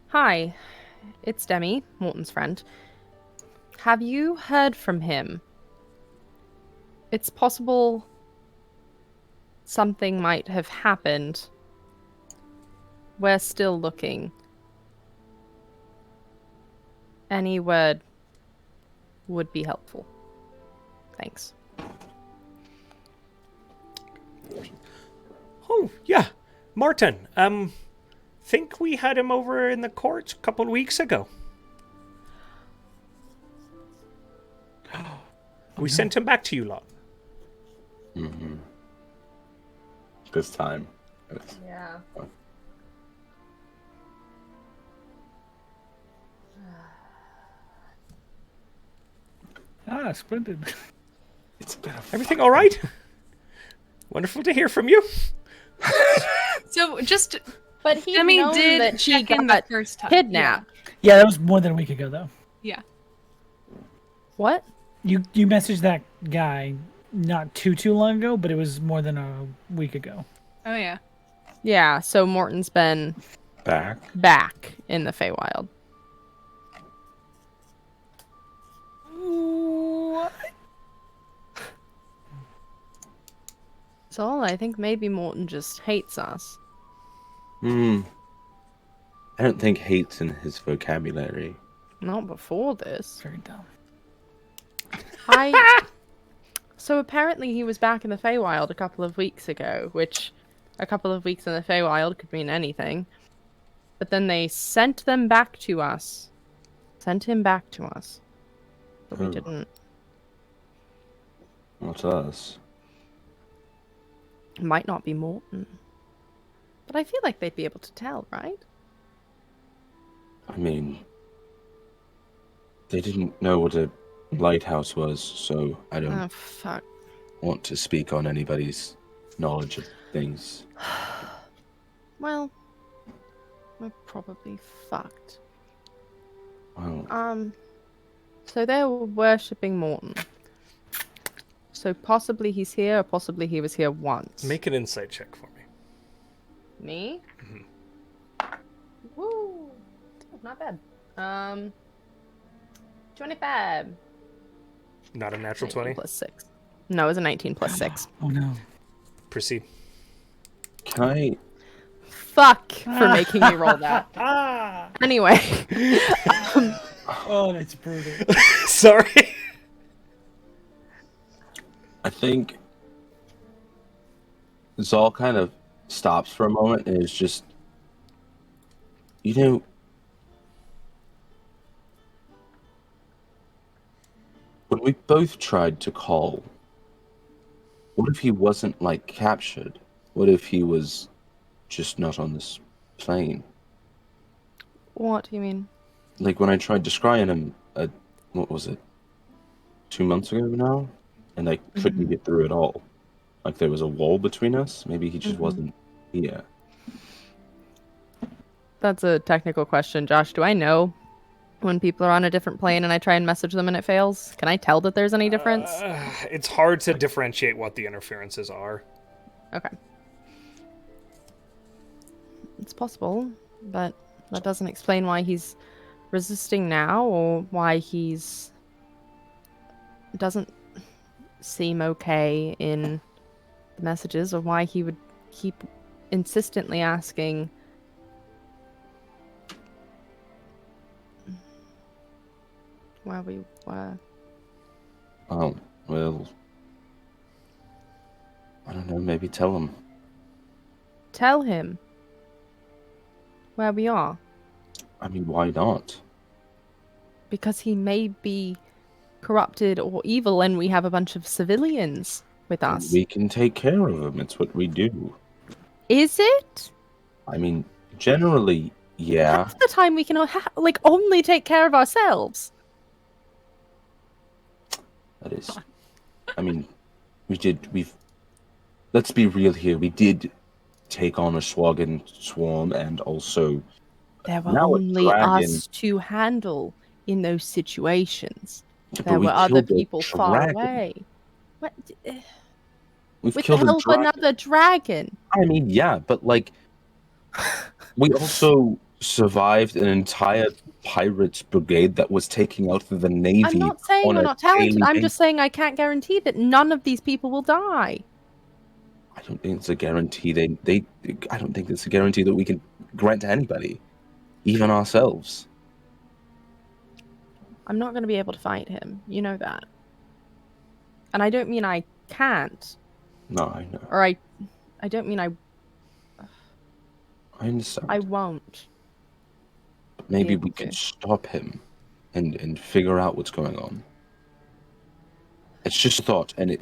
Speaker 4: Hi, it's Demi, Morton's friend. Have you heard from him? It's possible something might have happened. We're still looking. Any word would be helpful. Thanks.
Speaker 1: Oh yeah, Martin. Think we had him over in the court a couple of weeks ago. We sent him back to you lot.
Speaker 3: this time. It's-
Speaker 4: Yeah.
Speaker 2: Ah, splendid.
Speaker 3: It's been a
Speaker 1: Everything all right? Wonderful to hear from you.
Speaker 5: So just
Speaker 4: But he
Speaker 5: Demi
Speaker 4: known
Speaker 5: did
Speaker 4: that he
Speaker 5: check in the
Speaker 4: got
Speaker 5: first time.
Speaker 4: kidnapped.
Speaker 2: Yeah, that was more than a week ago, though.
Speaker 5: Yeah.
Speaker 4: What?
Speaker 2: You messaged that guy not too long ago, but it was more than a week ago.
Speaker 5: Oh yeah.
Speaker 4: Yeah, so Morton's been back in the Feywild.
Speaker 2: What?
Speaker 4: So I think maybe Morton just hates us.
Speaker 3: I don't think hate's in his vocabulary.
Speaker 4: Not before this.
Speaker 2: Very dumb.
Speaker 4: So apparently he was back in the Feywild a couple of weeks ago, which a couple of weeks in the Feywild could mean anything. But then they sent them back to us. Sent him back to us. But we
Speaker 3: Oh.
Speaker 4: didn't.
Speaker 3: Not us.
Speaker 4: It might not be Morton. But I feel like they'd be able to tell, right?
Speaker 3: I mean, they didn't know what a lighthouse was, so I don't
Speaker 4: Oh, fuck.
Speaker 3: want to speak on anybody's knowledge of things.
Speaker 4: Well, we're probably fucked.
Speaker 3: Well,
Speaker 4: So they're worshipping Morton. So possibly he's here, or possibly he was here once.
Speaker 1: Make an insight check for me.
Speaker 4: Me? Woo! Not bad. 25.
Speaker 1: Not a natural
Speaker 4: 19
Speaker 1: 20.
Speaker 4: plus 6. No, it was a 19 plus 6.
Speaker 2: Oh no.
Speaker 1: Proceed.
Speaker 3: can I?
Speaker 4: Fuck for making me roll that. Anyway.
Speaker 2: Oh, that's brutal.
Speaker 1: Sorry.
Speaker 3: I think Zahl kind of stops for a moment and is just, you know, when we both tried to call, what if he wasn't, like, captured? What if he was just not on this plane?
Speaker 4: What do you mean?
Speaker 3: Like, when I tried describing him, what was it, 2 months ago now? And I couldn't get through at all. Like, there was a wall between us. Maybe he just wasn't here.
Speaker 4: That's a technical question, Josh. Do I know when people are on a different plane and I try and message them and it fails? Can I tell that there's any difference?
Speaker 1: It's hard to differentiate what the interferences are.
Speaker 4: Okay. It's possible, but that doesn't explain why he's resisting now or why he's doesn't seem okay in the messages or why he would keep insistently asking where we were.
Speaker 3: Oh, well, I don't know, maybe tell him.
Speaker 4: Tell him where we are.
Speaker 3: I mean, why not?
Speaker 4: Because he may be corrupted or evil and we have a bunch of civilians with us.
Speaker 3: We can take care of him. It's what we do.
Speaker 4: Is it?
Speaker 3: I mean, generally, yeah.
Speaker 4: Half the time we can only take care of ourselves.
Speaker 3: That is. I mean, let's be real here. We did take on a Swagan swarm and also.
Speaker 4: There were
Speaker 3: Now a
Speaker 4: only
Speaker 3: dragon.
Speaker 4: us to handle in those situations.
Speaker 3: But
Speaker 4: There
Speaker 3: we
Speaker 4: were other
Speaker 3: killed a
Speaker 4: people far
Speaker 3: dragon.
Speaker 4: away. What?
Speaker 3: We've
Speaker 4: With the
Speaker 3: killed a
Speaker 4: help of
Speaker 3: dragon.
Speaker 4: another dragon.
Speaker 3: I mean, yeah, but like, we also survived an entire pirates brigade that was taking out the navy.
Speaker 4: I'm not saying
Speaker 3: on
Speaker 4: we're
Speaker 3: a
Speaker 4: not talented.
Speaker 3: daily
Speaker 4: I'm
Speaker 3: basis.
Speaker 4: just saying I can't guarantee that none of these people will die.
Speaker 3: I don't think it's a guarantee. I don't think it's a guarantee that we can grant to anybody, even ourselves.
Speaker 4: I'm not going to be able to fight him. You know that. And I don't mean I can't.
Speaker 3: No, I know.
Speaker 4: Or I don't mean I
Speaker 3: understand.
Speaker 4: won't.
Speaker 3: Maybe
Speaker 4: able
Speaker 3: we
Speaker 4: to.
Speaker 3: could stop him and figure out what's going on. It's just a thought, and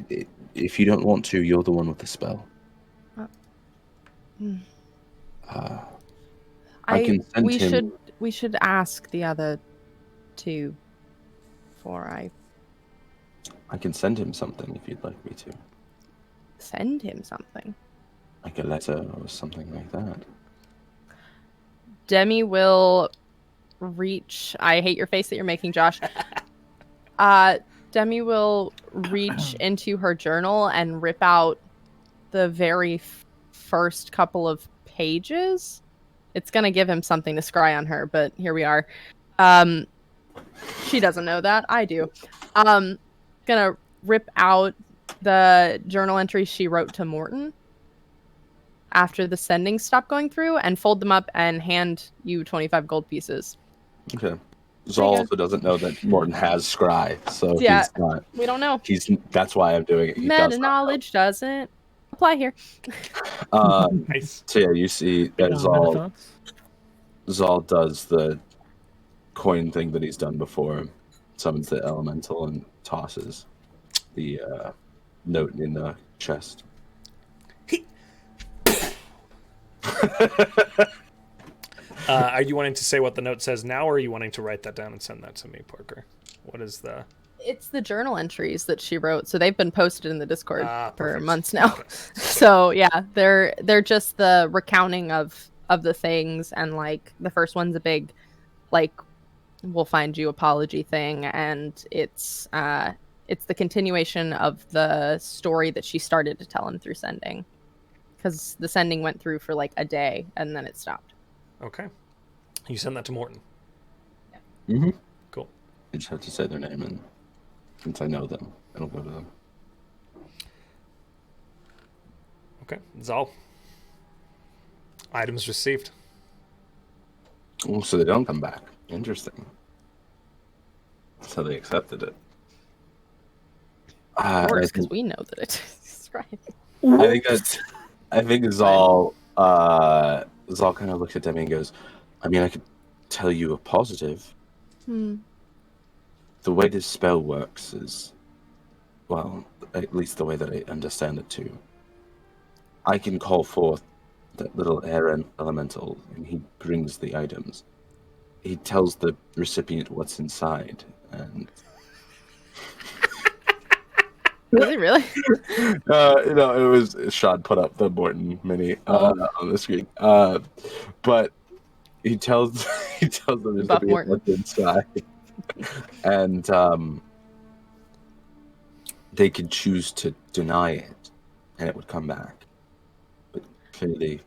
Speaker 3: if you don't want to, you're the one with the spell.
Speaker 4: Hmm.
Speaker 3: I can send
Speaker 4: we
Speaker 3: him.
Speaker 4: we should ask the other two before I
Speaker 3: I can send him something if you'd like me to,
Speaker 4: send him something.
Speaker 3: like a letter or something like that.
Speaker 4: Demi will reach. I hate your face that you're making, Josh. Demi will reach into her journal and rip out the very first couple of pages. It's gonna give him something to scry on her, but here we are. She doesn't know that. I do. Gonna rip out the journal entries she wrote to Morton after the sending stopped going through and fold them up and hand you 25 gold pieces.
Speaker 3: Okay. Zahl also doesn't know that Morton has scry, so
Speaker 4: Yeah,
Speaker 3: he's not.
Speaker 4: We don't know.
Speaker 3: That's why I'm doing it. He
Speaker 4: Meta
Speaker 3: does not
Speaker 4: knowledge doesn't apply here.
Speaker 3: know.
Speaker 1: Nice.
Speaker 3: So yeah, you see that Zahl does the coin thing that he's done before, summons the elemental and tosses the note in the chest.
Speaker 1: Are you wanting to say what the note says now, or are you wanting to write that down and send that to me, Parker? What is the...
Speaker 4: It's the journal entries that she wrote, so they've been posted in the Discord for
Speaker 1: perfect.
Speaker 4: months now.
Speaker 1: Okay.
Speaker 4: So yeah, they're just the recounting of the things, and like the first one's a big, like, we'll find you apology thing, and it's the continuation of the story that she started to tell him through sending, because the sending went through for like a day and then it stopped.
Speaker 1: Okay. You send that to Morton.
Speaker 3: Mm-hmm.
Speaker 1: Cool.
Speaker 3: I just have to say their name, and since I know them, it'll go to them.
Speaker 1: Okay. Zahl. Items received.
Speaker 3: Oh, so they don't come back. Interesting. So they accepted it.
Speaker 4: Of course,
Speaker 3: I
Speaker 4: because
Speaker 3: think,
Speaker 4: we know that it's right.
Speaker 3: I think Zahl kind of looks at Demi and goes, I mean, I could tell you a positive. The way this spell works is, well, at least the way that I understand it too. I can call forth that little air elemental, and he brings the items. He tells the recipient what's inside, and...
Speaker 4: Does he really?
Speaker 3: No, it was Sean put up the Morton mini on the screen. But he tells the recipient what's inside, and they could choose to deny it, and it would come back. But clearly,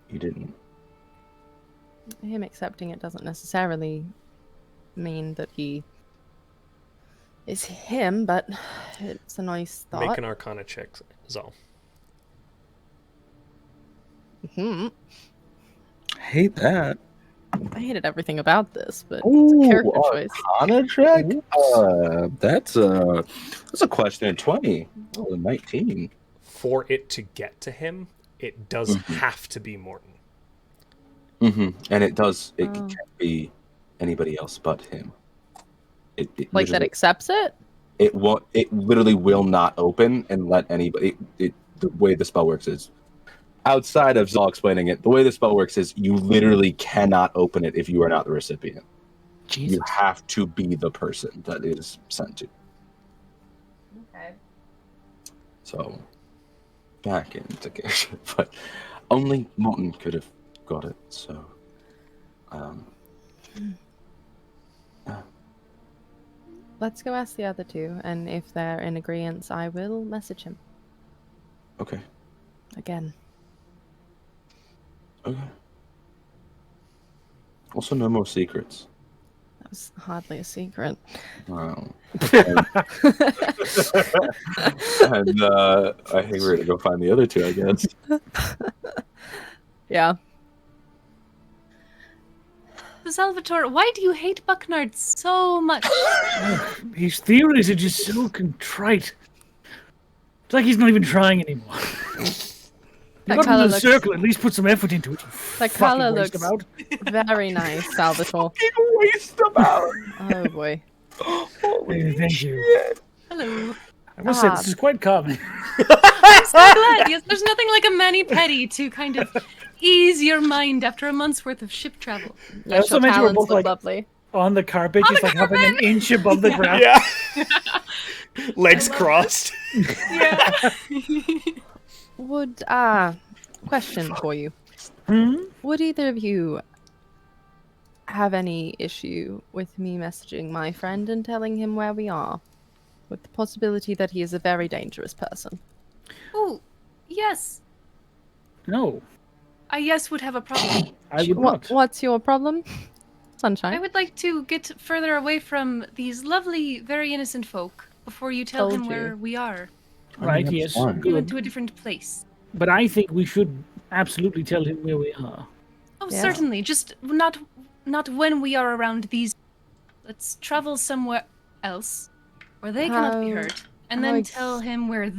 Speaker 3: he didn't.
Speaker 4: Him accepting it doesn't necessarily mean that he is him, but it's a nice thought.
Speaker 1: Make an Arcana check, Zahl.
Speaker 3: I hate that.
Speaker 4: I hated everything about this, but it's a character choice.
Speaker 3: Arcana check? That's a question at 20. Oh, 19.
Speaker 1: For it to get to him, it does have to be Morton.
Speaker 3: And it can't be anybody else but him. It
Speaker 4: Like that accepts it?
Speaker 3: It won't. It literally will not open and let anybody. The way the spell works is, outside of Zahl explaining it, the way the spell works is you literally cannot open it if you are not the recipient.
Speaker 2: Jesus.
Speaker 3: You have to be the person that is sent to.
Speaker 4: Okay.
Speaker 3: So, back into game, but only Morton could have got it. So,
Speaker 4: Let's go ask the other two, and if they're in agreement, I will message him.
Speaker 3: Okay.
Speaker 4: Again.
Speaker 3: Okay. Also, no more secrets.
Speaker 4: That was hardly a secret.
Speaker 3: Wow. And I think we're gonna go find the other two, I guess.
Speaker 4: Yeah.
Speaker 5: Salvator, why do you hate Bucknard so much?
Speaker 2: His theories are just so contrite. It's like he's not even trying anymore.
Speaker 4: That
Speaker 2: Got
Speaker 4: colour
Speaker 2: into the
Speaker 4: looks,
Speaker 2: circle, at least put some effort into it.
Speaker 4: that
Speaker 2: Fucking
Speaker 4: colour
Speaker 2: waste
Speaker 4: looks
Speaker 2: about.
Speaker 4: very nice, Salvatore.
Speaker 3: Waste about.
Speaker 4: Oh boy.
Speaker 2: Thank you.
Speaker 5: Hello.
Speaker 2: I must say, this is quite calming.
Speaker 5: I'm so glad. Yes, there's nothing like a mani-pedi to kind of ease your mind after a month's worth of ship travel.
Speaker 2: I also
Speaker 4: Your
Speaker 2: meant you were
Speaker 4: talons
Speaker 2: both
Speaker 4: look
Speaker 2: like
Speaker 4: lovely.
Speaker 2: on the carpet, just like having an inch above the ground.
Speaker 1: Yeah. Legs crossed.
Speaker 5: Yeah.
Speaker 4: Would question for you. Would either of you have any issue with me messaging my friend and telling him where we are? With the possibility that he is a very dangerous person.
Speaker 5: Oh, yes.
Speaker 2: No,
Speaker 5: Yes would have a problem.
Speaker 2: I would not.
Speaker 4: What's your problem? Sunshine.
Speaker 5: I would like to get further away from these lovely, very innocent folk before you tell him
Speaker 4: Told you.
Speaker 5: where we are.
Speaker 2: Right,
Speaker 3: that's
Speaker 2: yes.
Speaker 3: fine.
Speaker 5: We went
Speaker 2: Good.
Speaker 5: to a different place.
Speaker 2: But I think we should absolutely tell him where we are.
Speaker 5: Oh,
Speaker 4: Yeah.
Speaker 5: certainly. Just not when we are around these. Let's travel somewhere else where they cannot be
Speaker 4: How-
Speaker 5: heard, and
Speaker 4: how
Speaker 5: then
Speaker 4: ex-
Speaker 5: tell him wherever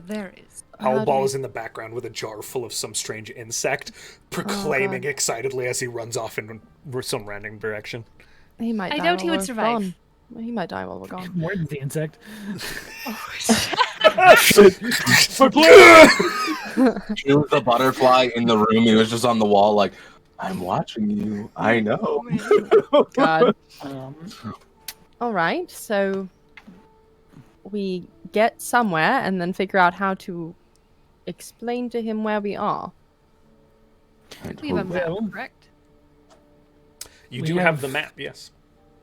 Speaker 5: there is.
Speaker 4: How do
Speaker 1: Owlball
Speaker 4: we-
Speaker 1: is in the background with a jar full of some strange insect, proclaiming
Speaker 4: God.
Speaker 1: excitedly as he runs off in some random direction.
Speaker 4: He might
Speaker 5: I
Speaker 4: die
Speaker 5: doubt he
Speaker 4: while
Speaker 5: would
Speaker 4: we're
Speaker 5: survive.
Speaker 4: gone. He might die while we're gone.
Speaker 2: More than the insect.
Speaker 3: He was the butterfly in the room. He was just on the wall, like, I'm watching you. I know.
Speaker 4: God.
Speaker 2: Um,
Speaker 4: All right, so we get somewhere and then figure out how to explain to him where we are.
Speaker 3: I
Speaker 5: We have a
Speaker 3: told
Speaker 5: map,
Speaker 2: Well-
Speaker 5: correct?
Speaker 1: You
Speaker 2: We
Speaker 1: do have
Speaker 2: have-
Speaker 1: the map, yes.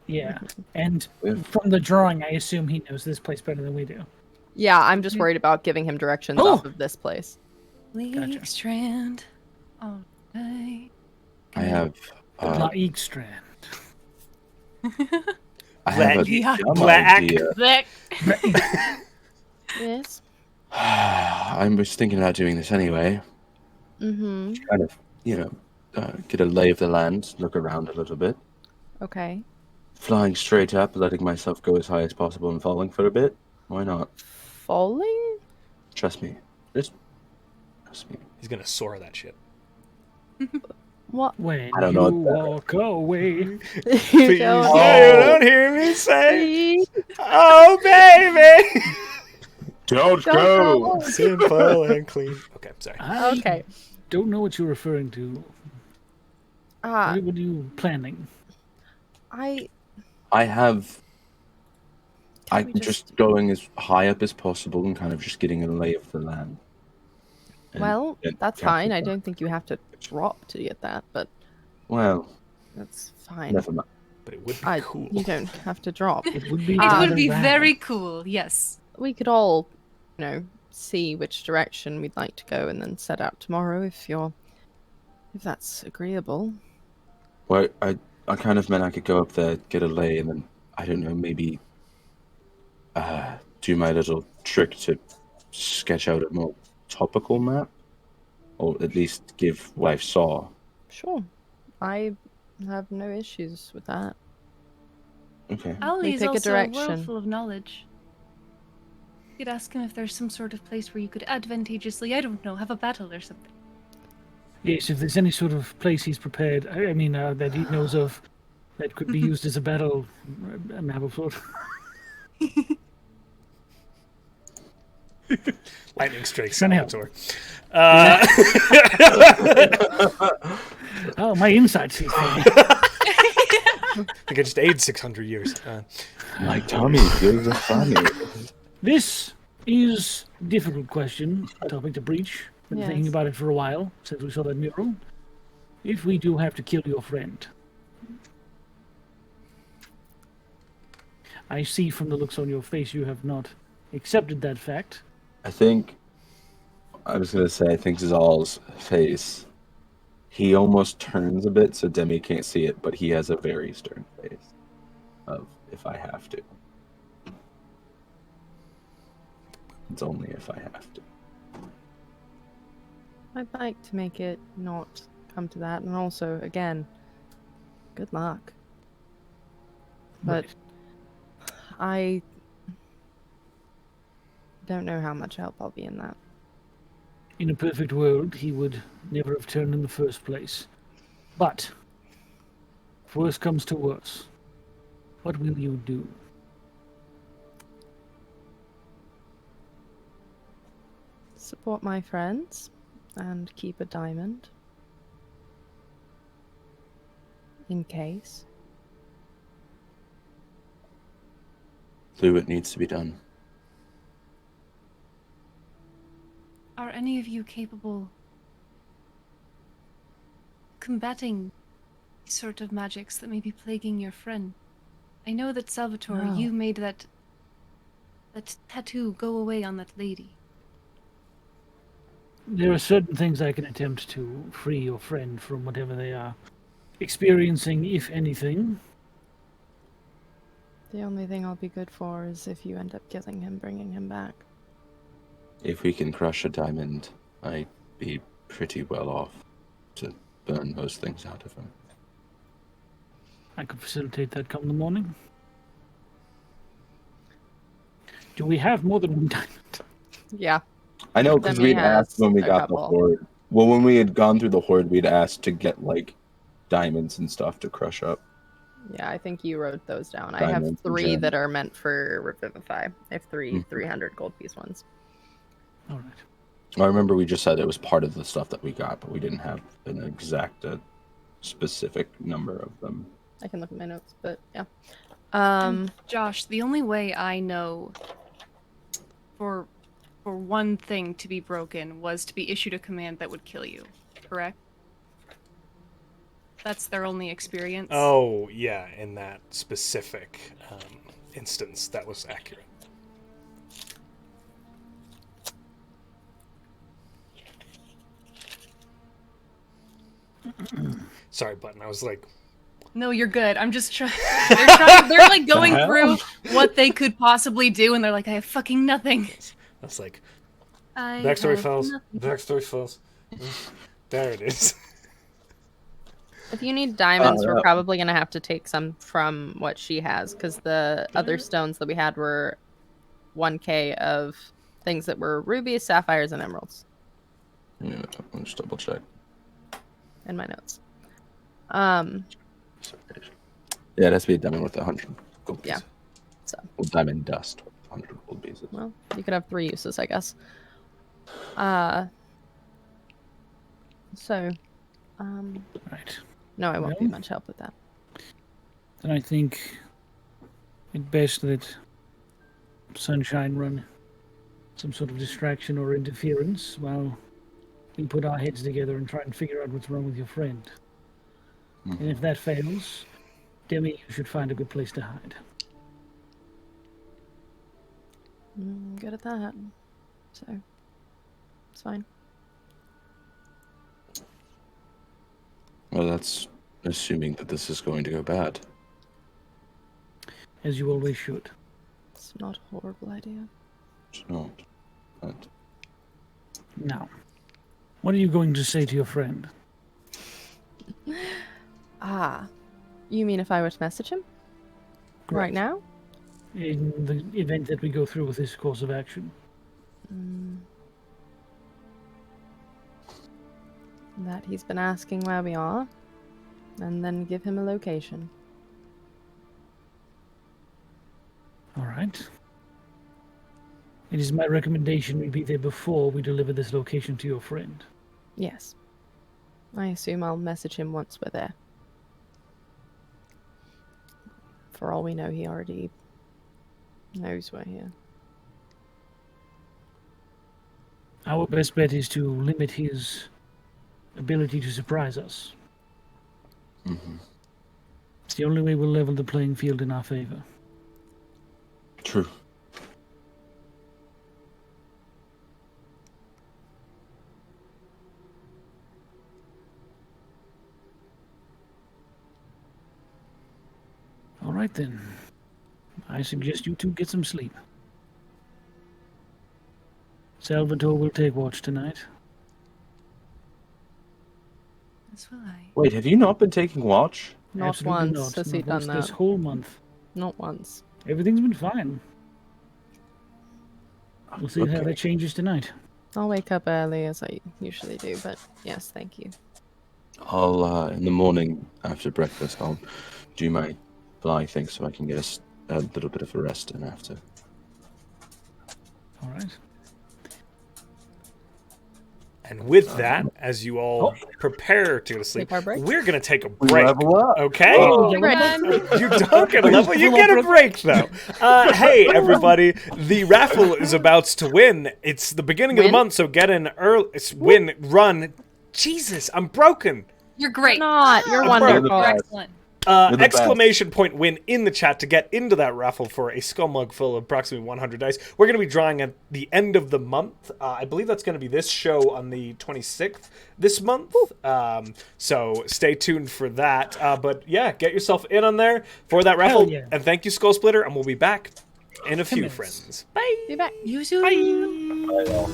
Speaker 2: yeah. And
Speaker 3: Yeah.
Speaker 2: from the drawing, I assume he knows this place better than we do.
Speaker 4: Yeah, I'm just worried about giving him directions
Speaker 2: Oh!
Speaker 4: off of this place.
Speaker 5: League strand. All day.
Speaker 3: I have.
Speaker 2: La Eekstrand.
Speaker 3: I have a
Speaker 5: Yeah.
Speaker 3: dumb
Speaker 1: Black.
Speaker 3: idea.
Speaker 5: Blech.
Speaker 4: Yes.
Speaker 3: I was thinking about doing this anyway.
Speaker 4: Mm-hmm.
Speaker 3: Kind of, get a lay of the land, look around a little bit.
Speaker 4: Okay.
Speaker 3: Flying straight up, letting myself go as high as possible and falling for a bit. Why not?
Speaker 4: Falling?
Speaker 3: Trust me. Just trust me.
Speaker 1: He's gonna soar that shit.
Speaker 4: What?
Speaker 2: When
Speaker 3: I don't
Speaker 2: you
Speaker 3: know what that-
Speaker 2: walk away.
Speaker 4: You
Speaker 1: Please,
Speaker 4: don't
Speaker 1: you don't hear me say,
Speaker 4: see?
Speaker 1: "Oh, baby."
Speaker 3: Don't
Speaker 4: go.
Speaker 1: Simple and clean. Okay, sorry.
Speaker 2: I
Speaker 4: Okay.
Speaker 2: don't know what you're referring to.
Speaker 4: Uh,
Speaker 2: What are you planning?
Speaker 4: I
Speaker 3: I'm
Speaker 4: we
Speaker 3: just going as high up as possible and kind of just getting a lay of the land. And
Speaker 4: well,
Speaker 3: then
Speaker 4: that's
Speaker 3: capture
Speaker 4: fine. I
Speaker 3: that.
Speaker 4: don't think you have to drop to get that, but
Speaker 3: Well,
Speaker 4: that's fine.
Speaker 3: never mind.
Speaker 1: But it would be
Speaker 4: I,
Speaker 1: cool.
Speaker 4: You don't have to drop.
Speaker 2: It would be.
Speaker 5: It
Speaker 4: Ah.
Speaker 5: would be
Speaker 2: rather
Speaker 5: very
Speaker 2: rad.
Speaker 5: cool, yes.
Speaker 4: We could all, see which direction we'd like to go and then set out tomorrow if that's agreeable.
Speaker 3: Well, I kind of meant I could go up there, get a lay, and then I don't know, maybe do my little trick to sketch out a more topical map, or at least give what I saw.
Speaker 4: Sure. I have no issues with that.
Speaker 3: Okay.
Speaker 5: Ali is
Speaker 4: pick a
Speaker 5: also a world
Speaker 4: direction.
Speaker 5: full of knowledge. You could ask him if there's some sort of place where you could advantageously, I don't know, have a battle or something.
Speaker 2: Yes, if there's any sort of place he's prepared, that he knows of, that could be used as a battle map of sort.
Speaker 1: Lightning strikes
Speaker 2: Trying to help.
Speaker 1: Salvator.
Speaker 2: Oh, my insights.
Speaker 1: I think I just aged 600 years.
Speaker 3: My tummy feels funny.
Speaker 2: This is a difficult question, topic to breach. Been thinking
Speaker 4: Yes.
Speaker 2: about it for a while since we saw that mural. If we do have to kill your friend, I see from the looks on your face you have not accepted that fact.
Speaker 3: I think Zahl's face, he almost turns a bit so Demi can't see it, but he has a very stern face of if I have to. It's only if I have to.
Speaker 4: I'd like to make it not come to that, and also, again, good luck. But
Speaker 2: Right.
Speaker 4: I don't know how much help I'll be in that.
Speaker 2: In a perfect world, he would never have turned in the first place. But, if worse comes to worse, what will you do?
Speaker 4: Support my friends and keep a diamond. In case.
Speaker 3: Do what needs to be done.
Speaker 5: Are any of you capable combating these sort of magics that may be plaguing your friend? I know that Salvator,
Speaker 2: No.
Speaker 5: you made that tattoo go away on that lady.
Speaker 2: There are certain things I can attempt to free your friend from whatever they are experiencing, if anything.
Speaker 4: The only thing I'll be good for is if you end up killing him, bringing him back.
Speaker 3: If we can crush a diamond, I'd be pretty well off to burn most things out of him.
Speaker 2: I could facilitate that come the morning. Do we have more than one diamond?
Speaker 4: Yeah.
Speaker 3: I know, because
Speaker 4: Demi
Speaker 3: we'd asked
Speaker 4: has
Speaker 3: when we
Speaker 4: a
Speaker 3: got
Speaker 4: couple.
Speaker 3: the horde. Well, when we had gone through the horde, we'd asked to get, like, diamonds and stuff to crush up.
Speaker 4: Yeah, I think you wrote those down. I have
Speaker 3: Diamonds and
Speaker 4: 3
Speaker 3: gems.
Speaker 4: that are meant for Revivify. I have 3
Speaker 3: Mhm.
Speaker 4: 300 gold piece ones.
Speaker 2: All right.
Speaker 3: I remember we just said it was part of the stuff that we got, but we didn't have an exact specific number of them.
Speaker 4: I can look at my notes, but yeah.
Speaker 5: Josh, the only way I know for one thing to be broken was to be issued a command that would kill you, correct? That's their only experience.
Speaker 1: Oh, yeah, in that specific instance, that was accurate. Sorry, Button. I was like,
Speaker 5: No, you're good. I'm just trying. They're like going through what they could possibly do, and they're like, I have fucking nothing.
Speaker 1: I was like,
Speaker 5: I
Speaker 1: backstory
Speaker 5: have
Speaker 1: files.
Speaker 5: nothing.
Speaker 1: Backstory files. There it is.
Speaker 4: If you need diamonds,
Speaker 3: yeah.
Speaker 4: we're probably going to have to take some from what she has, because the other stones that we had were 1k of things that were rubies, sapphires, and emeralds
Speaker 3: Yeah, I'll just double check.
Speaker 4: in my notes.
Speaker 3: Yeah, it has to be a diamond with 100 gold
Speaker 4: Yeah,
Speaker 3: pieces.
Speaker 4: so.
Speaker 3: Well, diamond dust with 100 gold pieces.
Speaker 4: Well, you could have 3 uses, I guess. So,
Speaker 2: Right.
Speaker 4: no, I won't be
Speaker 2: Well.
Speaker 4: much help with that.
Speaker 2: Then I think it best that Sunshine run some sort of distraction or interference while we put our heads together and try and figure out what's wrong with your friend. And if that fails, Demi, you should find a good place to hide.
Speaker 4: I'm good at that. So, it's fine.
Speaker 3: Well, that's assuming that this is going to go bad.
Speaker 2: As you always should.
Speaker 4: It's not a horrible idea.
Speaker 3: It's not. But
Speaker 2: Now, what are you going to say to your friend?
Speaker 4: You mean if I were to message him? Right
Speaker 2: Correct.
Speaker 4: now?
Speaker 2: In the event that we go through with this course of action.
Speaker 4: That he's been asking where we are, and then give him a location.
Speaker 2: All right. It is my recommendation we be there before we deliver this location to your friend.
Speaker 4: Yes. I assume I'll message him once we're there. For all we know, he already knows we're here.
Speaker 2: Our best bet is to limit his ability to surprise us. It's the only way we'll level the playing field in our favor.
Speaker 3: true.
Speaker 2: All right then. I suggest you two get some sleep. Salvator will take watch tonight.
Speaker 5: As will I.
Speaker 3: Wait, have you not been taking watch?
Speaker 4: Not
Speaker 2: Absolutely
Speaker 4: once
Speaker 2: not.
Speaker 4: has he
Speaker 2: Not
Speaker 4: done
Speaker 2: once
Speaker 4: that.
Speaker 2: this whole month.
Speaker 4: Not once.
Speaker 2: Everything's been fine. We'll see how
Speaker 3: Okay.
Speaker 2: that changes tonight.
Speaker 4: I'll wake up early as I usually do, but yes, thank you.
Speaker 3: I'll, in the morning after breakfast, I'll do my fly thing so I can get a little bit of a rest in after.
Speaker 2: All right.
Speaker 1: And with that, as you all prepare to go to sleep,
Speaker 4: Take our break?
Speaker 1: we're going to take a break.
Speaker 3: level up.
Speaker 1: Okay?
Speaker 4: You're right.
Speaker 1: You don't get a level. You get a break, though. Hey, everybody. The raffle is about to win. It's the beginning of the
Speaker 4: Win?
Speaker 1: month, so get in early. It's win, run. Jesus, I'm broken.
Speaker 5: You're great.
Speaker 4: Not. You're
Speaker 1: I'm
Speaker 4: wonderful.
Speaker 3: proud.
Speaker 5: You're excellent.
Speaker 3: You're the best.
Speaker 1: Exclamation point win in the chat to get into that raffle for a skull mug full of approximately 100 dice. We're going to be drawing at the end of the month. I believe that's going to be this show on the 26th this month. So stay tuned for that. But yeah, get yourself in on there for that raffle.
Speaker 2: yeah.
Speaker 1: And thank you, Skull Splitter. And we'll be back in a few,
Speaker 2: minutes.
Speaker 1: friends. Bye.
Speaker 4: Be back.
Speaker 5: You too.
Speaker 2: Bye.
Speaker 3: Bye, all.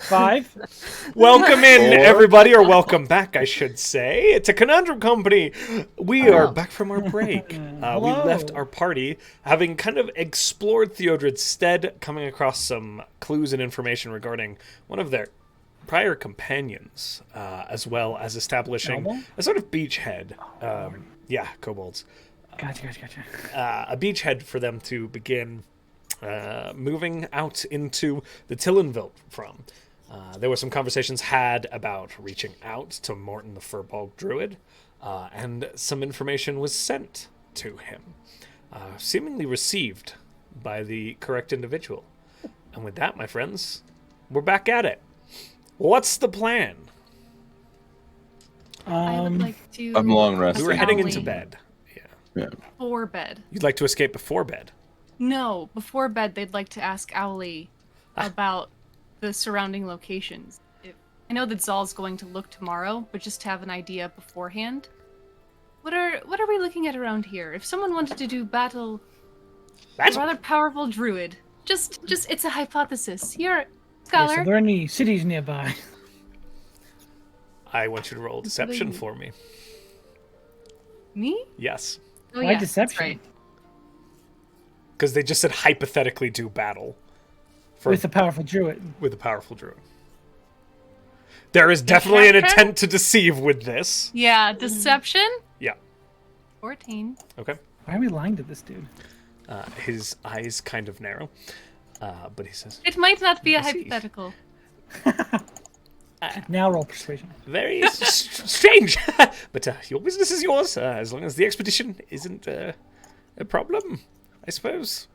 Speaker 2: 5.
Speaker 1: Welcome in,
Speaker 3: 4.
Speaker 1: everybody, or welcome back, I should say. It's a Conundrum Company. We are back from our break. We
Speaker 2: Hello.
Speaker 1: left our party having kind of explored Theodred's stead, coming across some clues and information regarding one of their prior companions, as well as establishing
Speaker 2: Kobold?
Speaker 1: a sort of beachhead. Kobolds.
Speaker 2: Gotcha.
Speaker 1: A beachhead for them to begin moving out into the Tillenveld from. There were some conversations had about reaching out to Morton the Furbog Druid, and some information was sent to him, seemingly received by the correct individual. And with that, my friends, we're back at it. What's the plan?
Speaker 5: I would like to.
Speaker 3: I'm long
Speaker 1: We
Speaker 3: resting.
Speaker 1: were heading
Speaker 5: Owly.
Speaker 1: into bed.
Speaker 3: Yeah.
Speaker 5: Before bed.
Speaker 1: You'd like to escape before bed.
Speaker 5: No, before bed, they'd like to ask Owly about the surrounding locations. I know that Zahl's going to look tomorrow, but just to have an idea beforehand. What are we looking at around here? If someone wanted to do battle
Speaker 1: That's
Speaker 5: a rather powerful druid, just it's a hypothesis. You're a
Speaker 2: Yes,
Speaker 5: scholar.
Speaker 2: are there any cities nearby?
Speaker 1: I want you to roll deception
Speaker 5: Please.
Speaker 1: for me.
Speaker 5: Me?
Speaker 1: Yes.
Speaker 5: Oh
Speaker 2: Why
Speaker 5: yeah, that's
Speaker 2: deception?
Speaker 5: right.
Speaker 1: Because they just said hypothetically do battle
Speaker 2: With a powerful druid.
Speaker 1: with a powerful druid. There is definitely an
Speaker 5: Deception?
Speaker 1: intent to deceive with this.
Speaker 5: Yeah, deception.
Speaker 1: Yeah.
Speaker 5: 14.
Speaker 1: Okay.
Speaker 2: Why are we lying to this dude?
Speaker 1: His eyes kind of narrow, but he says,
Speaker 5: It might not be a
Speaker 1: I see.
Speaker 5: hypothetical.
Speaker 2: Now roll persuasion.
Speaker 1: very strange. But your business is yours, as long as the expedition isn't a problem, I suppose.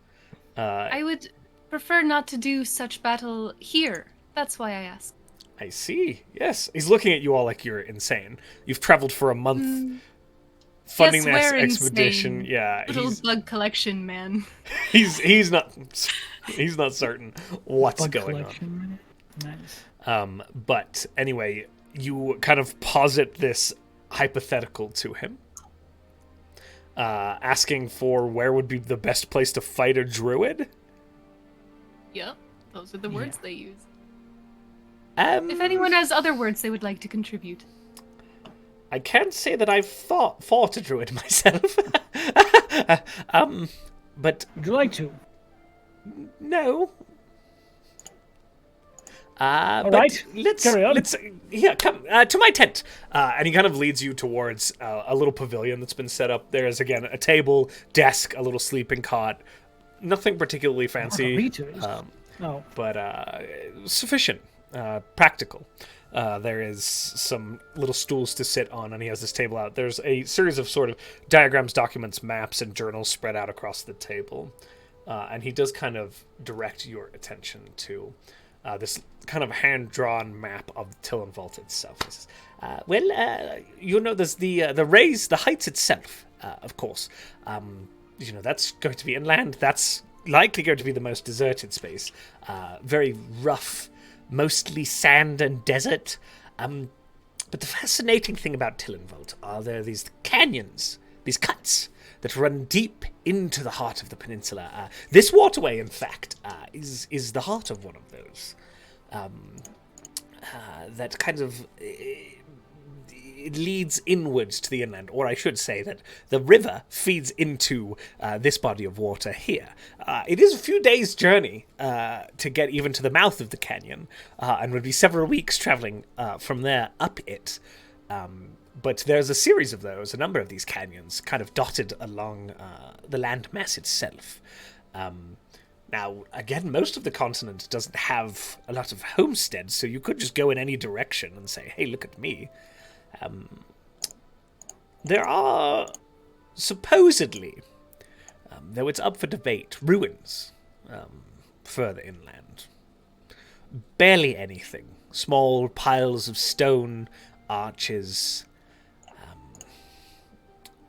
Speaker 5: I would prefer not to do such battle here. That's why I asked.
Speaker 1: I see. Yes. He's looking at you all like you're insane. You've traveled for a month funding
Speaker 5: Yes,
Speaker 1: this
Speaker 5: we're
Speaker 1: expedition.
Speaker 5: insane.
Speaker 1: Yeah.
Speaker 5: Little bug collection, man.
Speaker 1: He's not certain what's
Speaker 2: Bug
Speaker 1: going on.
Speaker 2: collection. Nice.
Speaker 1: But anyway, you kind of posit this hypothetical to him, asking for where would be the best place to fight a druid.
Speaker 5: Yep, those are the words they use.
Speaker 1: If
Speaker 5: If anyone has other words they would like to contribute.
Speaker 1: I can't say that I've fought a druid myself. But
Speaker 2: Would you like to?
Speaker 1: no. But
Speaker 2: right,
Speaker 1: let's
Speaker 2: carry on.
Speaker 1: come to my tent. And he kind of leads you towards a little pavilion that's been set up. There's again a table, desk, a little sleeping cot. Nothing particularly fancy,
Speaker 2: Margaritas. Oh,
Speaker 1: but sufficient, practical. There is some little stools to sit on, and he has this table out. There's a series of sort of diagrams, documents, maps, and journals spread out across the table. And he does kind of direct your attention to this kind of hand-drawn map of Tillenvault itself. He says, there's the heights itself, of course. That's going to be inland. That's likely going to be the most deserted space. Very rough, mostly sand and desert. But the fascinating thing about Tillenvault are there these canyons, these cuts that run deep into the heart of the peninsula. This waterway, in fact, is the heart of one of those. That kind of it leads inwards to the inland, or I should say that the river feeds into this body of water here. It is a few days' journey to get even to the mouth of the canyon, and would be several weeks traveling from there up it. But there's a series of those, a number of these canyons, kind of dotted along the landmass itself. Now, again, most of the continent doesn't have a lot of homesteads, so you could just go in any direction and say, hey, look at me. There are, supposedly, though it's up for debate, ruins further inland. Barely anything. Small piles of stone, arches,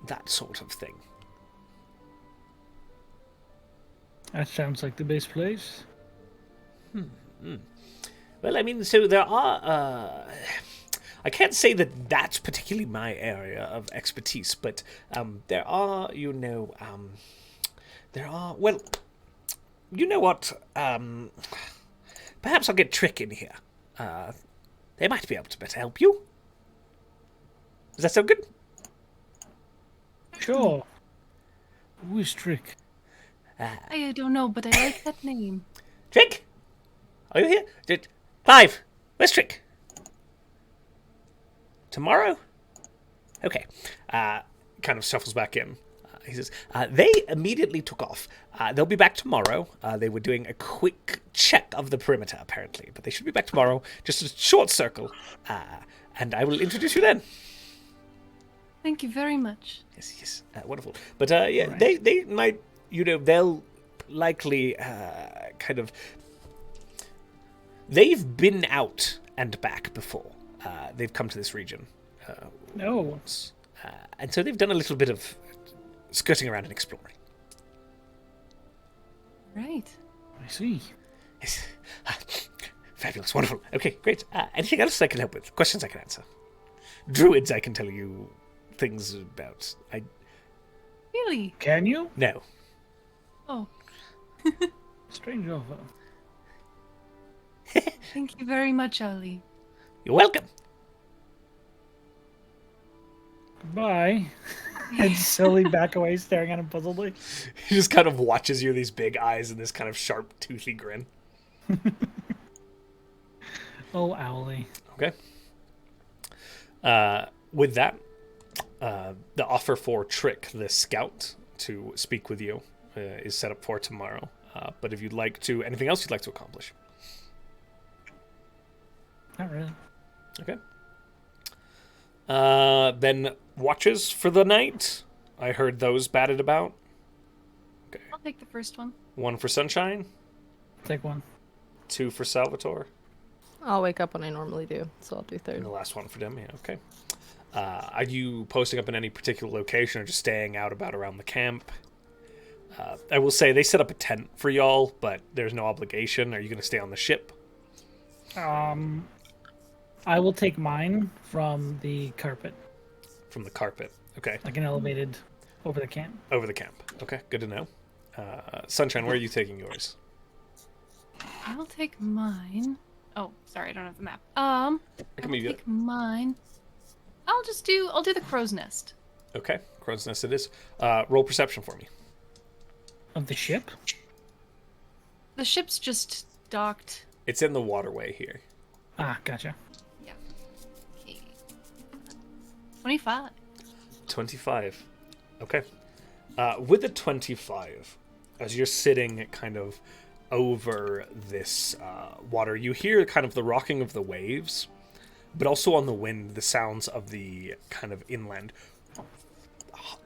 Speaker 1: that sort of thing.
Speaker 2: that sounds like the best place.
Speaker 1: Well, I mean, so there are... I can't say that that's particularly my area of expertise, but there are, well, you know what? Perhaps I'll get Trick in here. They might be able to better help you. Does that sound good?
Speaker 2: Sure. Who is Trick?
Speaker 5: I don't know, but I like that name.
Speaker 1: Trick? Are you here? Clive, where's Trick? Tomorrow? Okay. Kind of shuffles back in. He says, they immediately took off. They'll be back tomorrow. They were doing a quick check of the perimeter, apparently. But they should be back tomorrow. Just a short circle. And I will introduce you then.
Speaker 5: Thank you very much.
Speaker 1: Yes, wonderful. But yeah, right. They might, they'll likely kind of... They've been out and back before. They've come to this region once. And so they've done a little bit of skirting around and exploring.
Speaker 5: Right.
Speaker 2: I see.
Speaker 1: Yes. Fabulous, wonderful. Okay, great. Anything else I can help with? Questions I can answer? Druids I can tell you things about.
Speaker 5: Really?
Speaker 2: Can you?
Speaker 1: No.
Speaker 5: Oh.
Speaker 2: Strange offer.
Speaker 5: Thank you very much, Ali.
Speaker 1: You're welcome.
Speaker 2: Goodbye. And slowly back away, staring at him puzzledly.
Speaker 1: He just kind of watches you, these big eyes and this kind of sharp, toothy grin.
Speaker 2: Oh, Owly.
Speaker 1: Okay. With that, the offer for Trick, the scout, to speak with you is set up for tomorrow. But if you'd like to, anything else you'd like to accomplish?
Speaker 2: Not really.
Speaker 1: Okay. Then watches for the night. I heard those batted about. Okay.
Speaker 5: I'll take the first one.
Speaker 1: 1 for Sunshine.
Speaker 2: Take one.
Speaker 1: 2 for Salvator.
Speaker 4: I'll wake up when I normally do, so I'll do third.
Speaker 1: And the last one for Demi. Okay. Are you posting up in any particular location or just staying out about around the camp? I will say they set up a tent for y'all, but there's no obligation. Are you going to stay on the ship?
Speaker 2: I will take mine from the carpet.
Speaker 1: From the carpet. Okay.
Speaker 2: Like an elevated over the camp.
Speaker 1: Over the camp. Okay, good to know. Sunshine, where are you taking yours?
Speaker 5: I'll take mine. Oh, sorry, I don't have the map. I'll take mine. I'll do the crow's nest.
Speaker 1: Okay, crow's nest it is. Roll perception for me.
Speaker 2: Of the ship?
Speaker 5: The ship's just docked.
Speaker 1: It's in the waterway here.
Speaker 2: Ah, gotcha.
Speaker 5: Yeah. Okay. 25.
Speaker 1: 25. Okay. With a 25, as you're sitting kind of over this water, you hear kind of the rocking of the waves, but also on the wind, the sounds of the kind of inland.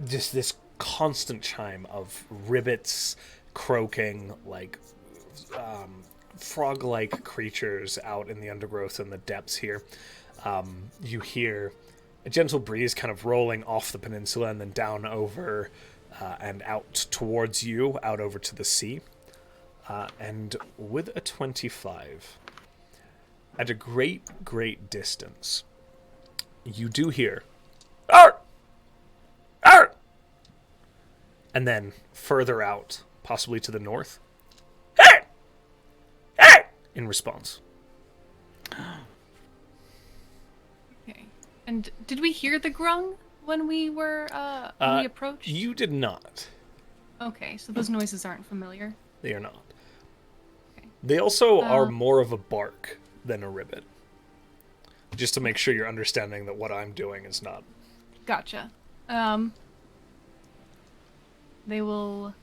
Speaker 1: Just this constant chime of rivets croaking, like frog-like creatures out in the undergrowth and the depths here. You hear a gentle breeze kind of rolling off the peninsula and then down over and out towards you, out over to the sea. And with a 25, at a great distance, you do hear, "Arr! Arr!" And then further out, possibly to the north, "Hey! Hey!" in response.
Speaker 5: Okay. And did we hear the grung when we were when we approached?
Speaker 1: You did not.
Speaker 5: Okay, so those noises aren't familiar.
Speaker 1: They are not.
Speaker 5: Okay.
Speaker 1: They also are more of a bark than a ribbit. Just to make sure you're understanding that what I'm doing is not.
Speaker 5: Gotcha. They will,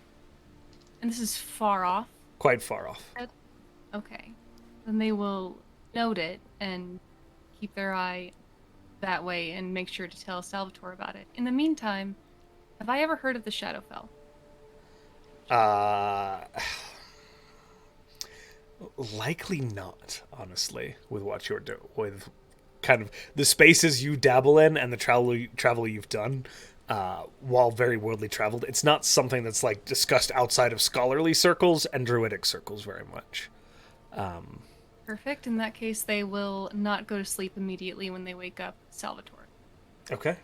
Speaker 5: and this is far off.
Speaker 1: Quite far off.
Speaker 5: Okay. Then they will note it and keep their eye that way and make sure to tell Salvator about it. In the meantime, have I ever heard of the Shadowfell?
Speaker 1: Likely not, honestly, with what you're doing, with kind of the spaces you dabble in and the travel you've done, while very worldly traveled. It's not something that's like discussed outside of scholarly circles and druidic circles very much.
Speaker 5: Perfect. In that case, they will not go to sleep immediately when they wake up Salvator.
Speaker 1: Okay.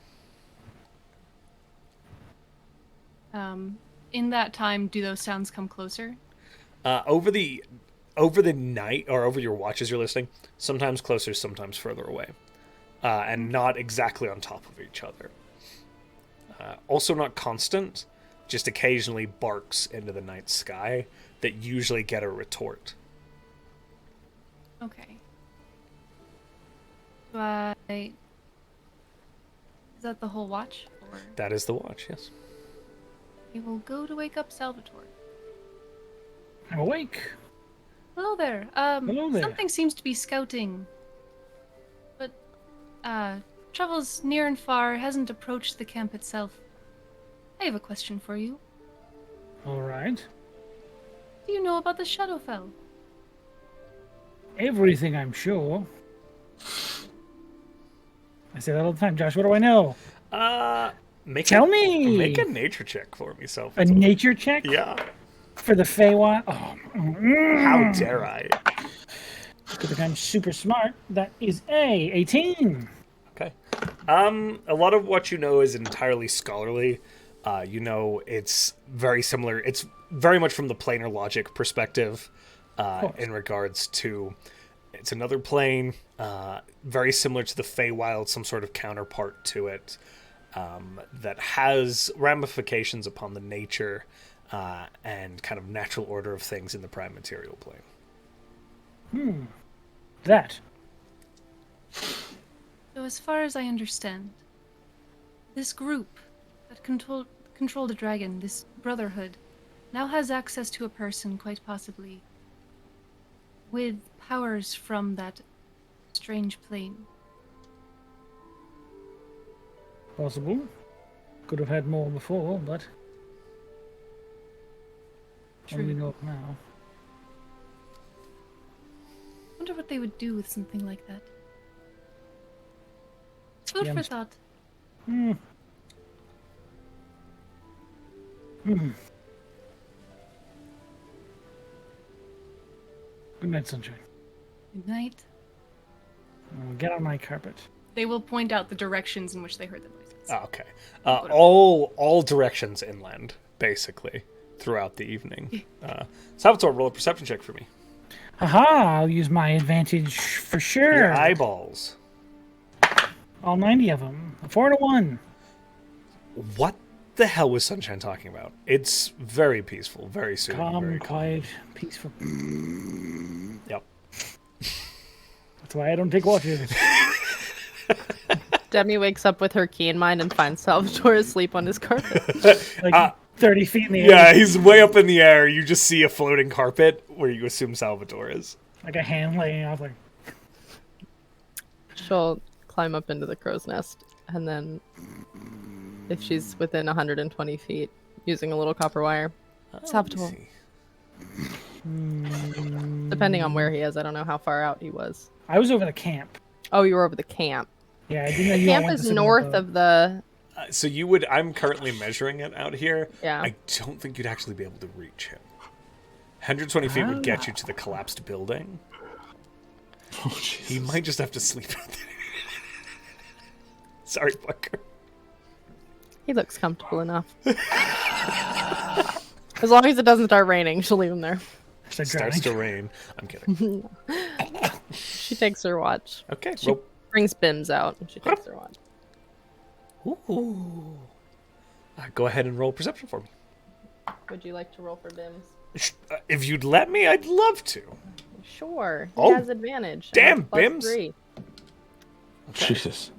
Speaker 5: In that time, do those sounds come closer?
Speaker 1: Over the over the night or over your watch as you're listening, sometimes closer, sometimes further away, and not exactly on top of each other. Also not constant, just occasionally barks into the night sky that usually get a retort.
Speaker 5: Okay. Is that the whole watch? Or
Speaker 1: That is the watch, yes.
Speaker 5: we will go to wake up Salvator.
Speaker 2: I'm awake.
Speaker 5: Hello there.
Speaker 2: Hello there.
Speaker 5: Something seems to be scouting. But, travels near and far, hasn't approached the camp itself. I have a question for you.
Speaker 2: All right.
Speaker 5: Do you know about the Shadowfell?
Speaker 2: Everything, I'm sure. I say that all the time. Josh, what do I know? Tell me.
Speaker 1: Make a nature check for me, so.
Speaker 2: A nature check?
Speaker 1: Yeah.
Speaker 2: For the Feywild? Oh.
Speaker 1: How dare I?
Speaker 2: Good thing I'm super smart. That is a 18.
Speaker 1: Okay. A lot of what you know is entirely scholarly. You know, it's very similar. It's very much from the planar logic perspective in regards to it's another plane, very similar to the Feywild, some sort of counterpart to it that has ramifications upon the nature and kind of natural order of things in the prime material plane.
Speaker 2: That.
Speaker 5: So as far as I understand, this group that controlled a dragon, this brotherhood, now has access to a person, quite possibly, with powers from that strange plane.
Speaker 2: Possible. Could have had more before, but
Speaker 5: True.
Speaker 2: we know it now.
Speaker 5: Wonder what they would do with something like that. Food
Speaker 2: Yeah,
Speaker 5: for
Speaker 2: I'm-
Speaker 5: thought.
Speaker 2: Good night, sunshine.
Speaker 5: Good night.
Speaker 2: Get on my carpet.
Speaker 5: They will point out the directions in which they heard the voices.
Speaker 1: Oh, okay. All directions inland, basically, throughout the evening. Salvatore, roll a perception check for me.
Speaker 2: Haha, I'll use my advantage for sure.
Speaker 1: Your eyeballs.
Speaker 2: All 90 of them. A 4 and a 1.
Speaker 1: What the hell was Sunshine talking about? It's very peaceful, very soothing.
Speaker 2: Calm,
Speaker 1: very calm.
Speaker 2: quiet, peaceful.
Speaker 1: Yep.
Speaker 2: That's why I don't take watches.
Speaker 4: Demi wakes up with her key in mind and finds Salvatore asleep on his carpet.
Speaker 2: Like 30 feet in the air.
Speaker 1: Yeah, he's way up in the air. You just see a floating carpet where you assume Salvatore is.
Speaker 2: Like a hand laying off. Like,
Speaker 4: She'll climb up into the crow's nest, and then if she's within 120 feet, using a little copper wire, Salvatore. Depending on where he is, I don't know how far out he was.
Speaker 2: I was over the camp.
Speaker 4: Oh, you were over the camp.
Speaker 2: Yeah, I didn't know
Speaker 4: The
Speaker 2: you all
Speaker 4: camp
Speaker 2: went
Speaker 4: is
Speaker 2: to
Speaker 4: north
Speaker 2: Salvador.
Speaker 4: of the.
Speaker 1: So I'm currently measuring it out here.
Speaker 4: Yeah.
Speaker 1: I don't think you'd actually be able to reach him. 120 feet would get you to the collapsed building.
Speaker 3: Oh, Jesus.
Speaker 1: He might just have to sleep out there. Sorry, Parker.
Speaker 4: He looks comfortable enough. As long as it doesn't start raining, she'll leave him there.
Speaker 2: Start
Speaker 1: Starts to
Speaker 2: drowning.
Speaker 1: rain. I'm kidding.
Speaker 4: She takes her watch.
Speaker 1: Okay.
Speaker 4: She
Speaker 1: Well,
Speaker 4: brings Bims out, and she takes her watch.
Speaker 1: ooh. Go ahead and roll perception for me.
Speaker 4: Would you like to roll for Bims?
Speaker 1: If you'd let me, I'd love to.
Speaker 4: Sure. He
Speaker 1: Oh,
Speaker 4: has advantage.
Speaker 1: damn,
Speaker 4: Plus
Speaker 1: Bims.
Speaker 4: 3.
Speaker 3: Jesus.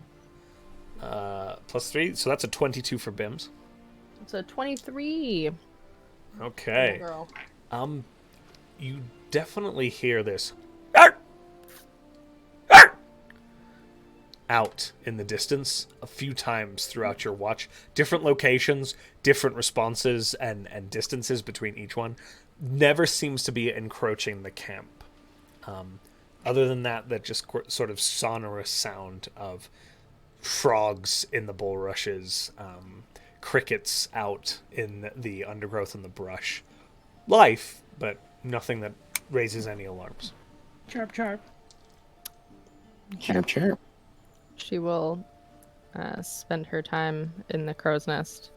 Speaker 1: Plus 3, so that's a 22 for Bims.
Speaker 4: It's a 23.
Speaker 1: Okay.
Speaker 4: Girl.
Speaker 1: You definitely hear this "Arr! Arr!" out in the distance a few times throughout your watch. Different locations, different responses, and distances between each one. Never seems to be encroaching the camp. Other than that just sort of sonorous sound of frogs in the bulrushes, crickets out in the undergrowth and the brush. Life, but nothing that raises any alarms.
Speaker 2: Chirp, chirp.
Speaker 3: Chirp, chirp.
Speaker 4: She will spend her time in the crow's nest.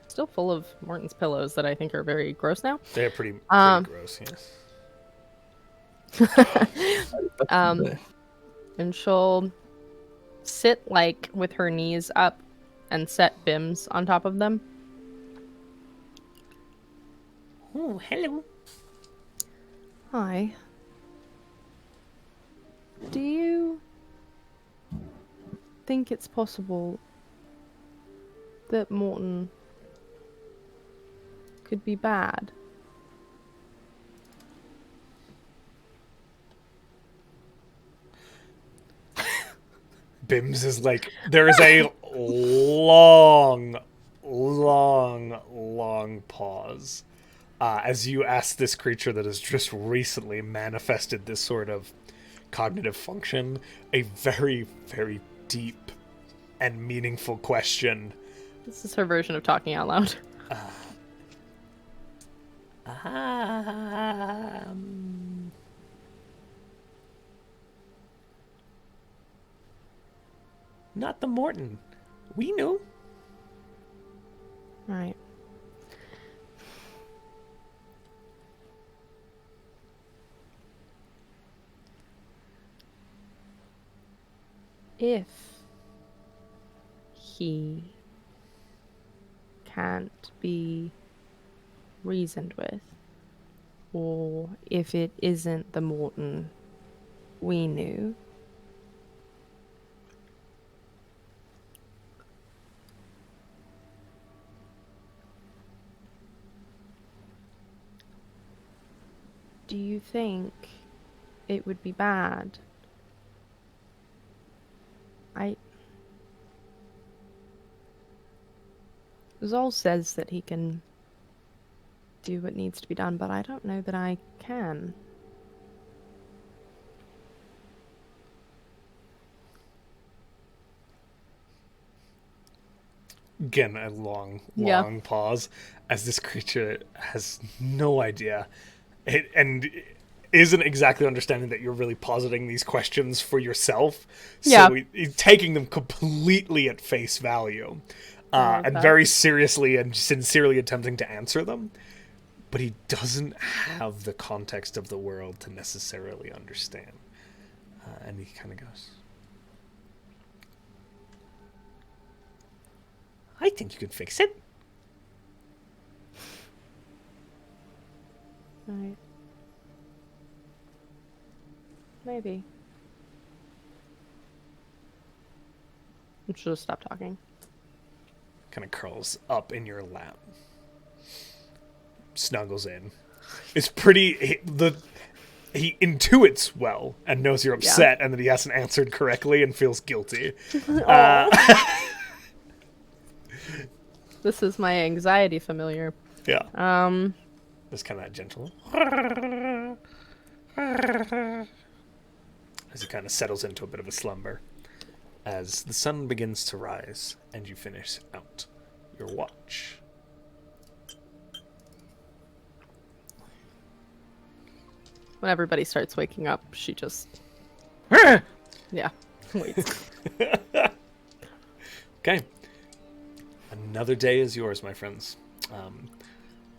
Speaker 4: Still full of Morton's pillows that I think are very gross now.
Speaker 1: They're pretty
Speaker 4: Um,
Speaker 1: gross, yes.
Speaker 4: And she'll sit like with her knees up and set Bims on top of them.
Speaker 1: Oh, hello.
Speaker 4: Hi. Do you think it's possible that Morton could be bad?
Speaker 1: Bims is like, there is a long pause as you ask this creature that has just recently manifested this sort of cognitive function a very, very deep and meaningful question.
Speaker 4: This is her version of talking out loud.
Speaker 1: Not the Morton. We knew.
Speaker 4: Right. If he can't be reasoned with, or if it isn't the Morton we knew, do you think it would be bad? Zahl says that he can do what needs to be done, but I don't know that I can.
Speaker 1: Again, a long pause as this creature has no idea and isn't exactly understanding that you're really positing these questions for yourself. So he's taking them completely at face value and very seriously and sincerely attempting to answer them. But he doesn't have the context of the world to necessarily understand. And he kind of goes, I think you can fix it.
Speaker 4: Right. Maybe. And she'll just stop talking.
Speaker 1: Kind of curls up in your lap. Snuggles in. It's pretty... He intuits well and knows you're upset and that he hasn't answered correctly and feels guilty.
Speaker 4: This is my anxiety familiar.
Speaker 1: Yeah. Just kind of that gentle. As he kind of settles into a bit of a slumber. As the sun begins to rise and you finish out your watch.
Speaker 4: When everybody starts waking up, she just... yeah, waits.
Speaker 1: Okay. Another day is yours, my friends.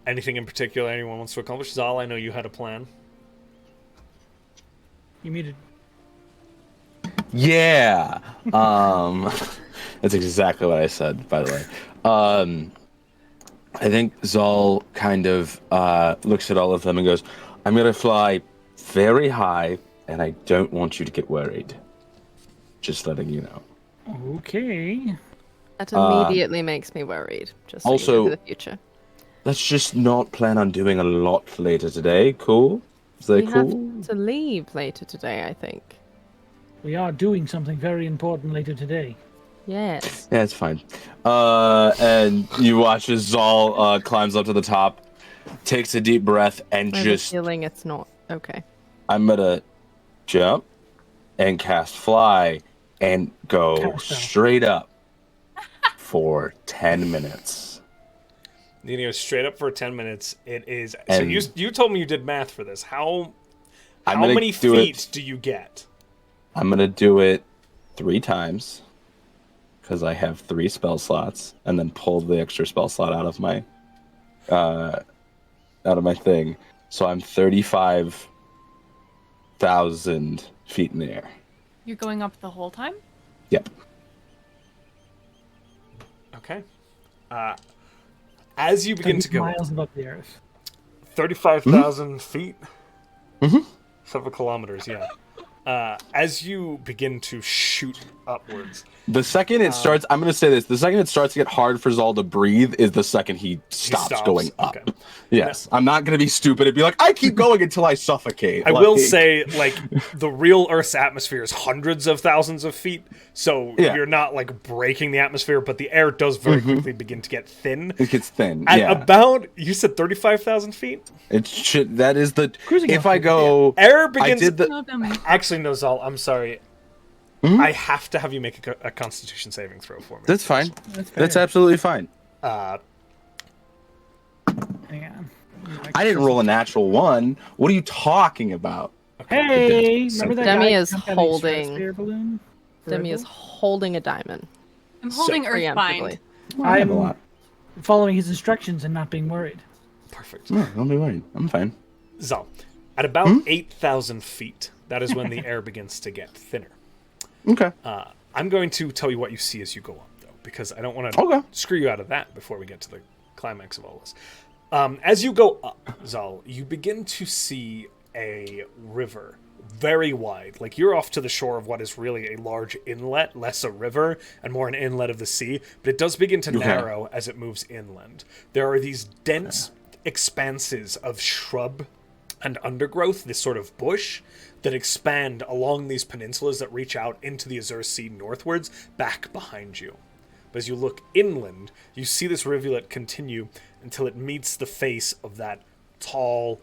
Speaker 1: Anything in particular anyone wants to accomplish? Zahl, I know you had a plan.
Speaker 2: You muted.
Speaker 3: Yeah. That's exactly what I said, by the way. I think Zahl kind of looks at all of them and goes, I'm going to fly very high, and I don't want you to get worried. Just letting you know.
Speaker 2: Okay.
Speaker 4: That immediately makes me worried. Just so
Speaker 3: also,
Speaker 4: you know for the future.
Speaker 3: Let's just not plan on doing a lot later today. Cool? Is that
Speaker 4: We
Speaker 3: cool?
Speaker 4: have to leave later today, I think.
Speaker 2: We are doing something very important later today.
Speaker 4: Yes.
Speaker 3: Yeah, it's fine. And you watch as Zahl climbs up to the top, takes a deep breath, and
Speaker 4: I have
Speaker 3: just...
Speaker 4: a feeling it's not okay.
Speaker 3: I'm gonna jump and cast fly and go straight up for 10 minutes.
Speaker 1: You go straight up for 10 minutes. It is... So you told me you did math for this. How many feet do you get?
Speaker 3: I'm gonna do it 3 times. Because I have 3 spell slots, and then pull the extra spell slot out of my thing. So I'm 35 35,000 feet in the air.
Speaker 5: You're going up the whole time?
Speaker 3: Yep.
Speaker 1: Okay. As you begin to go
Speaker 2: miles above the earth.
Speaker 1: 35,000 feet?
Speaker 3: Mhm.
Speaker 1: Several kilometers, yeah. As you begin to shoot upwards,
Speaker 3: The second it starts, I'm going to say this, the second it starts to get hard for Zahl to breathe is the second he stops going up.
Speaker 1: Okay.
Speaker 3: Yes. I'm not going to be stupid and be like, I keep going until I suffocate.
Speaker 1: I will say, like, the real Earth's atmosphere is hundreds of thousands of feet, so
Speaker 3: Yeah.
Speaker 1: you're not, like, breaking the atmosphere, but the air does very quickly begin to get thin.
Speaker 3: It gets thin.
Speaker 1: At
Speaker 3: yeah.
Speaker 1: about, you said 35,000 feet?
Speaker 3: It should, that is the,
Speaker 2: Cruising
Speaker 3: if
Speaker 2: altitude,
Speaker 3: I go,
Speaker 1: Air
Speaker 3: I
Speaker 1: begins...
Speaker 3: did the,
Speaker 5: No, Demi.
Speaker 1: Actually, no, Zahl, I'm sorry.
Speaker 3: Mhm.
Speaker 1: I have to have you make a Constitution saving throw for me.
Speaker 3: that's fine.
Speaker 2: That's fair.
Speaker 3: That's absolutely fine.
Speaker 1: Uh,
Speaker 2: Hang on.
Speaker 3: I didn't roll a natural 1. What are you talking about?
Speaker 2: Hey, remember that
Speaker 4: Demi
Speaker 2: guy
Speaker 4: is
Speaker 2: who jumped out of his
Speaker 4: holding-
Speaker 2: stratosphere balloon?
Speaker 4: Demi is
Speaker 2: Forever?
Speaker 4: holding a diamond.
Speaker 5: I'm holding
Speaker 4: Preemptively.
Speaker 5: Earthbind.
Speaker 3: I have a
Speaker 2: I'm
Speaker 3: lot.
Speaker 2: following his instructions and not being worried.
Speaker 1: perfect.
Speaker 3: No, don't be worried. I'm fine.
Speaker 1: Zahl, at about 8,000 feet, that is when the air begins to get thinner.
Speaker 3: Okay.
Speaker 1: I'm going to tell you what you see as you go up, though, because I don't want to
Speaker 3: Okay.
Speaker 1: screw you out of that before we get to the climax of all this. As you go up, Zahl, you begin to see a river, very wide. Like, you're off to the shore of what is really a large inlet, less a river, and more an inlet of the sea, but it does begin to narrow as it moves inland. There are these dense expanses of shrub and undergrowth, this sort of bush, that expand along these peninsulas that reach out into the Azure Sea northwards, back behind you. But as you look inland, you see this rivulet continue until it meets the face of that tall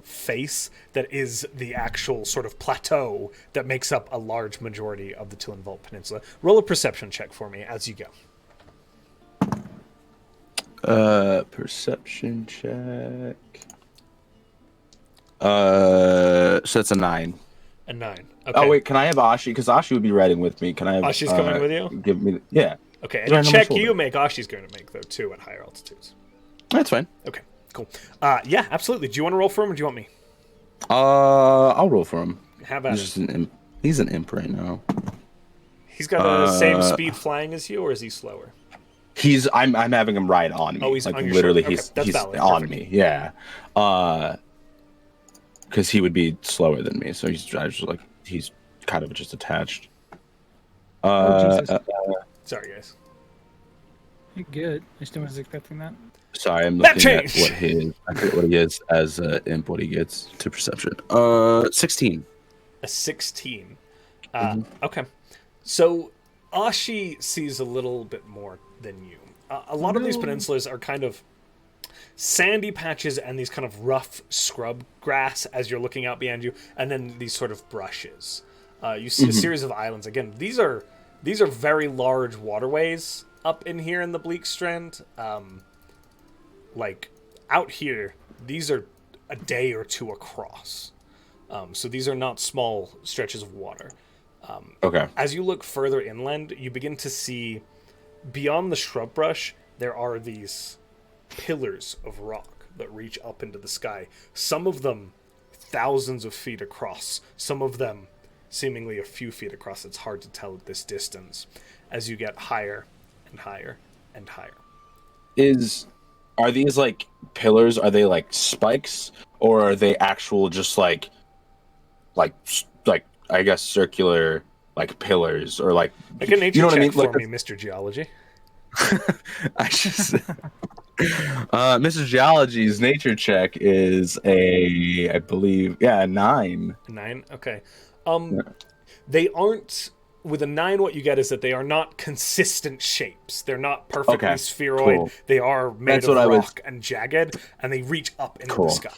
Speaker 1: face that is the actual sort of plateau that makes up a large majority of the Tillenwald Peninsula. Roll a perception check for me as you go.
Speaker 3: Perception check. So that's a 9.
Speaker 1: A 9. Okay.
Speaker 3: Oh wait, can I have Ashi? Because Ashi would be riding with me. Can I have
Speaker 1: Ashi's coming with you?
Speaker 3: Give me, yeah.
Speaker 1: Okay,
Speaker 3: Right on
Speaker 1: and
Speaker 3: my
Speaker 1: check
Speaker 3: shoulder.
Speaker 1: you make, Ashi's going to make, though, too, at higher altitudes.
Speaker 3: That's fine.
Speaker 1: Okay, cool. Yeah, absolutely. Do you want to roll for him, or do you want me?
Speaker 3: I'll roll for him.
Speaker 1: How about
Speaker 3: He's
Speaker 1: it?
Speaker 3: just an imp. He's an imp right now.
Speaker 1: He's got the same speed flying as you, or is he slower?
Speaker 3: I'm having him ride on me.
Speaker 1: Oh, he's
Speaker 3: like
Speaker 1: on your
Speaker 3: literally
Speaker 1: shoulder. Okay, that's
Speaker 3: he's
Speaker 1: valid.
Speaker 3: on
Speaker 1: Perfect.
Speaker 3: me. Yeah. Because he would be slower than me, so I was just like he's kind of just attached.
Speaker 2: Jesus.
Speaker 1: Sorry, guys.
Speaker 2: You're good. I still wasn't expecting that.
Speaker 3: Sorry, I'm
Speaker 1: That
Speaker 3: looking at
Speaker 1: changed.
Speaker 3: what his. I forget what he is as imp. What he gets to perception. 16.
Speaker 1: A 16. Okay. So, Ashi sees a little bit more than you. A lot of these peninsulas are kind of sandy patches and these kind of rough scrub grass as you're looking out behind you, and then these sort of brushes. You see a series of islands. Again, these are very large waterways up in here in the Bleak Strand. Like, out here, these are a day or two across. So these are not small stretches of water.
Speaker 3: Okay.
Speaker 1: As you look further inland, you begin to see, beyond the shrub brush, there are these pillars of rock that reach up into the sky. Some of them thousands of feet across, some of them seemingly a few feet across. It's hard to tell at this distance as you get higher and higher and higher.
Speaker 3: Are these like pillars? Are they like spikes, or are they actual just like I guess circular like pillars, or like
Speaker 1: Make a nature
Speaker 3: you know
Speaker 1: check
Speaker 3: what I mean?
Speaker 1: for
Speaker 3: Like
Speaker 1: me, Mr. Geology.
Speaker 3: I just Mr. Geology's nature check is I believe, a 9.
Speaker 1: 9? Okay. They aren't... With a 9, what you get is that they are not consistent shapes. They're not perfectly
Speaker 3: Okay,
Speaker 1: spheroid.
Speaker 3: cool.
Speaker 1: They are made
Speaker 3: That's
Speaker 1: of
Speaker 3: what I was-
Speaker 1: rock and jagged, and they reach up into
Speaker 3: Cool.
Speaker 1: the sky.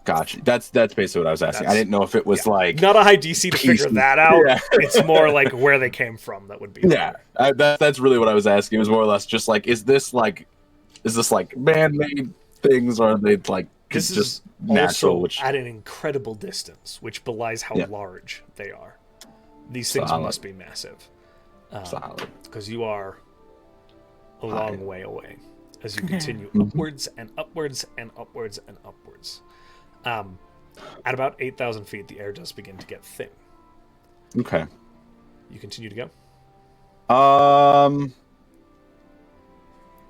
Speaker 3: Gotcha. That's basically what I was asking. I
Speaker 1: That's-
Speaker 3: didn't know if it was like
Speaker 1: Not a high DC to figure
Speaker 3: pieces.
Speaker 1: that out.
Speaker 3: Yeah.
Speaker 1: It's more like where they came from that would be.
Speaker 3: yeah. That's really what I was asking. It was more or less just like, is this like man-made things, or are they like
Speaker 1: This
Speaker 3: just
Speaker 1: is
Speaker 3: natural?
Speaker 1: also
Speaker 3: Which
Speaker 1: at an incredible distance, which belies how
Speaker 3: Yeah.
Speaker 1: large they are. These things
Speaker 3: Solid.
Speaker 1: must be massive.
Speaker 3: solid.
Speaker 1: Because you are a
Speaker 3: High.
Speaker 1: long way away as you continue upwards and upwards and upwards and upwards. At about 8,000 feet, the air does begin to get thin.
Speaker 3: Okay.
Speaker 1: You continue to go?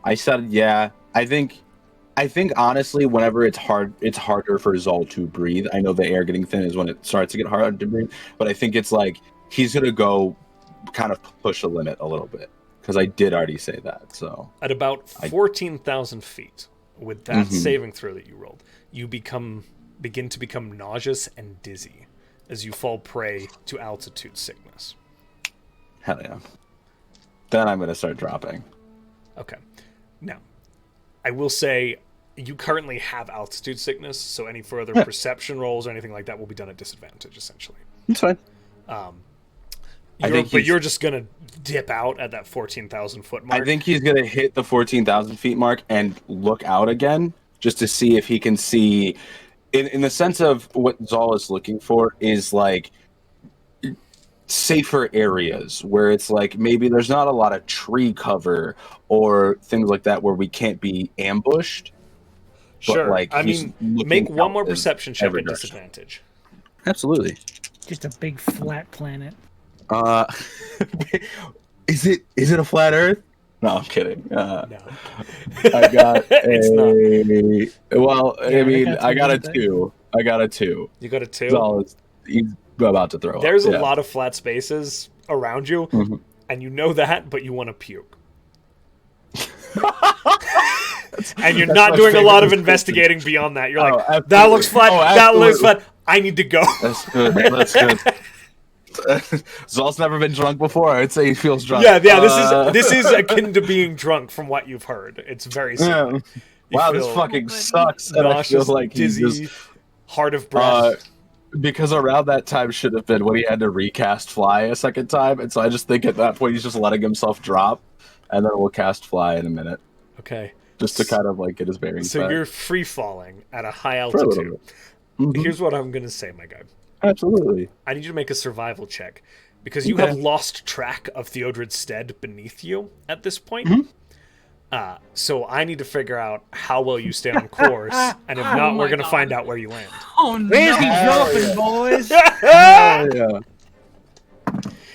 Speaker 3: I said yeah. I think honestly, whenever it's harder for Zahl to breathe. I know the air getting thin is when it starts to get hard to breathe, but I think it's like he's gonna go kind of push a limit a little bit because I did already say that. So
Speaker 1: at about 14,000 feet, with that saving throw that you rolled, you begin to become nauseous and dizzy as you fall prey to altitude sickness.
Speaker 3: Hell yeah. Then I'm gonna start dropping.
Speaker 1: Okay. Now, I will say you currently have altitude sickness, so any further perception rolls or anything like that will be done at disadvantage, essentially.
Speaker 3: It's fine.
Speaker 1: But you're just going to dip out at that 14,000 foot mark?
Speaker 3: I think he's going to hit the 14,000 feet mark and look out again just to see if he can see... In the sense of what Zahl is looking for is like safer areas where it's like maybe there's not a lot of tree cover or things like that where we can't be ambushed.
Speaker 1: Sure.
Speaker 3: But like,
Speaker 1: I mean, make one more perception check at disadvantage.
Speaker 3: Absolutely.
Speaker 2: Just a big flat planet.
Speaker 3: Is it a flat Earth? No, I'm kidding.
Speaker 1: No.
Speaker 3: I got
Speaker 1: It's
Speaker 3: not. Well,
Speaker 2: Yeah,
Speaker 3: I mean,
Speaker 2: I
Speaker 3: I
Speaker 2: got
Speaker 3: got a 2. I got a 2.
Speaker 1: You got a 2?
Speaker 3: Zahl he's about to throw
Speaker 1: There's
Speaker 3: up.
Speaker 1: a lot of flat spaces around you, and you know that, but you want to puke. And you're not doing a lot of investigating beyond that. You're like,
Speaker 3: absolutely.
Speaker 1: that looks flat, that looks
Speaker 3: absolutely.
Speaker 1: flat. I need to go.
Speaker 3: That's good. That's good. Zahl's never been drunk before. I'd say he feels drunk.
Speaker 1: Yeah. This is akin to being drunk from what you've heard. It's very similar.
Speaker 3: Wow,
Speaker 1: You
Speaker 3: this
Speaker 1: feel
Speaker 3: fucking sucks. And I feel
Speaker 1: nauseous,
Speaker 3: like he's
Speaker 1: dizzy,
Speaker 3: just
Speaker 1: hard of breath.
Speaker 3: because around that time should have been when he had to recast Fly a second time, and so I just think at that point he's just letting himself drop, and then we'll cast Fly in a minute.
Speaker 1: Okay.
Speaker 3: Just to kind of like get his bearings
Speaker 1: So
Speaker 3: back.
Speaker 1: you're free falling at a high
Speaker 3: For a little
Speaker 1: altitude.
Speaker 3: bit.
Speaker 1: Here's what I'm gonna say, my guy.
Speaker 3: Absolutely.
Speaker 1: I need you to make a survival check because you have lost track of Theodred's stead beneath you at this point. So I need to figure out how well you stay on course, and if not, we're gonna find out where you land.
Speaker 5: Oh no!
Speaker 2: Where's he dropping, boys?
Speaker 3: Yeah.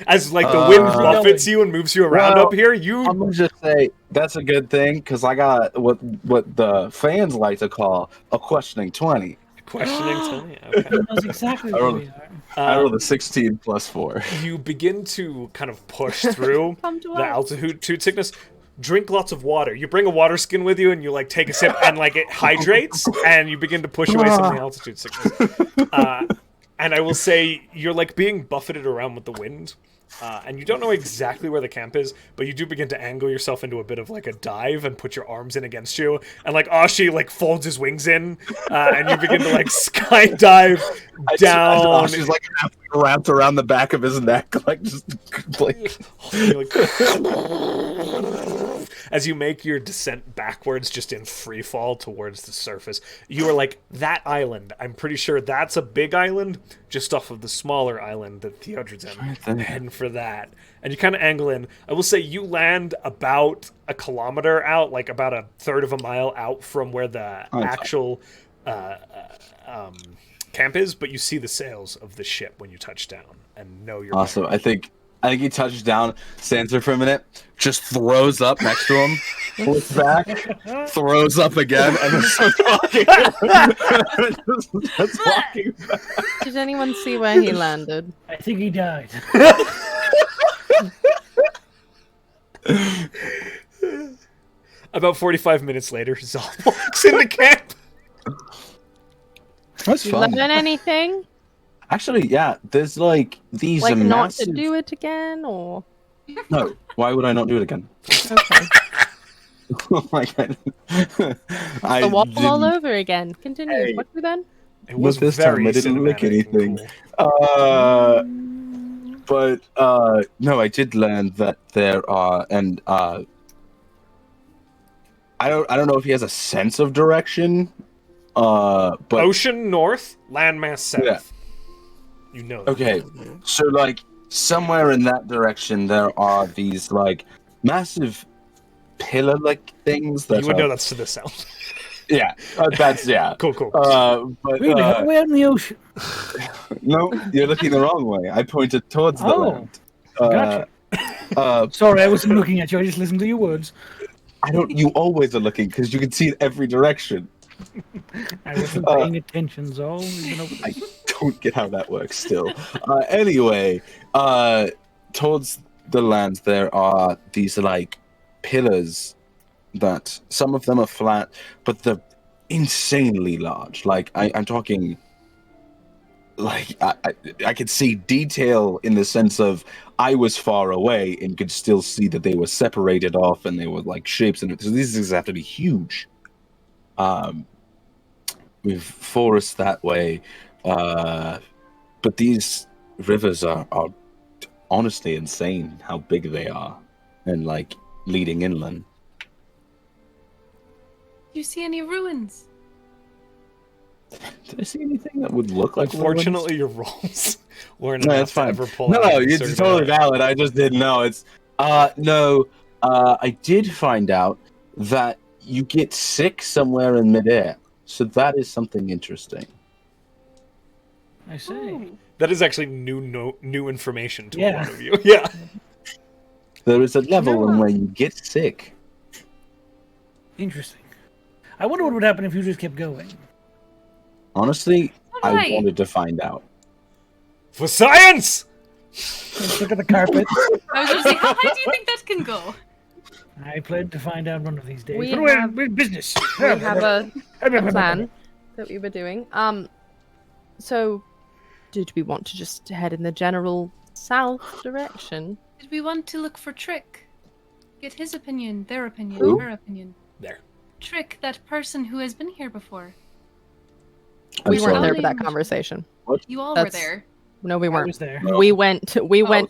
Speaker 1: As like the wind
Speaker 2: going?
Speaker 1: buffets you and moves you around
Speaker 3: Well,
Speaker 1: up here,
Speaker 3: I'm
Speaker 1: you
Speaker 3: gonna just say that's a good thing because I got what the fans like to call a questioning 20.
Speaker 1: questioning Tony. Okay.
Speaker 2: He knows exactly where we are.
Speaker 3: I rolled a 16 plus 4.
Speaker 1: You begin to kind of push through
Speaker 4: Come to
Speaker 1: the
Speaker 4: us.
Speaker 1: altitude sickness. Drink lots of water. You bring a water skin with you, and you like take a sip, and like it hydrates, and you begin to push away some of the altitude sickness. And I will say you're like being buffeted around with the wind, and you don't know exactly where the camp is, but you do begin to angle yourself into a bit of like a dive and put your arms in against you, and like Ashi like folds his wings in, and you begin to like skydive down.
Speaker 3: She's like wrapped around the back of his neck, like just like.
Speaker 1: You're like as you make your descent backwards just in free fall towards the surface, you are like, that island, I'm pretty sure that's a big island just off of the smaller island that Theodred's in. I'm heading for that. And you kind of angle in. I will say you land about a kilometer out, like about a third of a mile out from where the actual camp is, but you see the sails of the ship when you touch down and know you're
Speaker 3: Awesome. I think he touches down, stands there for a minute, just throws up next to him, looks back, throws up again, and then starts walking. Starts walking back.
Speaker 4: Did anyone see where he landed?
Speaker 2: I think he died.
Speaker 1: About 45 minutes later, Zahl walks into camp.
Speaker 3: That's
Speaker 4: You
Speaker 3: fun.
Speaker 4: learn anything?
Speaker 3: Actually, yeah, there's like these
Speaker 4: Like not
Speaker 3: massive...
Speaker 4: to do it again, or
Speaker 3: No, why would I not do it again?
Speaker 4: okay.
Speaker 3: Oh my god. I
Speaker 4: The wall all
Speaker 3: didn't-
Speaker 4: over again. Continue.
Speaker 3: Hey.
Speaker 4: What do then?
Speaker 1: It was
Speaker 3: this
Speaker 1: very
Speaker 3: time I didn't lick
Speaker 1: cinematic and
Speaker 3: anything.
Speaker 1: cool.
Speaker 3: But no, I did learn that there are, and I don't know if he has a sense of direction. But
Speaker 1: Ocean north, landmass south.
Speaker 3: Yeah.
Speaker 1: You know that.
Speaker 3: okay, so like somewhere in that direction there are these like massive pillar-like things that
Speaker 1: You would
Speaker 3: are,
Speaker 1: know that's to the south.
Speaker 3: Yeah, that's yeah.
Speaker 1: Cool.
Speaker 3: But
Speaker 2: Really? Way out in the ocean.
Speaker 3: no, you're looking the wrong way. I pointed towards the land.
Speaker 2: Gotcha. Sorry, I wasn't looking at you. I just listened to your words.
Speaker 3: I don't. You always are looking because you can see in every direction.
Speaker 2: I wasn't paying attention, Zahl.
Speaker 3: I don't get how that works still. Anyway, towards the land there are these like pillars that some of them are flat, but they're insanely large. Like I'm talking like I could see detail in the sense of I was far away and could still see that they were separated off and they were like shapes, and so these things have to be huge. We've forests that way, but these rivers are honestly insane how big they are, and like leading inland.
Speaker 5: Do you see any ruins?
Speaker 3: Did I see anything that would look like
Speaker 1: Unfortunately, your rolls weren't
Speaker 3: No,
Speaker 1: enough
Speaker 3: that's
Speaker 1: to
Speaker 3: fine.
Speaker 1: ever pull
Speaker 3: No,
Speaker 1: out.
Speaker 3: it's totally valid. I just didn't know. It's no. I did find out that you get sick somewhere in midair, so that is something interesting.
Speaker 2: I say.
Speaker 1: That is actually new information to a
Speaker 2: Yeah.
Speaker 1: lot of you. Yeah.
Speaker 3: There is a level in where you get sick.
Speaker 2: Interesting. I wonder what would happen if you just kept going.
Speaker 3: Honestly, I
Speaker 5: Right.
Speaker 3: wanted to find out.
Speaker 1: For science!
Speaker 2: Let's look at the carpet.
Speaker 5: I was going to say, how high do you think that can go?
Speaker 2: I plan to find out one of these days.
Speaker 4: We
Speaker 2: But we're
Speaker 4: have-
Speaker 2: in business.
Speaker 4: We have a plan that we were doing. So did we want to just head in the general south direction?
Speaker 5: Did we want to look for Trick? Get his opinion, their opinion,
Speaker 3: Who?
Speaker 5: her opinion.
Speaker 1: There.
Speaker 5: Trick, that person who has been here before.
Speaker 3: I'm
Speaker 4: We weren't
Speaker 3: sorry.
Speaker 4: there for that conversation.
Speaker 5: You all
Speaker 4: That's-
Speaker 5: were there.
Speaker 4: No, we
Speaker 2: I
Speaker 4: weren't.
Speaker 2: was there.
Speaker 3: No.
Speaker 4: We went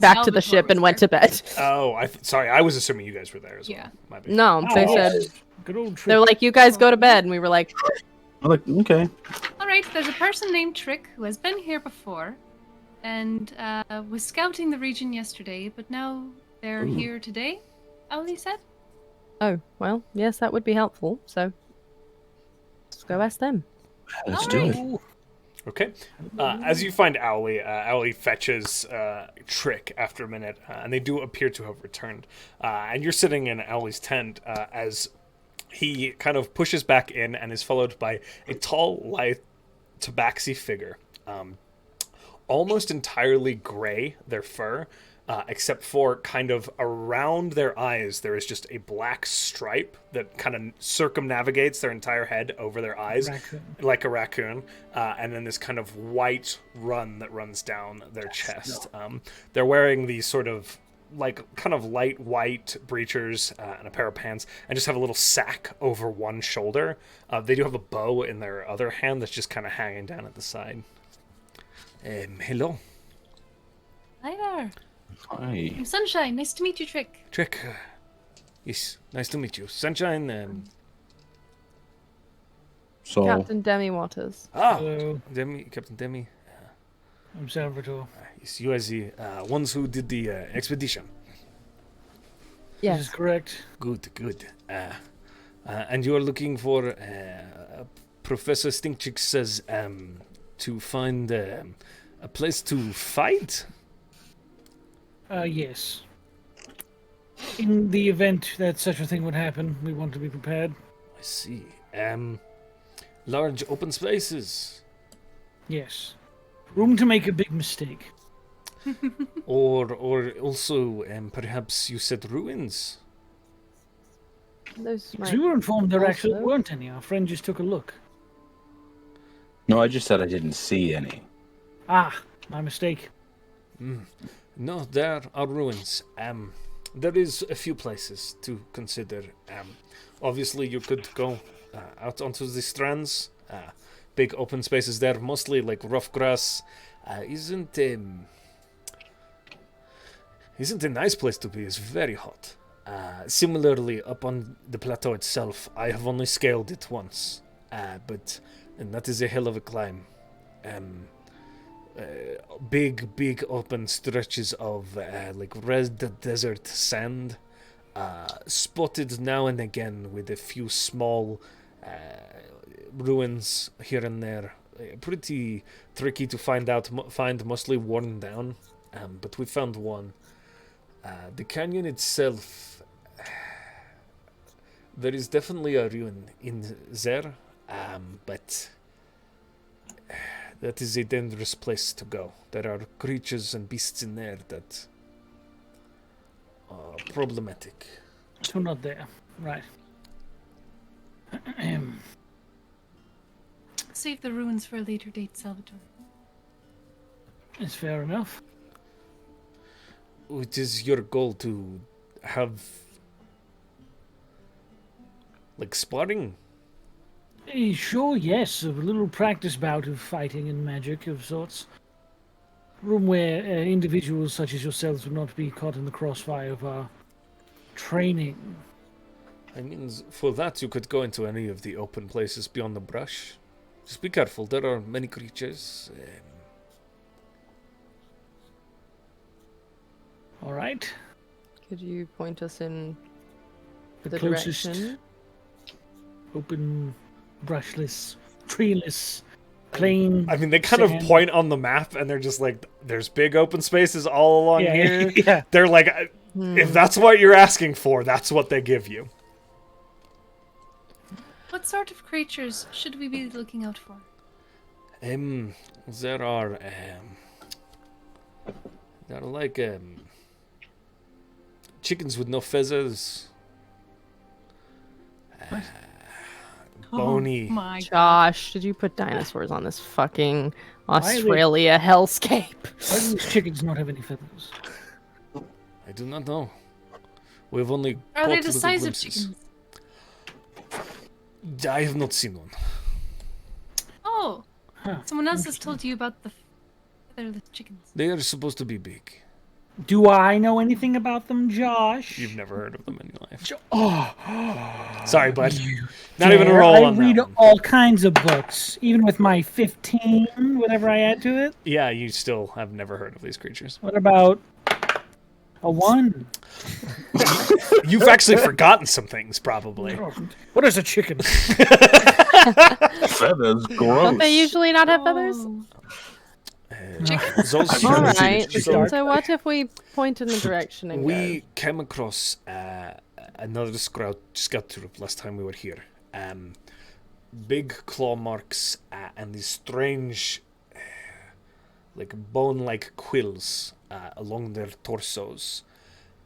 Speaker 4: back to the
Speaker 5: Salvator
Speaker 4: ship
Speaker 5: was
Speaker 4: and went
Speaker 5: there.
Speaker 4: to bed.
Speaker 1: Oh, sorry. I was assuming you guys were there as well.
Speaker 5: Yeah.
Speaker 1: My bad.
Speaker 4: No, they
Speaker 2: Oh,
Speaker 4: said
Speaker 2: good old
Speaker 4: they're
Speaker 2: trick.
Speaker 4: like, you guys go to bed, and we were like,
Speaker 3: I'm like, okay.
Speaker 5: Alright, there's a person named Trick who has been here before and was scouting the region yesterday, but now they're
Speaker 3: Ooh.
Speaker 5: here today, Ali said.
Speaker 4: oh, well, yes, that would be helpful. So let's go ask them.
Speaker 3: Let's
Speaker 5: All
Speaker 3: do
Speaker 5: right.
Speaker 3: it.
Speaker 1: Okay. As you find Owly, Owly fetches Trick after a minute, and they do appear to have returned. And you're sitting in Owly's tent as he kind of pushes back in and is followed by a tall, lithe, tabaxi figure. Almost entirely gray, their fur, except for kind of around their eyes, there is just a black stripe that kind of circumnavigates their entire head over their eyes,
Speaker 2: Raccoon.
Speaker 1: like a raccoon, and then this kind of white run that runs down their chest. They're wearing these sort of like kind of light white breechers and a pair of pants, and just have a little sack over one shoulder. They do have a bow in their other hand that's just kind of hanging down at the side. Hello.
Speaker 5: Hi there.
Speaker 3: Hi.
Speaker 5: I'm Sunshine. Nice to meet you, Trick.
Speaker 1: Trick. Yes, nice to meet you. Sunshine.
Speaker 3: So,
Speaker 4: Captain Demi Waters.
Speaker 2: Hello,
Speaker 1: Demi, Captain Demi.
Speaker 2: I'm Salvator.
Speaker 1: Yes, you are the ones who did the expedition.
Speaker 2: This
Speaker 4: Yes.
Speaker 2: is correct.
Speaker 1: Good. And you are looking for Professor Stinkchick says to find a place to fight?
Speaker 2: Yes. In the event that such a thing would happen, we want to be prepared.
Speaker 1: I see. Large open spaces.
Speaker 2: Yes. Room to make a big mistake.
Speaker 1: Or also, perhaps you said ruins?
Speaker 4: Those
Speaker 2: Because we were informed there
Speaker 4: also-
Speaker 2: actually weren't any. Our friend just took a look.
Speaker 3: no, I just said I didn't see any.
Speaker 2: Ah, my mistake.
Speaker 1: No, there are ruins. There is a few places to consider. Obviously, you could go out onto the strands. Big open spaces there, mostly like rough grass. Isn't a nice place to be. It's very hot. Similarly, up on the plateau itself, I have only scaled it once, and that is a hell of a climb. Big open stretches of like red desert sand, spotted now and again with a few small ruins here and there. Pretty tricky to find, mostly worn down. But we found one. The canyon itself, there is definitely a ruin in there, but that is a dangerous place to go. There are creatures and beasts in there that are problematic.
Speaker 2: So not there. Right.
Speaker 5: Save the ruins for a later date, Salvator.
Speaker 2: It's fair enough.
Speaker 1: It is your goal to have, like, sparring?
Speaker 2: Sure, yes. A little practice bout of fighting and magic of sorts. Room where individuals such as yourselves would not be caught in the crossfire of our training.
Speaker 1: I mean, for that you could go into any of the open places beyond the brush. Just be careful, there are many creatures.
Speaker 2: All right.
Speaker 4: Could you point us in
Speaker 2: The
Speaker 4: the
Speaker 2: closest
Speaker 4: direction?
Speaker 2: open, brushless, treeless, plain.
Speaker 1: I mean, they kind of
Speaker 2: sand.
Speaker 1: point on the map and they're just like, there's big open spaces all along
Speaker 2: Yeah,
Speaker 1: here.
Speaker 2: yeah.
Speaker 1: They're like, if that's what you're asking for, that's what they give you.
Speaker 5: What sort of creatures should we be looking out for?
Speaker 1: There are like chickens with no feathers. Bony.
Speaker 5: Oh my
Speaker 4: Josh, did you put dinosaurs on this fucking
Speaker 2: are they-
Speaker 4: Australia hellscape?
Speaker 2: Why do these chickens not have any feathers?
Speaker 1: I do not know. We've only
Speaker 5: Are they
Speaker 1: caught
Speaker 5: the
Speaker 1: little
Speaker 5: size of
Speaker 1: glimpses.
Speaker 5: chickens?
Speaker 1: I have not seen one.
Speaker 5: Oh,
Speaker 2: Huh.
Speaker 5: someone else has told you about the featherless chickens.
Speaker 1: They are supposed to be big.
Speaker 2: Do I know anything about them, Josh?
Speaker 1: You've never heard of them in your life.
Speaker 2: Oh,
Speaker 1: Sorry, bud. Not even a
Speaker 2: dare.
Speaker 1: roll
Speaker 2: I
Speaker 1: on
Speaker 2: read
Speaker 1: that one.
Speaker 2: all kinds of books, even with my 15, whatever I add to it.
Speaker 1: Yeah, you still have never heard of these creatures.
Speaker 2: What about a 1?
Speaker 1: You've actually forgotten some things, probably.
Speaker 2: What is a chicken?
Speaker 3: Feathers, gross.
Speaker 4: Don't they usually not have feathers?
Speaker 5: Oh.
Speaker 1: Zol's
Speaker 3: I've never
Speaker 4: All
Speaker 3: seen a
Speaker 4: right.
Speaker 3: chicken.
Speaker 4: So what if we point in the direction and
Speaker 1: We came across another scout troop last time we were here. Big claw marks and these strange, like bone-like quills along their torsos.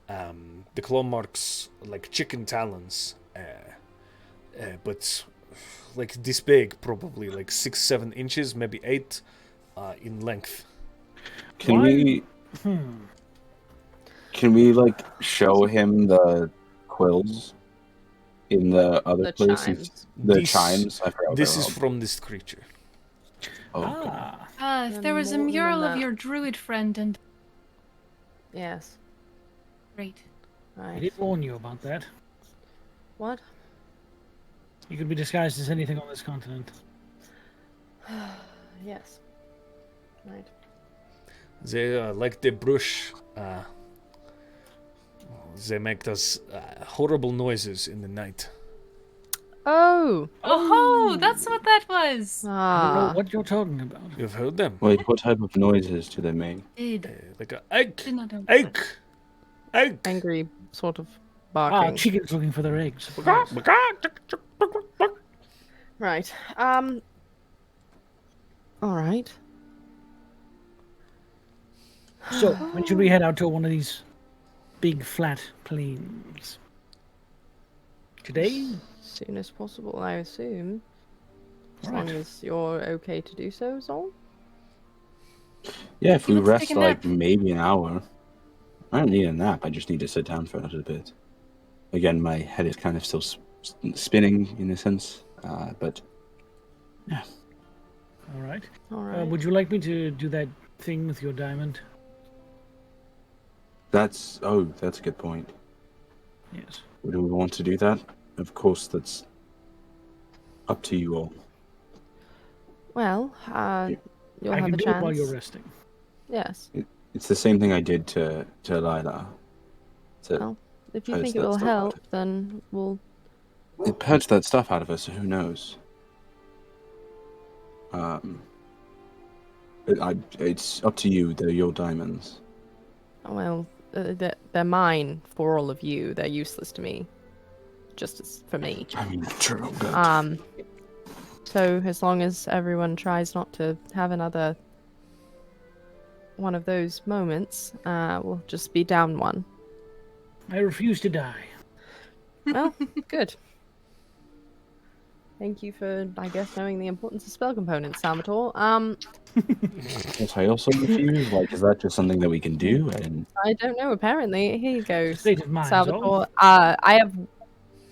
Speaker 1: The claw marks like chicken talons, but like this big, probably like 6-7 inches, maybe 8 in length.
Speaker 3: Can
Speaker 2: Why-
Speaker 3: we can we like show him the quills in the other
Speaker 4: The
Speaker 3: places?
Speaker 4: chimes.
Speaker 3: The
Speaker 1: This-
Speaker 3: chimes. I forgot what
Speaker 1: This
Speaker 3: they're
Speaker 1: is
Speaker 3: called.
Speaker 1: from this creature.
Speaker 3: Oh,
Speaker 2: Ah,
Speaker 5: If there was a
Speaker 4: more than
Speaker 5: mural of
Speaker 4: that.
Speaker 5: your druid friend and
Speaker 4: Yes.
Speaker 5: great.
Speaker 2: I
Speaker 4: Right.
Speaker 2: did warn you about that.
Speaker 4: What?
Speaker 2: You could be disguised as anything on this continent.
Speaker 4: Yes. Right.
Speaker 1: They like the brush. They make those horrible noises in the night.
Speaker 4: Oh.
Speaker 5: Oh, that's what that was.
Speaker 2: I don't know
Speaker 4: Ah.
Speaker 2: what you're talking about.
Speaker 1: You've heard them?
Speaker 3: wait, what type of noises do they make?
Speaker 5: Did
Speaker 1: Like a egg,
Speaker 5: did not know.
Speaker 1: egg, egg.
Speaker 4: Angry sort of
Speaker 2: Ah,
Speaker 4: barking.
Speaker 2: chickens looking for their eggs.
Speaker 4: Right. All right.
Speaker 2: So, when should we head out to one of these big flat plains? Today?
Speaker 4: As soon as possible, I assume. As
Speaker 2: Right.
Speaker 4: long as you're okay to do so, Zol.
Speaker 3: Yeah, if we
Speaker 5: Let's
Speaker 3: rest
Speaker 5: take a
Speaker 3: like
Speaker 5: nap.
Speaker 3: maybe an hour. I don't need a nap. I just need to sit down for a little bit. Again, my head is kind of still spinning in a sense, but
Speaker 2: All right.
Speaker 4: All right.
Speaker 2: Would you like me to do that thing with your diamond?
Speaker 3: that's a good point.
Speaker 2: Yes.
Speaker 3: Do we want to do that? Of course, that's up to you all.
Speaker 4: Well, you'll
Speaker 2: I
Speaker 4: have
Speaker 2: can
Speaker 4: a
Speaker 2: do
Speaker 4: chance.
Speaker 2: it while you're resting.
Speaker 4: Yes.
Speaker 3: It's the same thing I did to Lila.
Speaker 4: Well, if you
Speaker 3: Post
Speaker 4: think it
Speaker 3: that
Speaker 4: will
Speaker 3: stuff out.
Speaker 4: help, then we'll
Speaker 3: It purged that stuff out of us, so who knows? It's up to you. They're your diamonds.
Speaker 4: Well, they're mine for all of you. They're useless to me. Just as for me.
Speaker 3: I mean, true. Good.
Speaker 4: So as long as everyone tries not to have another one of those moments, we'll just be down one.
Speaker 2: I refuse to die.
Speaker 4: Well, good. Thank you for, I guess, knowing the importance of spell components, Salvator.
Speaker 3: Yes, I also refuse. Like, is that just something that we can do? And
Speaker 4: I don't know. Apparently, here you go,
Speaker 2: State of mind,
Speaker 4: Salvator. I have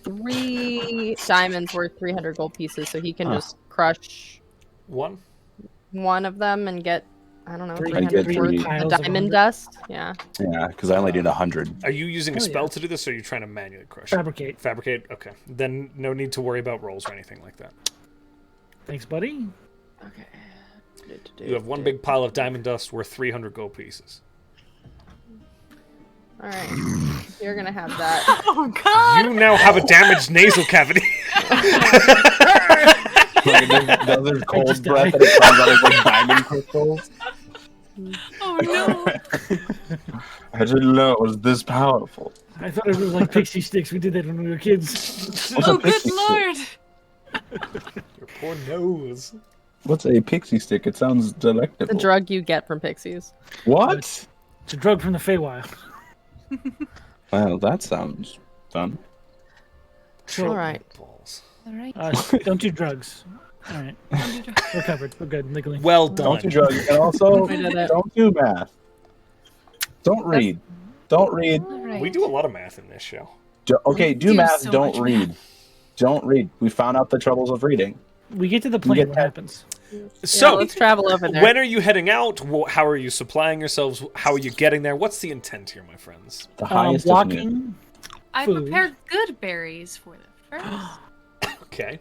Speaker 4: 3 diamonds worth 300 gold pieces, so he can just crush
Speaker 1: One.
Speaker 4: one of them and get, I don't know,
Speaker 2: 300
Speaker 4: 300 worth
Speaker 2: piles
Speaker 4: of
Speaker 2: of
Speaker 4: diamond
Speaker 2: 100.
Speaker 4: dust. Yeah.
Speaker 3: yeah, because I only did 100.
Speaker 1: Are you using a
Speaker 2: Oh,
Speaker 1: spell
Speaker 2: yeah.
Speaker 1: to do this, or are you trying to manually crush?
Speaker 2: Fabricate.
Speaker 1: Fabricate. Okay. Then no need to worry about rolls or anything like that.
Speaker 2: Thanks, buddy.
Speaker 4: Okay.
Speaker 1: You have one big pile of diamond dust worth 300 gold pieces.
Speaker 4: All right. You're gonna have that.
Speaker 5: Oh god!
Speaker 1: You now have a damaged nasal cavity.
Speaker 3: Like, there's cold
Speaker 2: just
Speaker 3: breath
Speaker 2: died.
Speaker 3: and it comes out as like diamond crystals.
Speaker 5: Oh no!
Speaker 3: I didn't know it was this powerful.
Speaker 2: I thought it was like pixie sticks. We did that when we were kids.
Speaker 3: What's
Speaker 5: Oh
Speaker 3: a
Speaker 5: good
Speaker 3: pixie
Speaker 5: lord!
Speaker 1: Your poor nose.
Speaker 3: What's a pixie stick? It sounds delectable.
Speaker 4: The drug you get from pixies.
Speaker 3: What?
Speaker 2: It's a drug from the Feywild.
Speaker 3: Well, that sounds fun.
Speaker 2: So,
Speaker 4: All right.
Speaker 1: Balls.
Speaker 5: Alright.
Speaker 2: Don't do drugs. All right. We're covered. We're good. Legally.
Speaker 1: Well
Speaker 3: Don't do
Speaker 1: done.
Speaker 3: drugs, and also
Speaker 4: We did it.
Speaker 3: don't do math. Don't read. Don't read.
Speaker 5: Alright.
Speaker 1: We do a lot of math in this show.
Speaker 3: Okay, do
Speaker 5: do
Speaker 3: math.
Speaker 5: so
Speaker 3: Don't
Speaker 5: much
Speaker 3: read.
Speaker 5: math.
Speaker 3: Don't read. We found out the troubles of reading.
Speaker 2: We get to the plane.
Speaker 3: get
Speaker 2: What
Speaker 3: that.
Speaker 2: happens?
Speaker 4: Yeah,
Speaker 1: So,
Speaker 4: let's travel over there.
Speaker 1: when are you heading out? How are you supplying yourselves? How are you getting there? What's the intent here, my friends?
Speaker 3: The highest of new.
Speaker 2: Walking.
Speaker 5: I
Speaker 2: food.
Speaker 5: prepared good berries for the first.
Speaker 1: Okay.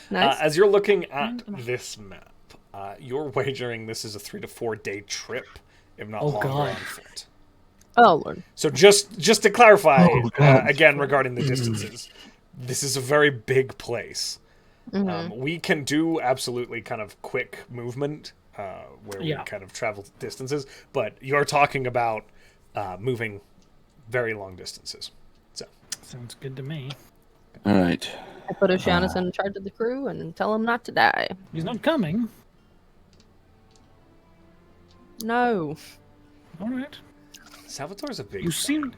Speaker 4: Nice.
Speaker 1: As you're looking at this map, you're wagering this is a 3 to 4 day trip, if not
Speaker 2: Oh,
Speaker 1: longer,
Speaker 2: God.
Speaker 1: on foot.
Speaker 4: Oh lord.
Speaker 1: So just to clarify,
Speaker 3: Oh, God.
Speaker 1: again regarding the distances, this is a very big place.
Speaker 4: Mm-hmm.
Speaker 1: We can do absolutely kind of quick movement where
Speaker 2: Yeah.
Speaker 1: we kind of travel distances, but you're talking about moving very long distances. So
Speaker 2: Sounds good to me.
Speaker 3: All right.
Speaker 4: I put Oceanus in charge of the crew and tell him not to die.
Speaker 2: He's not coming.
Speaker 4: No.
Speaker 2: All right.
Speaker 1: Salvatore's a big
Speaker 2: You
Speaker 1: fan.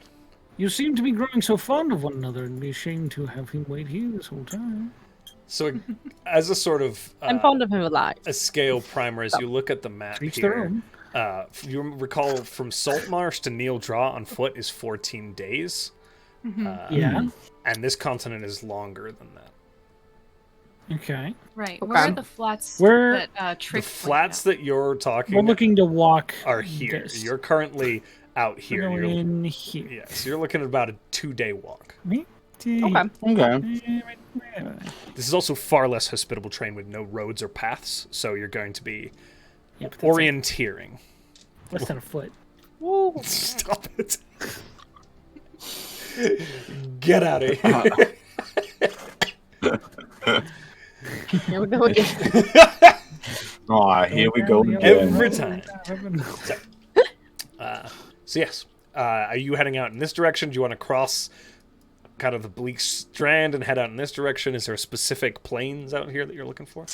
Speaker 2: You seem to be growing so fond of one another, and be ashamed to have him wait here this whole time.
Speaker 1: So as a sort of
Speaker 4: I'm fond of him alive.
Speaker 1: a scale primer, as you look at the map
Speaker 2: Each their
Speaker 1: here,
Speaker 2: own.
Speaker 1: you recall from Saltmarsh to Neil Draw on foot is 14 days.
Speaker 2: Yeah.
Speaker 1: And this continent is longer than that.
Speaker 2: Okay.
Speaker 5: Right.
Speaker 4: Okay.
Speaker 5: Where are the flats
Speaker 2: We're-
Speaker 5: that
Speaker 1: The
Speaker 5: Trick
Speaker 1: flats that you're talking
Speaker 2: We're looking to walk.
Speaker 1: are here.
Speaker 2: this.
Speaker 1: You're currently out here.
Speaker 2: We're
Speaker 1: You're,
Speaker 2: going in here.
Speaker 1: yeah, so you're looking at about a 2-day walk.
Speaker 4: Okay.
Speaker 3: Okay.
Speaker 1: This is also far less hospitable terrain with no roads or paths, so you're going to be
Speaker 2: Yep, that's
Speaker 1: orienteering.
Speaker 2: less than a foot.
Speaker 4: Woo.
Speaker 1: Stop it. Get out of here.
Speaker 4: Here we go again.
Speaker 3: Aw, here we go again.
Speaker 1: Every time. So yes, are you heading out in this direction? Do you want to cross kind of the bleak strand and head out in this direction? Is there specific plains out here that you're looking for?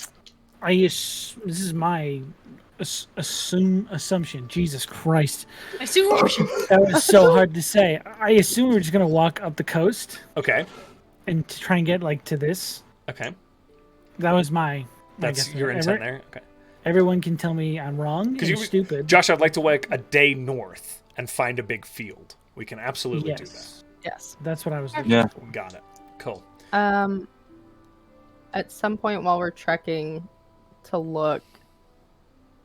Speaker 2: This is my assumption. Jesus Christ.
Speaker 5: I assume
Speaker 2: That was so hard to say. I assume we're just going to walk up the coast
Speaker 1: Okay.
Speaker 2: and to try and get, like, to this.
Speaker 1: Okay.
Speaker 2: That was my
Speaker 1: That's
Speaker 2: guess.
Speaker 1: your intent there. Okay.
Speaker 2: Everyone can tell me I'm wrong and
Speaker 1: you-
Speaker 2: stupid.
Speaker 1: Josh, I'd like to walk a day north and find a big field. We can absolutely do that.
Speaker 2: Yes.
Speaker 4: Yes.
Speaker 2: That's what I was looking
Speaker 3: Yeah.
Speaker 2: for.
Speaker 1: Got it. Cool.
Speaker 4: At some point while we're trekking to look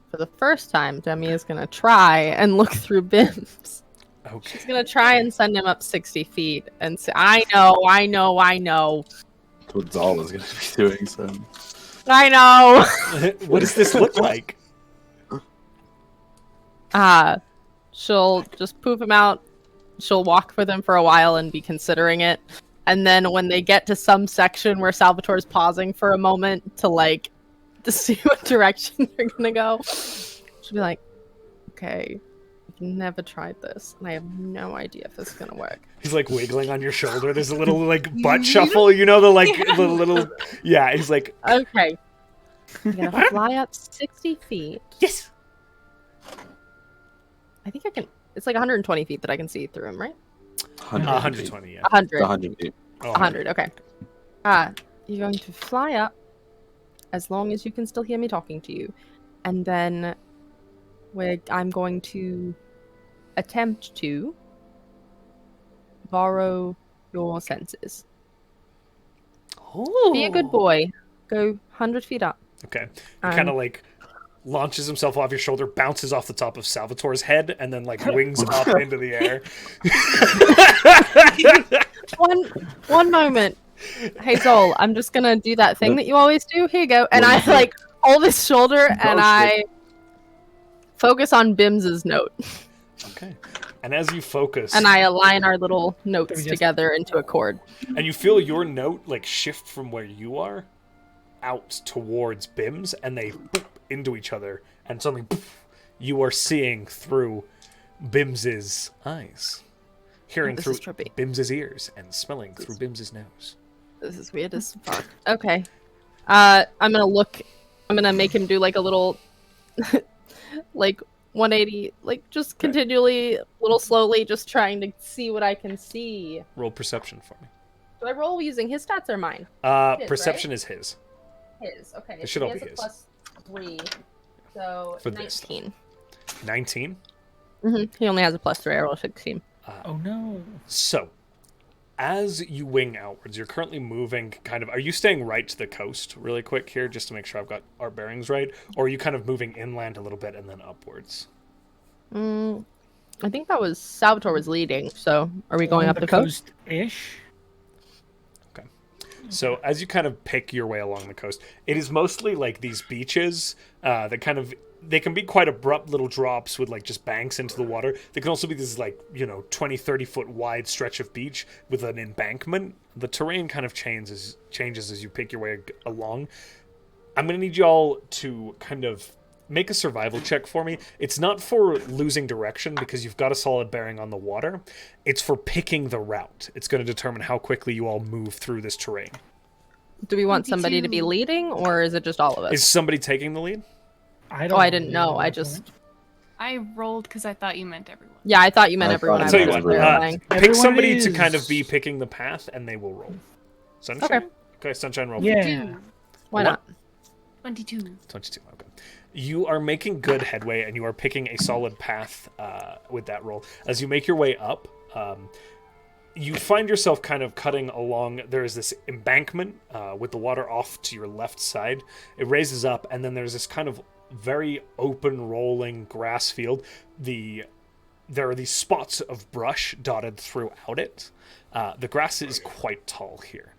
Speaker 4: for the first time, Demi is gonna try and look through bins.
Speaker 1: Okay.
Speaker 4: She's gonna try and send him up 60 feet and say, I know.
Speaker 3: That's what Zahl is going to be doing soon.
Speaker 4: I know.
Speaker 1: What does this look like?
Speaker 4: She'll just poof him out. She'll walk with him for a while and be considering it. And then when they get to some section where Salvator's pausing for a moment to see what direction they're gonna go, she'll be like, "Okay, I've never tried this, and I have no idea if this is gonna work."
Speaker 1: He's like wiggling on your shoulder. There's a little butt shuffle, the little. Yeah, he's like,
Speaker 4: "Okay, you're gonna fly up 60 feet.
Speaker 1: Yes.
Speaker 4: I think I can. It's like 120 feet that I can see through him, right?
Speaker 1: 120. Yeah.
Speaker 4: 100.
Speaker 3: 100 feet.
Speaker 1: Oh,
Speaker 4: 100. Okay. You're going to fly up as long as you can still hear me talking to you, and then I'm going to attempt to borrow your senses.
Speaker 1: Oh.
Speaker 4: Be a good boy. Go 100 feet up.
Speaker 1: Okay. He kind of launches himself off your shoulder, bounces off the top of Salvator's head, and then wings up into the air.
Speaker 4: One moment. Hey Zahl, I'm just gonna do that thing that you always do. Here you go. And I hold his shoulder and I focus on Bims's note.
Speaker 1: Okay. And as you focus,
Speaker 4: and I align our little notes together into a chord.
Speaker 1: And you feel your note shift from where you are out towards Bim's, and they boop into each other, and suddenly boop, you are seeing through Bims's eyes, hearing through Bims's ears, and smelling through Bims's nose.
Speaker 4: This is weird as fuck. Okay. I'm gonna make him do a little 180, just continually, a little slowly, just trying to see what I can see.
Speaker 1: Roll perception for me.
Speaker 4: Do I roll using his stats or mine?
Speaker 1: Perception is his.
Speaker 4: His, okay.
Speaker 1: It should all be his.
Speaker 4: +3, so
Speaker 1: for
Speaker 4: 19.
Speaker 1: 19?
Speaker 4: Mm-hmm. He only has a +3. I rolled 16.
Speaker 2: Oh no.
Speaker 1: So, as you wing outwards, you're currently moving are you staying right to the coast really quick here, just to make sure I've got our bearings right? Or are you kind of moving inland a little bit and then upwards?
Speaker 4: I think that was Salvator was leading, so are we going up the coast?
Speaker 2: Ish.
Speaker 1: Okay. So as you kind of pick your way along the coast, it is mostly these beaches that they can be quite abrupt little drops with just banks into the water. They can also be this 20, 30 foot wide stretch of beach with an embankment. The terrain kind of changes as you pick your way along. I'm going to need y'all to kind of make a survival check for me. It's not for losing direction because you've got a solid bearing on the water. It's for picking the route. It's going to determine how quickly you all move through this terrain.
Speaker 4: Do we want somebody to be leading, or is it just all of us?
Speaker 1: Is somebody taking the lead?
Speaker 4: I didn't know.
Speaker 5: I rolled because I thought you meant everyone.
Speaker 4: Yeah, I thought you meant everyone.
Speaker 1: I'll tell you what. Pick somebody to kind of be picking the path, and they will roll. Sunshine? Okay, Sunshine roll.
Speaker 2: Yeah.
Speaker 4: Why not?
Speaker 5: 22.
Speaker 1: 22, okay. You are making good headway, and you are picking a solid path with that roll. As you make your way up, you find yourself kind of cutting along. There is this embankment with the water off to your left side. It raises up, and then there's this kind of very open, rolling grass field. There are these spots of brush dotted throughout it. The grass is quite tall here.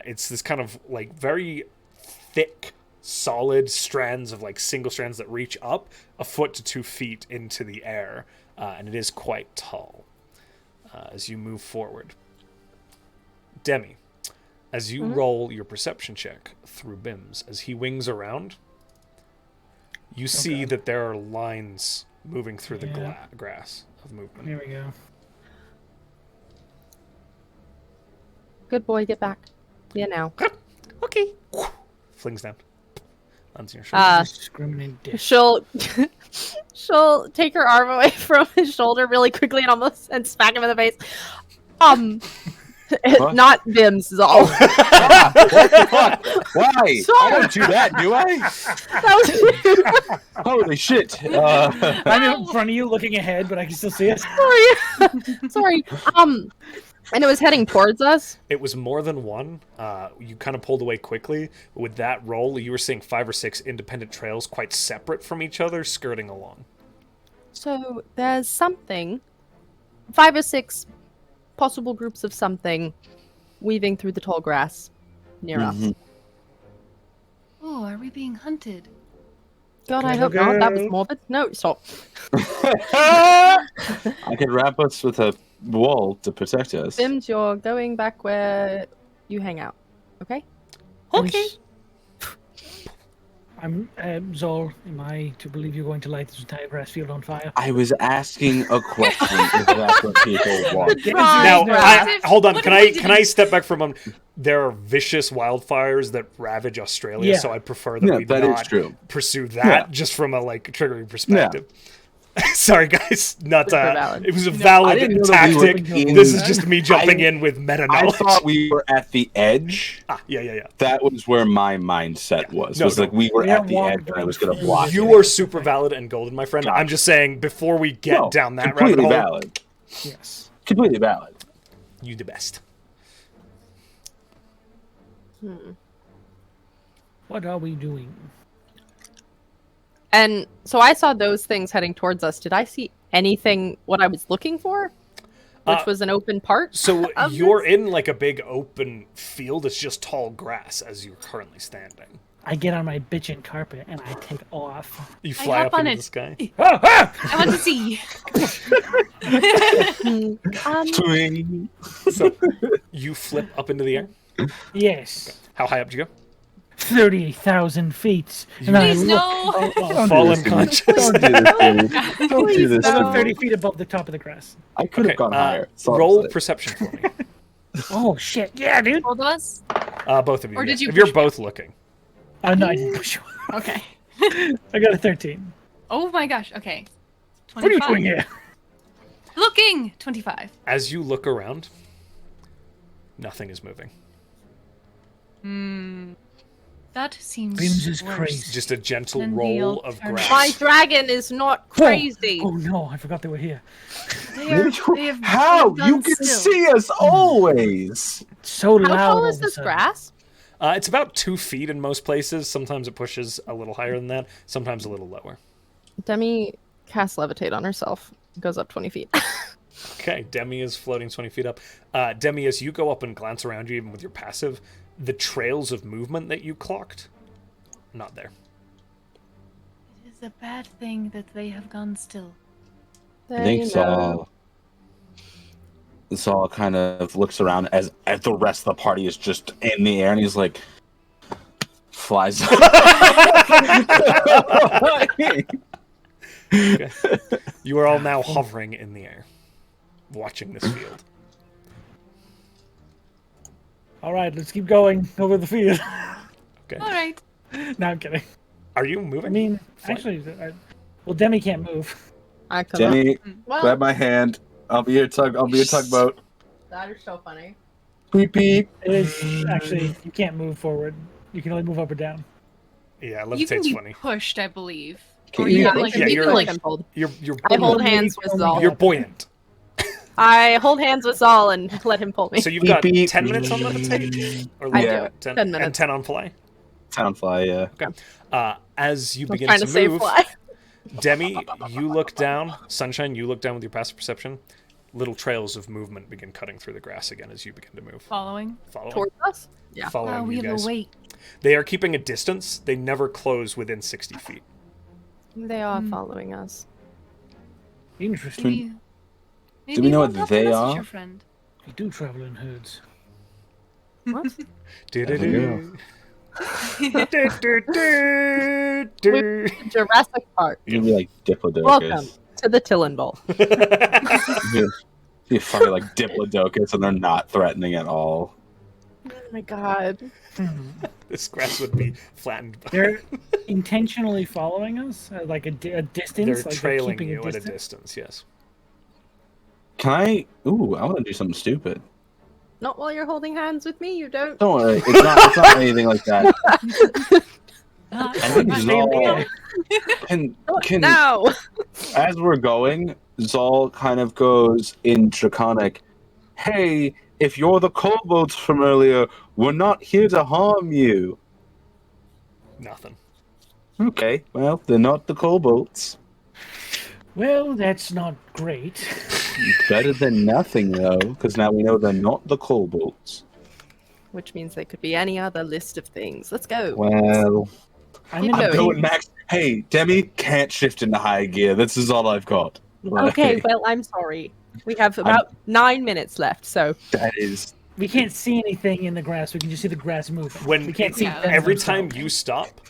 Speaker 1: It's this kind of very thick, solid strands of single strands that reach up a foot to 2 feet into the air, and it is quite tall. As you move forward, Demi, as you roll your perception check through Bims, as he wings around, you see that there are lines moving through the grass of movement.
Speaker 2: Here we go.
Speaker 4: Good boy, get back. Yeah, now.
Speaker 1: Okay. Flings down. Lands on your shoulder.
Speaker 2: Discriminate dick.
Speaker 4: She'll take her arm away from his shoulder really quickly and smack him in the face. Not Bims, Zahl.
Speaker 3: What the fuck? Why?
Speaker 4: Sorry.
Speaker 3: I don't do that, do I?
Speaker 4: That was
Speaker 3: Holy shit.
Speaker 2: I'm in front of you looking ahead, but I can still see it.
Speaker 4: Sorry. And it was heading towards us?
Speaker 1: It was more than one. You kind of pulled away quickly. With that roll, you were seeing 5 or 6 independent trails quite separate from each other, skirting along.
Speaker 4: So there's something, 5 or 6 possible groups of something weaving through the tall grass near us.
Speaker 5: Oh, are we being hunted?
Speaker 4: God, I hope not. That was morbid. No, stop.
Speaker 3: I can wrap us with a wall to protect us.
Speaker 4: Sims, you're going back where you hang out. Okay?
Speaker 2: Okay. I'm Zahl. Am I to believe you're going to light this entire grass field on fire?
Speaker 3: I was asking a question if that's what people want.
Speaker 1: Now,
Speaker 5: Right.
Speaker 1: hold on.
Speaker 5: What
Speaker 1: Can
Speaker 5: if
Speaker 1: I
Speaker 5: we
Speaker 1: can I
Speaker 5: didn't-
Speaker 1: step back for a moment? There are vicious wildfires that ravage Australia,
Speaker 2: Yeah.
Speaker 1: so I prefer that
Speaker 3: Yeah,
Speaker 1: we
Speaker 3: that is
Speaker 1: not
Speaker 3: true.
Speaker 1: pursue that
Speaker 3: Yeah.
Speaker 1: just from a triggering perspective. Sorry, guys. Not
Speaker 4: Super valid.
Speaker 1: it was a
Speaker 3: I
Speaker 1: valid
Speaker 3: didn't know that we were
Speaker 1: tactic.
Speaker 3: in-
Speaker 1: This is just me jumping
Speaker 3: I-
Speaker 1: in with meta
Speaker 3: I
Speaker 1: knowledge.
Speaker 3: thought we were at the edge.
Speaker 1: Yeah.
Speaker 3: That was where my mindset was.
Speaker 1: No,
Speaker 3: was
Speaker 1: no.
Speaker 3: like we were
Speaker 2: We
Speaker 3: at
Speaker 2: don't
Speaker 3: the
Speaker 2: want
Speaker 3: edge
Speaker 2: to
Speaker 3: and I was
Speaker 2: go
Speaker 3: going to
Speaker 2: through
Speaker 3: block
Speaker 2: this.
Speaker 1: You
Speaker 3: it.
Speaker 1: are super valid and golden, my friend.
Speaker 3: Gotcha.
Speaker 1: I'm just saying, before we get
Speaker 3: No,
Speaker 1: down that
Speaker 3: completely
Speaker 1: rabbit hole,
Speaker 3: valid.
Speaker 2: Yes.
Speaker 3: Completely valid.
Speaker 1: you the best.
Speaker 2: What are we doing?
Speaker 4: And so I saw those things heading towards us. Did I see anything what I was looking for? Which was an open part?
Speaker 1: So
Speaker 4: of
Speaker 1: you're
Speaker 4: this?
Speaker 1: in like a big open field. It's just tall grass as you're currently standing.
Speaker 2: I get on my bitchin' carpet and I take off.
Speaker 1: You fly
Speaker 5: hop
Speaker 1: up
Speaker 5: on
Speaker 1: into
Speaker 5: it.
Speaker 1: the sky.
Speaker 2: Ah, ah!
Speaker 5: I want to see.
Speaker 3: Swing.
Speaker 1: So you flip up into the air.
Speaker 2: Yes.
Speaker 1: How high up do you go?
Speaker 2: 30,000 feet. And I
Speaker 5: Please
Speaker 2: look
Speaker 5: no.
Speaker 3: Don't
Speaker 1: Fall
Speaker 3: do this to me.
Speaker 1: unconscious.
Speaker 3: Don't do this to me. Don't do this to
Speaker 2: about
Speaker 3: me.
Speaker 2: 30 feet above the top of the grass.
Speaker 3: I could have gone higher. That's all I'm
Speaker 1: roll
Speaker 3: saying.
Speaker 1: perception for me.
Speaker 2: Oh, shit. Yeah, dude.
Speaker 5: Both of us?
Speaker 1: Both of you.
Speaker 5: Or did
Speaker 1: yes.
Speaker 5: you
Speaker 1: If you're
Speaker 5: push
Speaker 1: both looking.
Speaker 2: Oh, no, I didn't push you.
Speaker 5: Okay.
Speaker 2: I got a 13.
Speaker 5: Oh my gosh. Okay. 25.
Speaker 2: What are you doing here?
Speaker 5: Looking. 25.
Speaker 1: As you look around, nothing is moving.
Speaker 5: That seems
Speaker 2: Grims is
Speaker 5: worse.
Speaker 2: crazy.
Speaker 1: Just a gentle
Speaker 5: And the
Speaker 1: roll of
Speaker 5: alternative.
Speaker 1: grass.
Speaker 4: My dragon is not crazy.
Speaker 2: Oh, no, I forgot they were here.
Speaker 3: How?
Speaker 5: They've
Speaker 3: You
Speaker 5: done
Speaker 3: can
Speaker 5: still.
Speaker 3: see us always.
Speaker 2: It's so
Speaker 4: How
Speaker 2: loud.
Speaker 4: tall
Speaker 2: all
Speaker 4: is
Speaker 2: of a
Speaker 4: this
Speaker 2: sudden.
Speaker 4: grass?
Speaker 1: It's about 2 feet in most places. Sometimes it pushes a little higher than that. Sometimes a little lower.
Speaker 4: Demi casts levitate on herself. Goes up 20 feet.
Speaker 1: Okay, Demi is floating 20 feet up. Demi, as you go up and glance around you, even with your passive, the trails of movement that you clocked, not there.
Speaker 5: It is a bad thing that they have gone still.
Speaker 3: I think Zahl kind of looks around as the rest of the party is just in the air, and he's like, flies.
Speaker 1: Okay. You are all now hovering in the air, watching this field.
Speaker 2: All right, let's keep going over the field.
Speaker 1: Okay.
Speaker 5: All right.
Speaker 2: No, I'm kidding.
Speaker 1: Are you moving?
Speaker 2: I mean,
Speaker 1: Fine.
Speaker 2: actually, well, Demi can't move.
Speaker 4: I come up.
Speaker 3: Jenny,
Speaker 4: Well,
Speaker 3: grab my hand. I'll be your tugboat.
Speaker 4: that is so funny.
Speaker 3: Beep beep.
Speaker 2: It is actually, you can't move forward. You can only move up or down.
Speaker 1: Yeah,
Speaker 5: You can
Speaker 1: levitate's
Speaker 5: be
Speaker 1: funny.
Speaker 5: pushed, I believe.
Speaker 3: Can
Speaker 5: Or
Speaker 3: you-
Speaker 5: you
Speaker 3: Yeah,
Speaker 5: like
Speaker 1: yeah,
Speaker 4: You
Speaker 1: you're-
Speaker 4: can like pulled.
Speaker 1: You're
Speaker 4: I hold
Speaker 2: Only-
Speaker 4: hands with
Speaker 2: only-
Speaker 4: Zahl.
Speaker 1: you're buoyant.
Speaker 4: I hold hands with Zahl and let him pull me.
Speaker 1: So you've
Speaker 3: Beep,
Speaker 1: got
Speaker 3: beep.
Speaker 1: 10 minutes on levitate? Or
Speaker 4: I
Speaker 3: Yeah.
Speaker 4: do.
Speaker 1: 10,
Speaker 4: 10
Speaker 1: And
Speaker 4: minutes.
Speaker 1: 10 on fly?
Speaker 3: Townfly, yeah.
Speaker 1: Okay. As you
Speaker 4: I'm
Speaker 1: begin
Speaker 4: trying
Speaker 1: to
Speaker 4: to save
Speaker 1: move,
Speaker 4: fly.
Speaker 1: Demi, you look down. Sunshine, you look down with your passive perception. Little trails of movement begin cutting through the grass again as you begin to move.
Speaker 5: Following.
Speaker 1: Following,
Speaker 4: Towards us? Yeah.
Speaker 1: following
Speaker 5: Oh, we
Speaker 1: you
Speaker 5: have
Speaker 1: guys.
Speaker 5: to wait.
Speaker 1: They are keeping a distance. They never close within 60 feet.
Speaker 4: They are following us.
Speaker 2: Interesting.
Speaker 5: Maybe,
Speaker 3: we know
Speaker 5: we'll
Speaker 3: what
Speaker 5: have to
Speaker 3: they
Speaker 5: message
Speaker 3: are?
Speaker 5: Your friend.
Speaker 2: We do travel in herds.
Speaker 4: What?
Speaker 1: Do-do-do.
Speaker 4: Jurassic Park.
Speaker 3: You'd be like Diplodocus.
Speaker 4: Welcome to the Tillen Bowl.
Speaker 3: You fucking like Diplodocus, and they're not threatening at all.
Speaker 4: Oh my god.
Speaker 1: This grass would be flattened.
Speaker 2: They're intentionally following us, like a distance.
Speaker 1: They're
Speaker 2: like
Speaker 1: trailing
Speaker 2: keeping
Speaker 1: you at a distance, yes.
Speaker 3: Can I? Ooh, I want to do something stupid.
Speaker 4: Not while you're holding hands with me, you don't.
Speaker 3: Don't worry, it's not anything like that.
Speaker 5: Ah,
Speaker 3: I think
Speaker 2: Stay in the
Speaker 3: Zahl
Speaker 2: air.
Speaker 3: can
Speaker 4: No!
Speaker 3: as we're going, Zahl kind of goes in Draconic. Hey, if you're the kobolds from earlier, we're not here to harm you.
Speaker 1: Nothing.
Speaker 3: Okay, well, they're not the kobolds.
Speaker 2: Well, that's not great.
Speaker 3: Better than nothing, though, because now we know they're not the kobolds.
Speaker 4: Which means they could be any other list of things. Let's go.
Speaker 3: Well,
Speaker 2: I'm
Speaker 4: Keep
Speaker 2: gonna
Speaker 4: going.
Speaker 3: I'm going max Hey, Demi can't shift into high gear. This is all I've got.
Speaker 6: Okay,
Speaker 3: Like,
Speaker 6: well, I'm sorry. We have about 9 minutes left, so
Speaker 3: that is.
Speaker 2: We can't see anything in the grass. We can just see the grass moving.
Speaker 1: When
Speaker 2: we can't see
Speaker 5: Yeah,
Speaker 2: them
Speaker 1: every
Speaker 2: themselves.
Speaker 1: time you stop,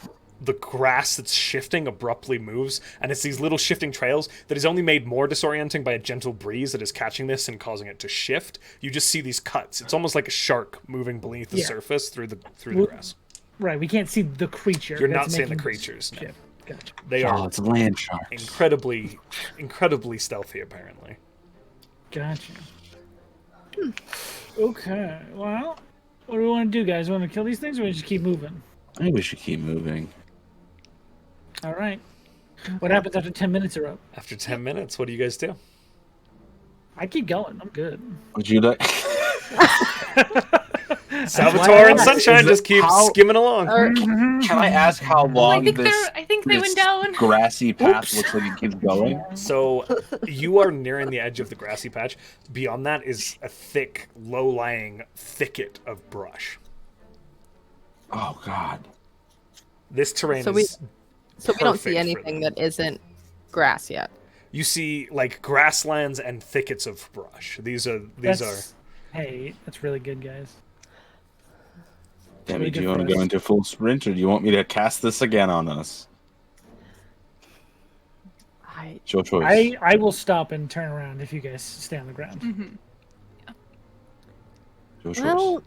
Speaker 1: the grass that's shifting abruptly moves, and it's these little shifting trails that is only made more disorienting by a gentle breeze that is catching this and causing it to shift. You just see these cuts. It's almost like a shark moving beneath the surface through the grass.
Speaker 2: Right, we can't see the creature.
Speaker 1: You're
Speaker 2: that's
Speaker 1: not seeing the
Speaker 2: making
Speaker 1: creatures. No.
Speaker 2: shift. Gotcha.
Speaker 1: They
Speaker 3: Oh,
Speaker 1: are
Speaker 3: it's land sharks.
Speaker 1: incredibly stealthy, apparently.
Speaker 2: Gotcha. Okay, well, what do we want to do, guys? Want to kill these things, or we just keep moving?
Speaker 3: I think we should keep moving.
Speaker 2: All right. What happens after 10 minutes are up?
Speaker 1: After 10 minutes, what do you guys do?
Speaker 2: I keep going. I'm good.
Speaker 3: Would you like?
Speaker 1: Salvatore and Sunshine
Speaker 3: Is
Speaker 1: just
Speaker 3: it
Speaker 1: keep
Speaker 3: how-
Speaker 1: skimming along.
Speaker 3: Can I ask how long
Speaker 5: I think they went down.
Speaker 3: grassy path looks like it keeps going?
Speaker 1: So you are nearing the edge of the grassy patch. Beyond that is a thick, low-lying thicket of brush.
Speaker 3: Oh God.
Speaker 1: This terrain
Speaker 6: So
Speaker 1: is
Speaker 6: we don't see
Speaker 1: perfect for
Speaker 6: anything
Speaker 1: them.
Speaker 6: that isn't grass yet.
Speaker 1: You see like grasslands and thickets of brush. These are
Speaker 2: Hey, that's really good, guys.
Speaker 3: Demi,
Speaker 2: really
Speaker 3: do
Speaker 2: good
Speaker 3: you want
Speaker 2: for
Speaker 3: to go
Speaker 2: us.
Speaker 3: into full sprint, or do you want me to cast this again on us? It's your choice.
Speaker 2: I will stop and turn around if you guys stay on the ground.
Speaker 3: Your choice.
Speaker 6: Well,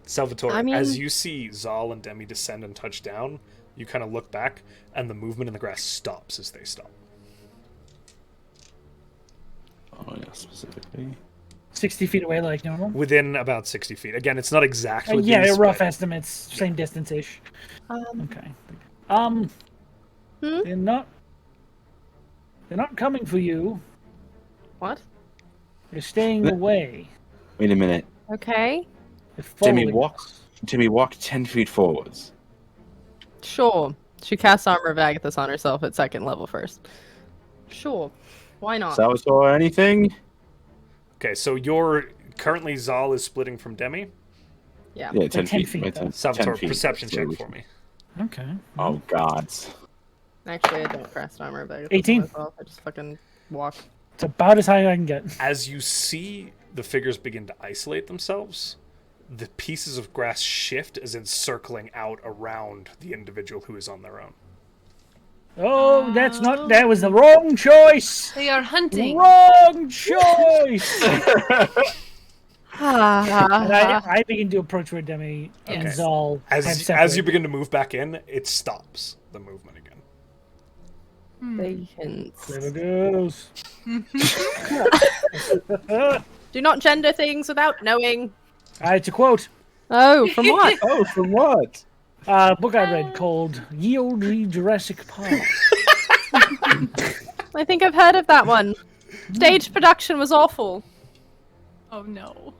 Speaker 1: Salvatore,
Speaker 6: I mean-
Speaker 1: as you see Zahl and Demi descend and touch down, you kind of look back, and the movement in the grass stops as they stop.
Speaker 3: Oh yeah, specifically.
Speaker 2: 60 feet away, like normal.
Speaker 1: Within about 60 feet. Again, it's not exactly
Speaker 2: Yeah,
Speaker 1: these,
Speaker 2: rough
Speaker 1: but
Speaker 2: estimates, same distance-ish. Okay.
Speaker 6: Hmm?
Speaker 2: They're not coming for you.
Speaker 6: what?
Speaker 2: They're staying away.
Speaker 3: Wait a minute.
Speaker 6: Okay,
Speaker 2: They're
Speaker 3: Demi,
Speaker 2: following.
Speaker 3: walk 10 feet forwards.
Speaker 6: sure. She casts Armor of Agathis on herself at 2nd level first. Sure. Why not?
Speaker 3: Salvatore, anything?
Speaker 1: Okay, so you're currently Zahl is splitting from Demi.
Speaker 6: Yeah.
Speaker 3: Yeah, 10
Speaker 2: 10
Speaker 3: feet.
Speaker 2: feet,
Speaker 3: Right,
Speaker 2: though.
Speaker 3: 10
Speaker 1: Salvatore,
Speaker 3: 10 feet.
Speaker 1: perception
Speaker 3: That's
Speaker 1: check
Speaker 3: what
Speaker 1: for me.
Speaker 2: Okay.
Speaker 3: Oh God.
Speaker 6: Actually, I don't cast Armor of Agathis
Speaker 2: 18.
Speaker 6: on myself. I just fucking walk.
Speaker 2: It's about as high as I can get.
Speaker 1: As you see the figures begin to isolate themselves, the pieces of grass shift as in circling out around the individual who is on their own.
Speaker 2: Oh, that was the wrong choice!
Speaker 5: They are hunting.
Speaker 2: Wrong choice!
Speaker 6: Ah.
Speaker 2: And I begin to approach where Demi and
Speaker 5: Yes.
Speaker 2: Zahl have
Speaker 1: As you
Speaker 2: separated.
Speaker 1: begin to move back in, it stops the movement again.
Speaker 6: Patience.
Speaker 2: There it goes.
Speaker 6: Do not gender things without knowing.
Speaker 2: It's a quote.
Speaker 6: Oh, from what?
Speaker 3: Oh, from what?
Speaker 2: A book I read called Ye Olde Jurassic Park.
Speaker 6: I think I've heard of that one. Stage production was awful.
Speaker 5: Oh no.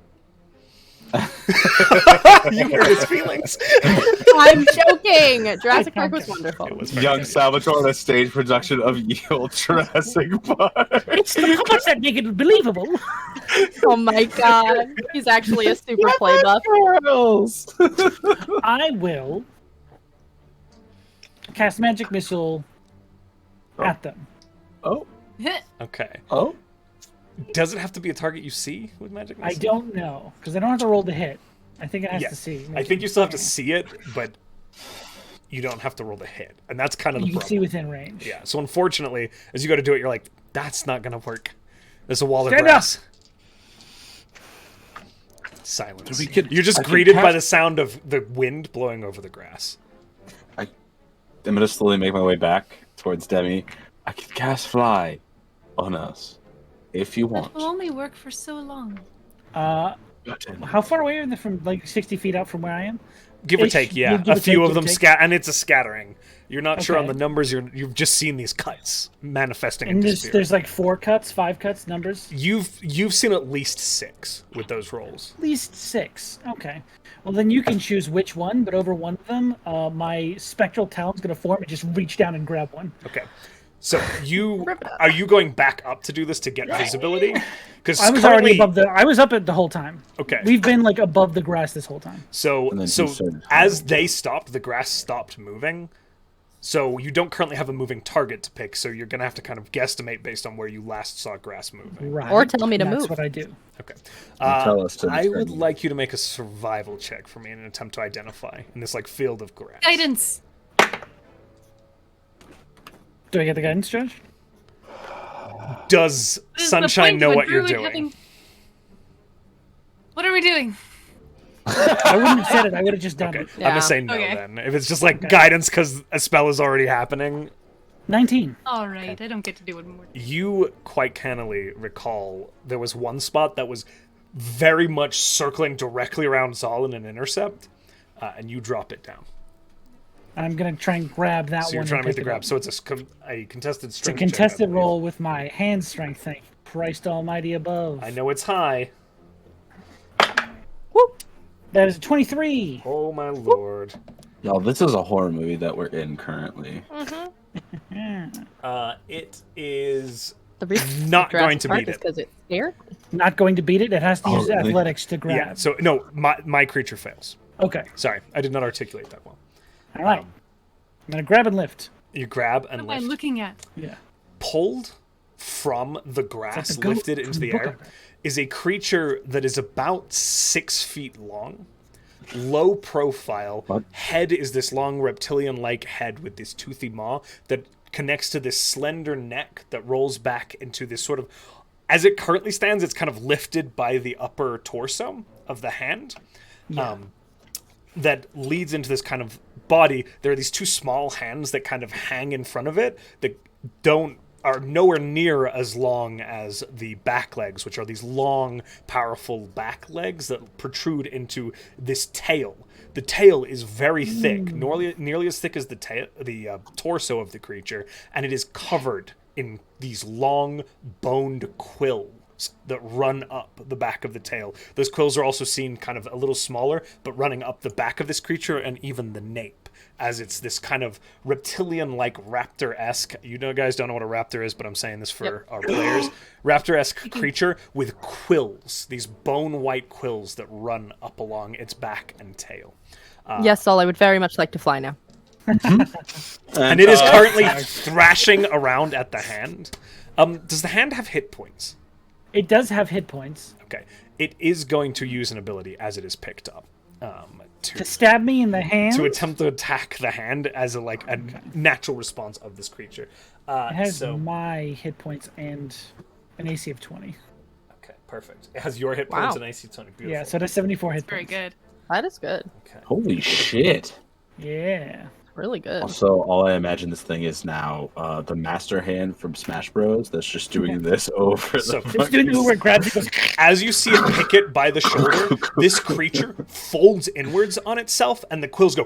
Speaker 1: You heard his feelings.
Speaker 6: I'm joking. Jurassic Park was wonderful.
Speaker 1: It was
Speaker 3: Young
Speaker 1: fantastic.
Speaker 3: Salvatore, the stage production of Yield Jurassic Park.
Speaker 2: It's the parts that make it believable.
Speaker 6: Oh my god. He's actually a super play buff.
Speaker 2: I will cast Magic Missile at them.
Speaker 3: Oh,
Speaker 1: Okay.
Speaker 3: oh.
Speaker 1: Does it have to be a target you see with magic
Speaker 2: I
Speaker 1: missile?
Speaker 2: don't know, because I don't have to roll to hit. I think it has
Speaker 1: Yeah,
Speaker 2: to see.
Speaker 1: I think you still have to see it, but you don't have to roll the hit, and that's kind of the
Speaker 2: You can
Speaker 1: problem.
Speaker 2: see within range.
Speaker 1: Yeah. So unfortunately, as you go to do it, you're like, "That's not gonna work." There's a wall of
Speaker 2: Stand
Speaker 1: grass. Silence.
Speaker 3: We could-
Speaker 1: You're just
Speaker 3: I could
Speaker 1: greeted by
Speaker 3: cast-
Speaker 1: the sound of the wind blowing over the grass.
Speaker 3: I'm gonna slowly make my way back towards Demi. I could cast Fly on us if you
Speaker 5: That
Speaker 3: want.
Speaker 5: will only work for so long.
Speaker 3: Button.
Speaker 2: How far away are they from, like, 60 feet out from where I am?
Speaker 1: Give or
Speaker 2: Ish.
Speaker 1: take,
Speaker 2: Yeah,
Speaker 1: yeah.
Speaker 2: give
Speaker 1: A
Speaker 2: or
Speaker 1: few
Speaker 2: take,
Speaker 1: of
Speaker 2: give or
Speaker 1: them
Speaker 2: take.
Speaker 1: and it's a scattering. You're not sure on
Speaker 2: Okay.
Speaker 1: the numbers. You've just seen these cuts manifesting
Speaker 2: And
Speaker 1: into
Speaker 2: there's,
Speaker 1: spirit.
Speaker 2: there's like 4 cuts, 5 cuts, numbers?
Speaker 1: You've seen at least 6 with those rolls.
Speaker 2: At least 6. Okay. Well, then you can choose which one, but over one of them, my spectral talon's going to form and just reach down and grab one.
Speaker 1: Okay. So are you going back up to do this to get visibility? Because
Speaker 2: I was already above I was up it the whole time.
Speaker 1: Okay.
Speaker 2: We've been like above the grass this whole time.
Speaker 1: So
Speaker 3: And then
Speaker 1: so
Speaker 3: you started
Speaker 1: as they stopped, the grass stopped moving. So you don't currently have a moving target to pick, so you're going to have to kind of guesstimate based on where you last saw grass moving.
Speaker 2: Right.
Speaker 6: Or tell me to
Speaker 2: That's
Speaker 6: move.
Speaker 2: what I do.
Speaker 1: Okay.
Speaker 3: Tell us to
Speaker 1: I would
Speaker 3: determine.
Speaker 1: like you to make a survival check for me in an attempt to identify in this like field of grass.
Speaker 5: Guidance.
Speaker 2: Do I get the guidance, Judge?
Speaker 1: Does
Speaker 5: This is the
Speaker 1: Sunshine
Speaker 5: point
Speaker 1: know
Speaker 5: of a
Speaker 1: what you're
Speaker 5: druid
Speaker 1: doing?
Speaker 5: having- What are we doing?
Speaker 2: I wouldn't have said it. I would have just done
Speaker 1: Okay.
Speaker 2: it.
Speaker 1: I'm
Speaker 6: Yeah.
Speaker 1: gonna say no
Speaker 5: Okay.
Speaker 1: then. If it's just like guidance because a spell is already happening,
Speaker 2: 19.
Speaker 5: All right, I don't get to do it more.
Speaker 1: you quite cannily recall there was one spot that was very much circling directly around Zahl in an intercept, and you drop it down.
Speaker 2: I'm going to try and grab that
Speaker 1: So you're
Speaker 2: one.
Speaker 1: trying
Speaker 2: and
Speaker 1: to make
Speaker 2: pick
Speaker 1: the
Speaker 2: it
Speaker 1: grab.
Speaker 2: up.
Speaker 1: So it's a contested
Speaker 2: It's a
Speaker 1: strength check, I
Speaker 2: contested
Speaker 1: believe.
Speaker 2: roll with my hand strength thing. Christ almighty above.
Speaker 1: I know it's high.
Speaker 2: That is a 23.
Speaker 1: Oh my lord.
Speaker 3: Y'all, this is a horror movie that we're in currently.
Speaker 2: Yeah.
Speaker 1: It is
Speaker 6: The reason
Speaker 1: not
Speaker 6: grass
Speaker 1: going to
Speaker 6: part
Speaker 1: beat
Speaker 6: is
Speaker 1: it.
Speaker 6: because it's scared.
Speaker 2: Not going to beat it. It has to
Speaker 3: Oh,
Speaker 2: use
Speaker 3: really?
Speaker 2: athletics to grab.
Speaker 1: Yeah. So no, my creature fails.
Speaker 2: Okay.
Speaker 1: Sorry, I did not articulate that well.
Speaker 2: All right. I'm going to grab and lift.
Speaker 1: You grab and
Speaker 5: What am I
Speaker 1: lift.
Speaker 5: looking at?
Speaker 2: Yeah.
Speaker 1: Pulled from the grass,
Speaker 2: the goat
Speaker 1: lifted into
Speaker 2: from
Speaker 1: the
Speaker 2: the book
Speaker 1: air, is a creature that is about 6 feet long, low profile.
Speaker 3: What?
Speaker 1: Head is this long reptilian-like head with this toothy maw that connects to this slender neck that rolls back into this sort of, as it currently stands, it's kind of lifted by the upper torso of the hand.
Speaker 2: Yeah.
Speaker 1: That leads into this kind of body. There are these two small hands that kind of hang in front of it that are nowhere near as long as the back legs, which are these long, powerful back legs that protrude into this tail. The tail is very thick, nearly as thick as the torso of the creature, and it is covered in these long, boned quills that run up the back of the tail. Those quills are also seen kind of a little smaller, but running up the back of this creature and even the nape, as it's this kind of reptilian-like raptor-esque. You know, guys don't know what a raptor is, but I'm saying this for our players. Raptor-esque creature with quills, these bone-white quills that run up along its back and tail.
Speaker 6: Yes, Saul, I would very much like to fly now.
Speaker 1: And it is currently thrashing around at the hand. Does the hand have hit points?
Speaker 2: It does have hit points.
Speaker 1: Okay. It is going to use an ability as it is picked up.
Speaker 2: To stab me in the hand?
Speaker 1: To attempt to attack the hand as a natural response of this creature.
Speaker 2: It has
Speaker 1: so
Speaker 2: my hit points and an AC of 20.
Speaker 1: okay, perfect. It has your hit points
Speaker 6: Wow.
Speaker 1: and AC 20. Beautiful.
Speaker 2: Yeah, so that's 74 hit
Speaker 5: Very
Speaker 2: points.
Speaker 5: good.
Speaker 6: That is good.
Speaker 1: Okay.
Speaker 3: Holy shit.
Speaker 2: Yeah.
Speaker 6: Really good.
Speaker 3: Also, all I imagine this thing is now the master hand from Smash Bros. That's just doing this over
Speaker 1: So-
Speaker 3: the
Speaker 2: It's doing the where it grabs it goes.
Speaker 1: As you see it pick it by the shoulder, this creature folds inwards on itself, and the quills go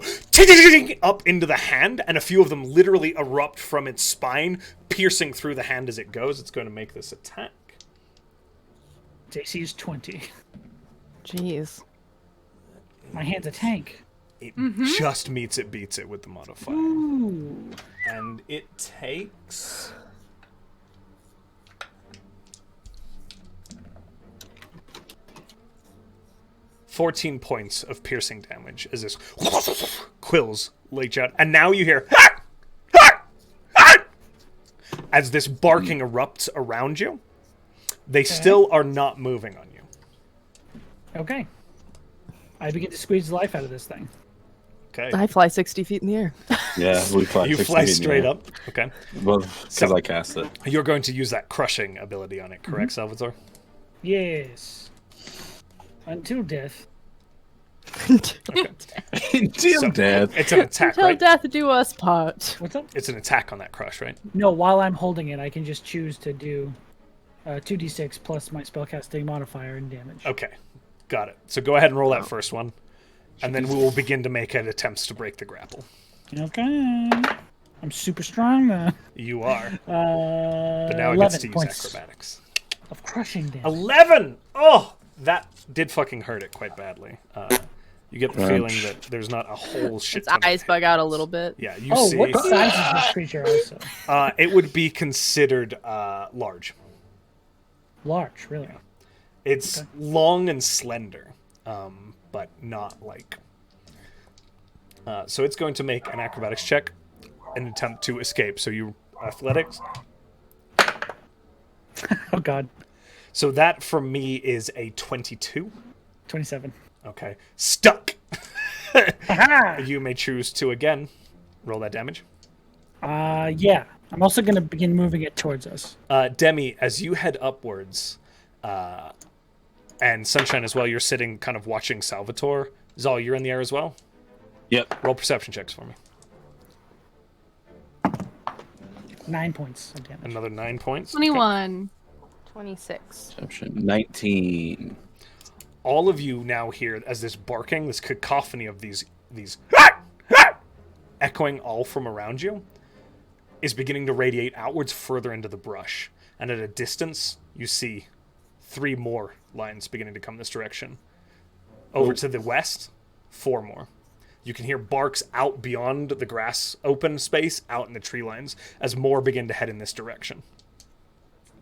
Speaker 1: up into the hand, and a few of them literally erupt from its spine, piercing through the hand as it goes. It's going to make this attack.
Speaker 2: Its AC is 20.
Speaker 6: Jeez.
Speaker 2: My hand's a tank.
Speaker 1: It just beats it with the modifier.
Speaker 2: Ooh.
Speaker 1: And it takes... ...14 points of piercing damage as this quills leech out. And now you hear... as this barking erupts around you. They still are not moving on you.
Speaker 2: Okay. I begin to squeeze the life out of this thing.
Speaker 1: Okay.
Speaker 6: I fly 60 feet in the air.
Speaker 3: Yeah, we fly.
Speaker 1: You
Speaker 3: 60
Speaker 1: fly
Speaker 3: in the
Speaker 1: straight
Speaker 3: air.
Speaker 1: up. Okay.
Speaker 3: Well, because
Speaker 1: So-
Speaker 3: I cast it.
Speaker 1: You're going to use that crushing ability on it, correct, Salvator?
Speaker 2: Yes. Until death.
Speaker 3: Damn,
Speaker 1: So-
Speaker 3: Dad.
Speaker 1: It's an attack,
Speaker 6: Till
Speaker 1: right?
Speaker 6: death do us part.
Speaker 2: What's up?
Speaker 1: It's an attack on that crush, right?
Speaker 2: No, while I'm holding it, I can just choose to do 2d6 plus my spellcasting modifier and damage.
Speaker 1: Okay. Got it. So go ahead and roll that first one. And then we will begin to make attempts to break the grapple.
Speaker 2: Okay. I'm super strong though.
Speaker 1: You are.
Speaker 2: But
Speaker 1: But now it gets to use
Speaker 2: points
Speaker 1: acrobatics.
Speaker 2: of crushing damage.
Speaker 1: 11! Oh! That did fucking hurt it quite badly. You get the
Speaker 3: Ouch.
Speaker 1: feeling that there's not a whole shit
Speaker 6: Its
Speaker 1: ton of-
Speaker 6: eyes bug out a little bit.
Speaker 1: Yeah, you
Speaker 2: Oh,
Speaker 1: see.
Speaker 2: what size is this creature also?
Speaker 1: It would be considered large.
Speaker 2: Large, really.
Speaker 1: It's long and slender, but not like... so it's going to make an acrobatics check. an attempt to escape. So you athletics.
Speaker 2: Oh God.
Speaker 1: So that for me is a 22.
Speaker 2: 27.
Speaker 1: Okay. Stuck.
Speaker 2: Aha!
Speaker 1: You may choose to again roll that damage.
Speaker 2: Yeah. I'm also going to begin moving it towards us.
Speaker 1: Demi, as you head upwards, and Sunshine as well, you're sitting kind of watching Salvator. Zahl, you're in the air as well?
Speaker 3: Yep.
Speaker 1: Roll perception checks for me.
Speaker 2: 9 points of damage.
Speaker 1: Another 9 points.
Speaker 5: 21.
Speaker 6: 26.
Speaker 3: Perception 19.
Speaker 1: All of you now hear as this barking, this cacophony of these echoing all from around you is beginning to radiate outwards further into the brush. And at a distance, you see 3 more lines beginning to come this direction. Over to the west, 4 more. You can hear barks out beyond the grass open space, out in the tree lines, as more begin to head in this direction.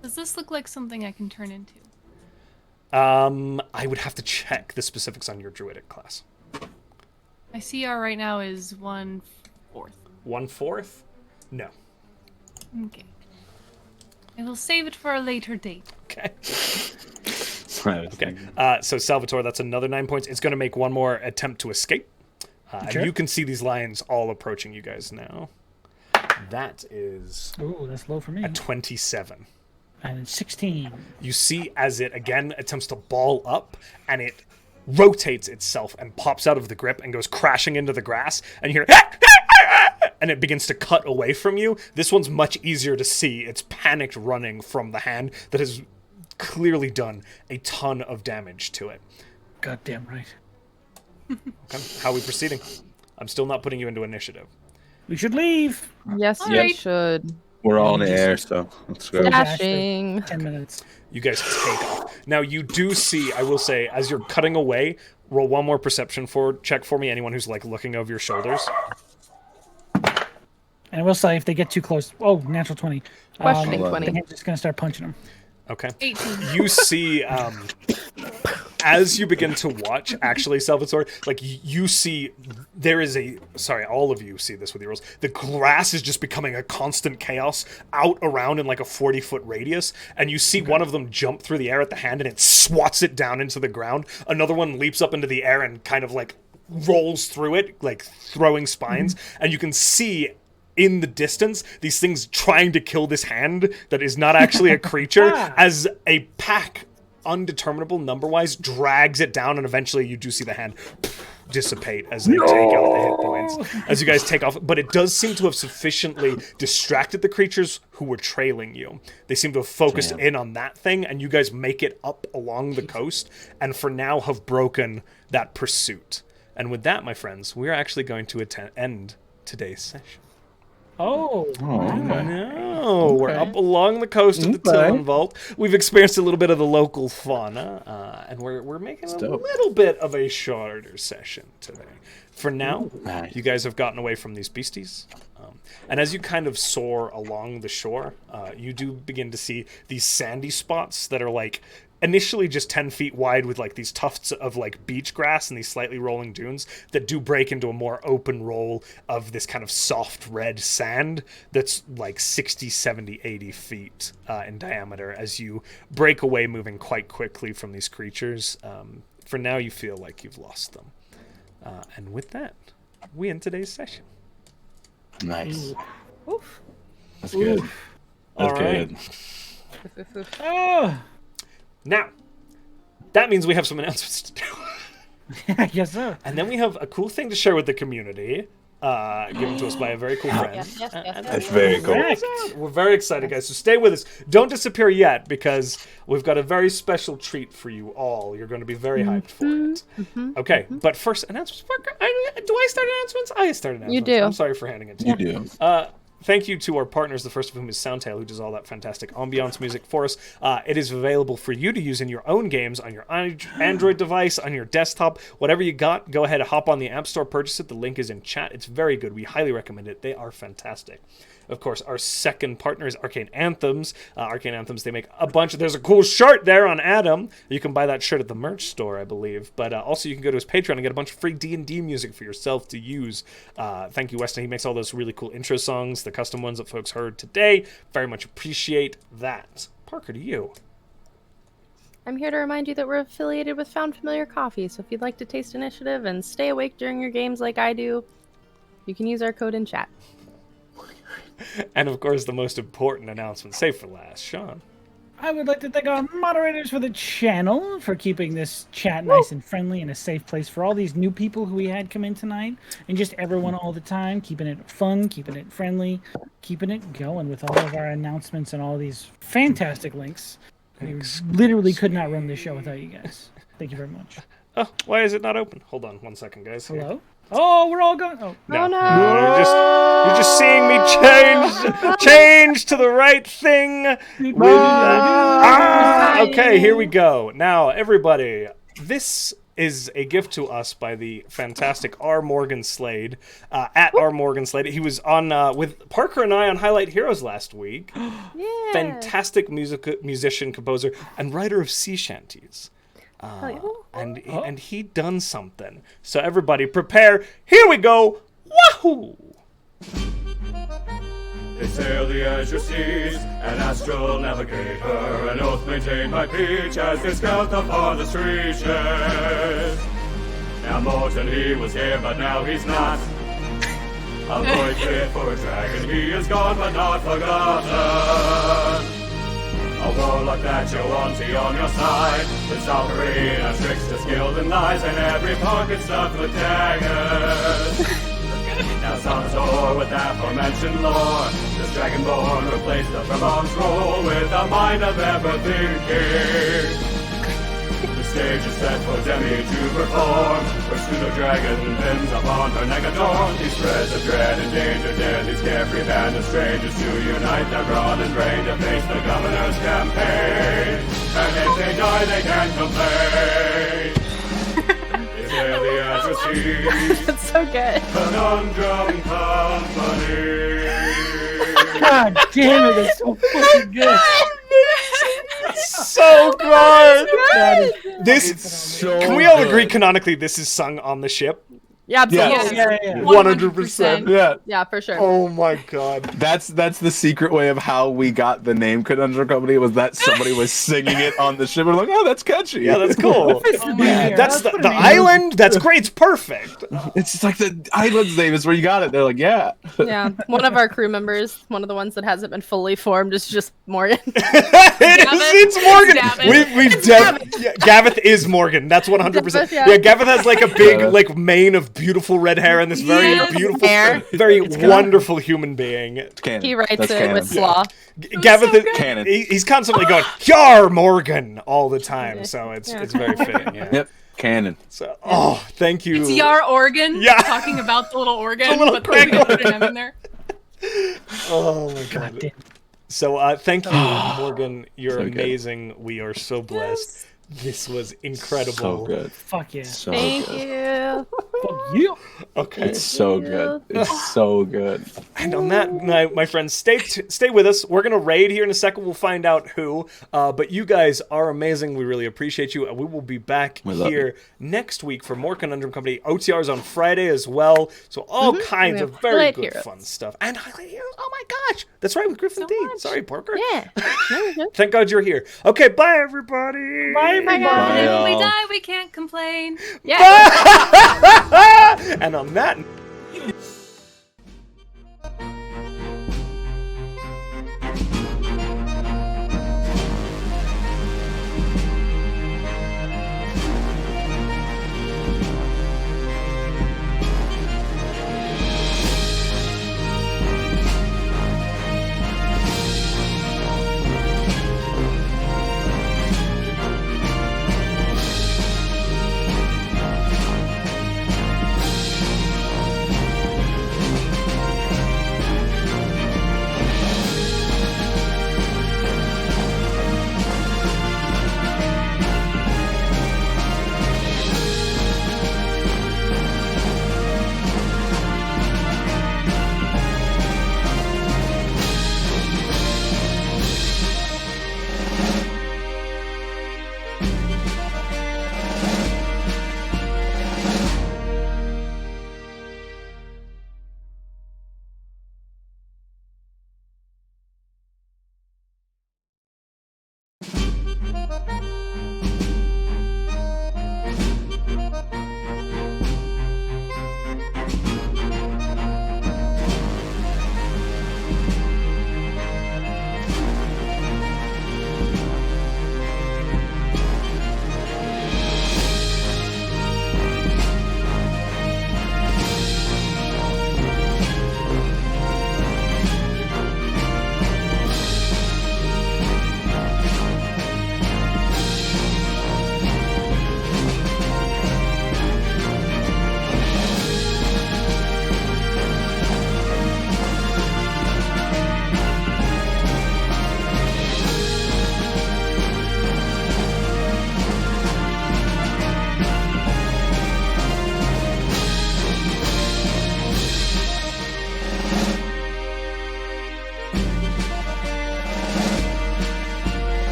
Speaker 5: Does this look like something I can turn into?
Speaker 1: I would have to check the specifics on your druidic class.
Speaker 5: My CR right now is 1/4.
Speaker 1: 1/4? No.
Speaker 5: Okay. I will save it for a later date.
Speaker 1: Okay.
Speaker 3: Okay.
Speaker 1: So Salvatore, that's another 9 points. It's going to make one more attempt to escape.
Speaker 2: Sure.
Speaker 1: And you can see these lions all approaching you guys now. That is
Speaker 2: Ooh, that's low for me.
Speaker 1: a 27.
Speaker 2: And it's 16.
Speaker 1: You see as it again attempts to ball up, and it rotates itself and pops out of the grip and goes crashing into the grass, and you hear and it begins to cut away from you. This one's much easier to see. It's panicked running from the hand that has clearly done a ton of damage to it.
Speaker 2: Goddamn right.
Speaker 1: Okay. How are we proceeding? I'm still not putting you into initiative.
Speaker 2: We should leave.
Speaker 6: Yes, you
Speaker 5: Alright.
Speaker 6: should.
Speaker 3: We're all in the air, so let's go.
Speaker 6: Dashing.
Speaker 2: 10 minutes.
Speaker 1: You guys take off. Now you do see, I will say, as you're cutting away, roll one more perception check for me, anyone who's like looking over your shoulders.
Speaker 2: And I will say, if they get too close, natural 20.
Speaker 6: Questioning
Speaker 3: Hold on.
Speaker 6: 20.
Speaker 2: I'm just going to start punching them.
Speaker 1: Okay.
Speaker 5: 18.
Speaker 1: You see, as you begin to watch, actually, Salvatore, like you see, there is all of you see this with your rolls. The grass is just becoming a constant chaos out around in like a 40-foot radius, and you see one of them jump through the air at the hand, and it swats it down into the ground. Another one leaps up into the air and kind of like rolls through it, like throwing spines, and you can see in the distance these things trying to kill this hand that is not actually a creature as a pack, undeterminable number-wise, drags it down, and eventually you do see the hand dissipate as they take out the hit points as you guys take off. But it does seem to have sufficiently distracted the creatures who were trailing you. They seem to have focused in on that thing, and you guys make it up along the coast, and for now have broken that pursuit. And with that, my friends, we're actually going to end today's session.
Speaker 2: Oh.
Speaker 3: Okay.
Speaker 1: No, we're up along the coast of the Tillman Vault. We've experienced a little bit of the local fauna, and we're making a little bit of a shorter session today. For now,
Speaker 3: Nice.
Speaker 1: you guys have gotten away from these beasties. And as you kind of soar along the shore, you do begin to see these sandy spots that are like initially just 10 feet wide with like these tufts of like beach grass and these slightly rolling dunes that do break into a more open roll of this kind of soft red sand that's like 60, 70, 80 feet in diameter as you break away, moving quite quickly from these creatures. For now, you feel like you've lost them. And with that, we end today's session.
Speaker 3: Nice.
Speaker 6: Oof.
Speaker 3: That's good. That's
Speaker 1: All
Speaker 3: good.
Speaker 2: Oh.
Speaker 1: Now, that means we have some announcements to do.
Speaker 2: Yes, sir.
Speaker 1: And then we have a cool thing to share with the community, given to us by a very cool friend.
Speaker 6: Yes.
Speaker 3: That's very cool.
Speaker 2: Correct.
Speaker 1: We're very excited, guys, so stay with us. Don't disappear yet, because we've got a very special treat for you all. You're going to be very hyped for it. Okay, but first, announcements. Do I start announcements? I start announcements.
Speaker 6: You do.
Speaker 1: I'm sorry for handing it to you.
Speaker 3: You do.
Speaker 1: thank you to our partners, the first of whom is Soundtail, who does all that fantastic ambiance music for us. It is available for you to use in your own games, on your Android device, on your desktop, whatever you got. Go ahead and hop on the App Store, purchase it. The link is in chat. It's very good. We highly recommend it. They are fantastic. Of course, our second partner is Arcane Anthems. Arcane Anthems, they make a bunch of... There's a cool shirt there on Adam. You can buy that shirt at the merch store, I believe. But also you can go to his Patreon and get a bunch of free D&D music for yourself to use. Thank you, Weston. He makes all those really cool intro songs, the custom ones that folks heard today. Very much appreciate that. Parker, to you.
Speaker 6: I'm here to remind you that we're affiliated with Found Familiar Coffee, so if you'd like to taste Initiative and stay awake during your games like I do, you can use our code in chat.
Speaker 1: And of course, the most important announcement, save for last, Sean.
Speaker 2: I would like to thank our moderators for the channel, for keeping this chat nice and friendly and a safe place for all these new people who we had come in tonight, and just everyone all the time, keeping it fun, keeping it friendly, keeping it going with all of our announcements and all these fantastic links. We literally could not run this show without you guys. Thank you very much.
Speaker 1: Oh, why is it not open? Hold on 1 second, guys. Here.
Speaker 2: Hello? Oh, we're all going. Oh,
Speaker 1: No.
Speaker 6: Oh, no.
Speaker 1: You're just seeing me change to the right thing. Okay, here we go. Now, everybody, this is a gift to us by the fantastic R. Morgan Slade, at R. Morgan Slade. He was on with Parker and I on Highlight Heroes last week.
Speaker 6: Yeah.
Speaker 1: Fantastic musician, composer, and writer of sea shanties. And he done something. So everybody prepare. Here we go. Wahoo!
Speaker 7: They sail the azure seas, an astral navigator, an oath maintained by Peach as they scout the farthest reaches. Now Morton, he was here, but now he's not. A boy fit for a dragon, he is gone but not forgotten. A warlock that Yuan-Ti on your side, with Salvator, tricks, skilled and lies, and every pocket stuffed with daggers. Now Salvator with aforementioned lore, this Dragonborn replaced the Tremong's role with a mind of ever thinking. The stage is set for Demi to perform, where pseudo-dragon pins upon her neck adorned. These threads of dread and danger dare these carefree band of strangers to unite their brawn and brain to face the governor's campaign. And if they die, they can't complain. They sail the azure seas.
Speaker 6: That's so good.
Speaker 7: Conundrum company.
Speaker 2: God damn it, that's so fucking good.
Speaker 1: So good.
Speaker 2: That is
Speaker 1: This
Speaker 3: So
Speaker 1: can we all agree
Speaker 3: good.
Speaker 1: canonically this is sung on the ship?
Speaker 6: Yeah, absolutely.
Speaker 5: Yes.
Speaker 2: yeah.
Speaker 1: 100%.
Speaker 3: Yeah,
Speaker 6: Yeah, for sure.
Speaker 1: Oh my god.
Speaker 3: that's the secret way of how we got the name Conundrum Company, was that somebody was singing it on the ship. We're like, oh, that's catchy.
Speaker 1: Yeah, that's cool.
Speaker 2: Oh my God.
Speaker 1: That's the
Speaker 2: That's what I mean.
Speaker 1: island. That's great. It's perfect.
Speaker 3: It's just like the island's name is where you got it. They're like, yeah.
Speaker 6: Yeah, one of our crew members, one of the ones that hasn't been fully formed, is just Morgan.
Speaker 1: It's Morgan.
Speaker 5: Gavin.
Speaker 1: We've Gavith is Morgan. That's 100%.
Speaker 6: Yeah.
Speaker 1: Yeah, Gavith has like a big like mane of beautiful red hair and this very
Speaker 5: Yeah.
Speaker 1: beautiful,
Speaker 6: Hair.
Speaker 1: very wonderful human being.
Speaker 3: It's canon.
Speaker 6: He writes
Speaker 3: That's
Speaker 6: it
Speaker 3: canon.
Speaker 6: with slaw.
Speaker 1: Gavith,
Speaker 5: so good.
Speaker 3: Canon.
Speaker 1: he's constantly going "Yar Morgan" all the time, so it's very fitting. Yeah.
Speaker 3: Yep, canon.
Speaker 1: So, oh, thank you.
Speaker 5: It's Yar Organ.
Speaker 1: Yeah.
Speaker 5: Talking about the little organ,
Speaker 1: The little
Speaker 5: but they
Speaker 1: crack
Speaker 5: put an M in there.
Speaker 1: Oh my
Speaker 2: God
Speaker 1: god.
Speaker 2: damn.
Speaker 1: So thank you, Morgan. You're
Speaker 3: So good.
Speaker 1: amazing. We are so blessed. This was incredible.
Speaker 3: So good.
Speaker 2: Fuck yeah.
Speaker 3: So
Speaker 6: Thank
Speaker 3: good.
Speaker 6: you.
Speaker 2: Fuck you.
Speaker 1: Okay.
Speaker 3: It's so good. It's so good.
Speaker 1: And on that, my friends, stay with us. We're gonna raid here in a second. We'll find out who. But you guys are amazing. We really appreciate you, and we will be back
Speaker 3: We love
Speaker 1: here next week for more Conundrum Company. OTRs on Friday as well. So all kinds
Speaker 6: We
Speaker 1: of
Speaker 6: have
Speaker 1: very
Speaker 6: Highlight
Speaker 1: good
Speaker 6: Heroes.
Speaker 1: fun stuff. And Highlight Heroes. Oh my gosh, that's right with Griffin D.
Speaker 5: much.
Speaker 1: Sorry, Parker.
Speaker 6: Yeah. No, you're good.
Speaker 1: Thank God you're here. Okay, bye everybody.
Speaker 2: Bye, everybody.
Speaker 3: Bye,
Speaker 5: If we
Speaker 3: y'all.
Speaker 5: die, we can't complain.
Speaker 6: Yeah.
Speaker 1: And on that.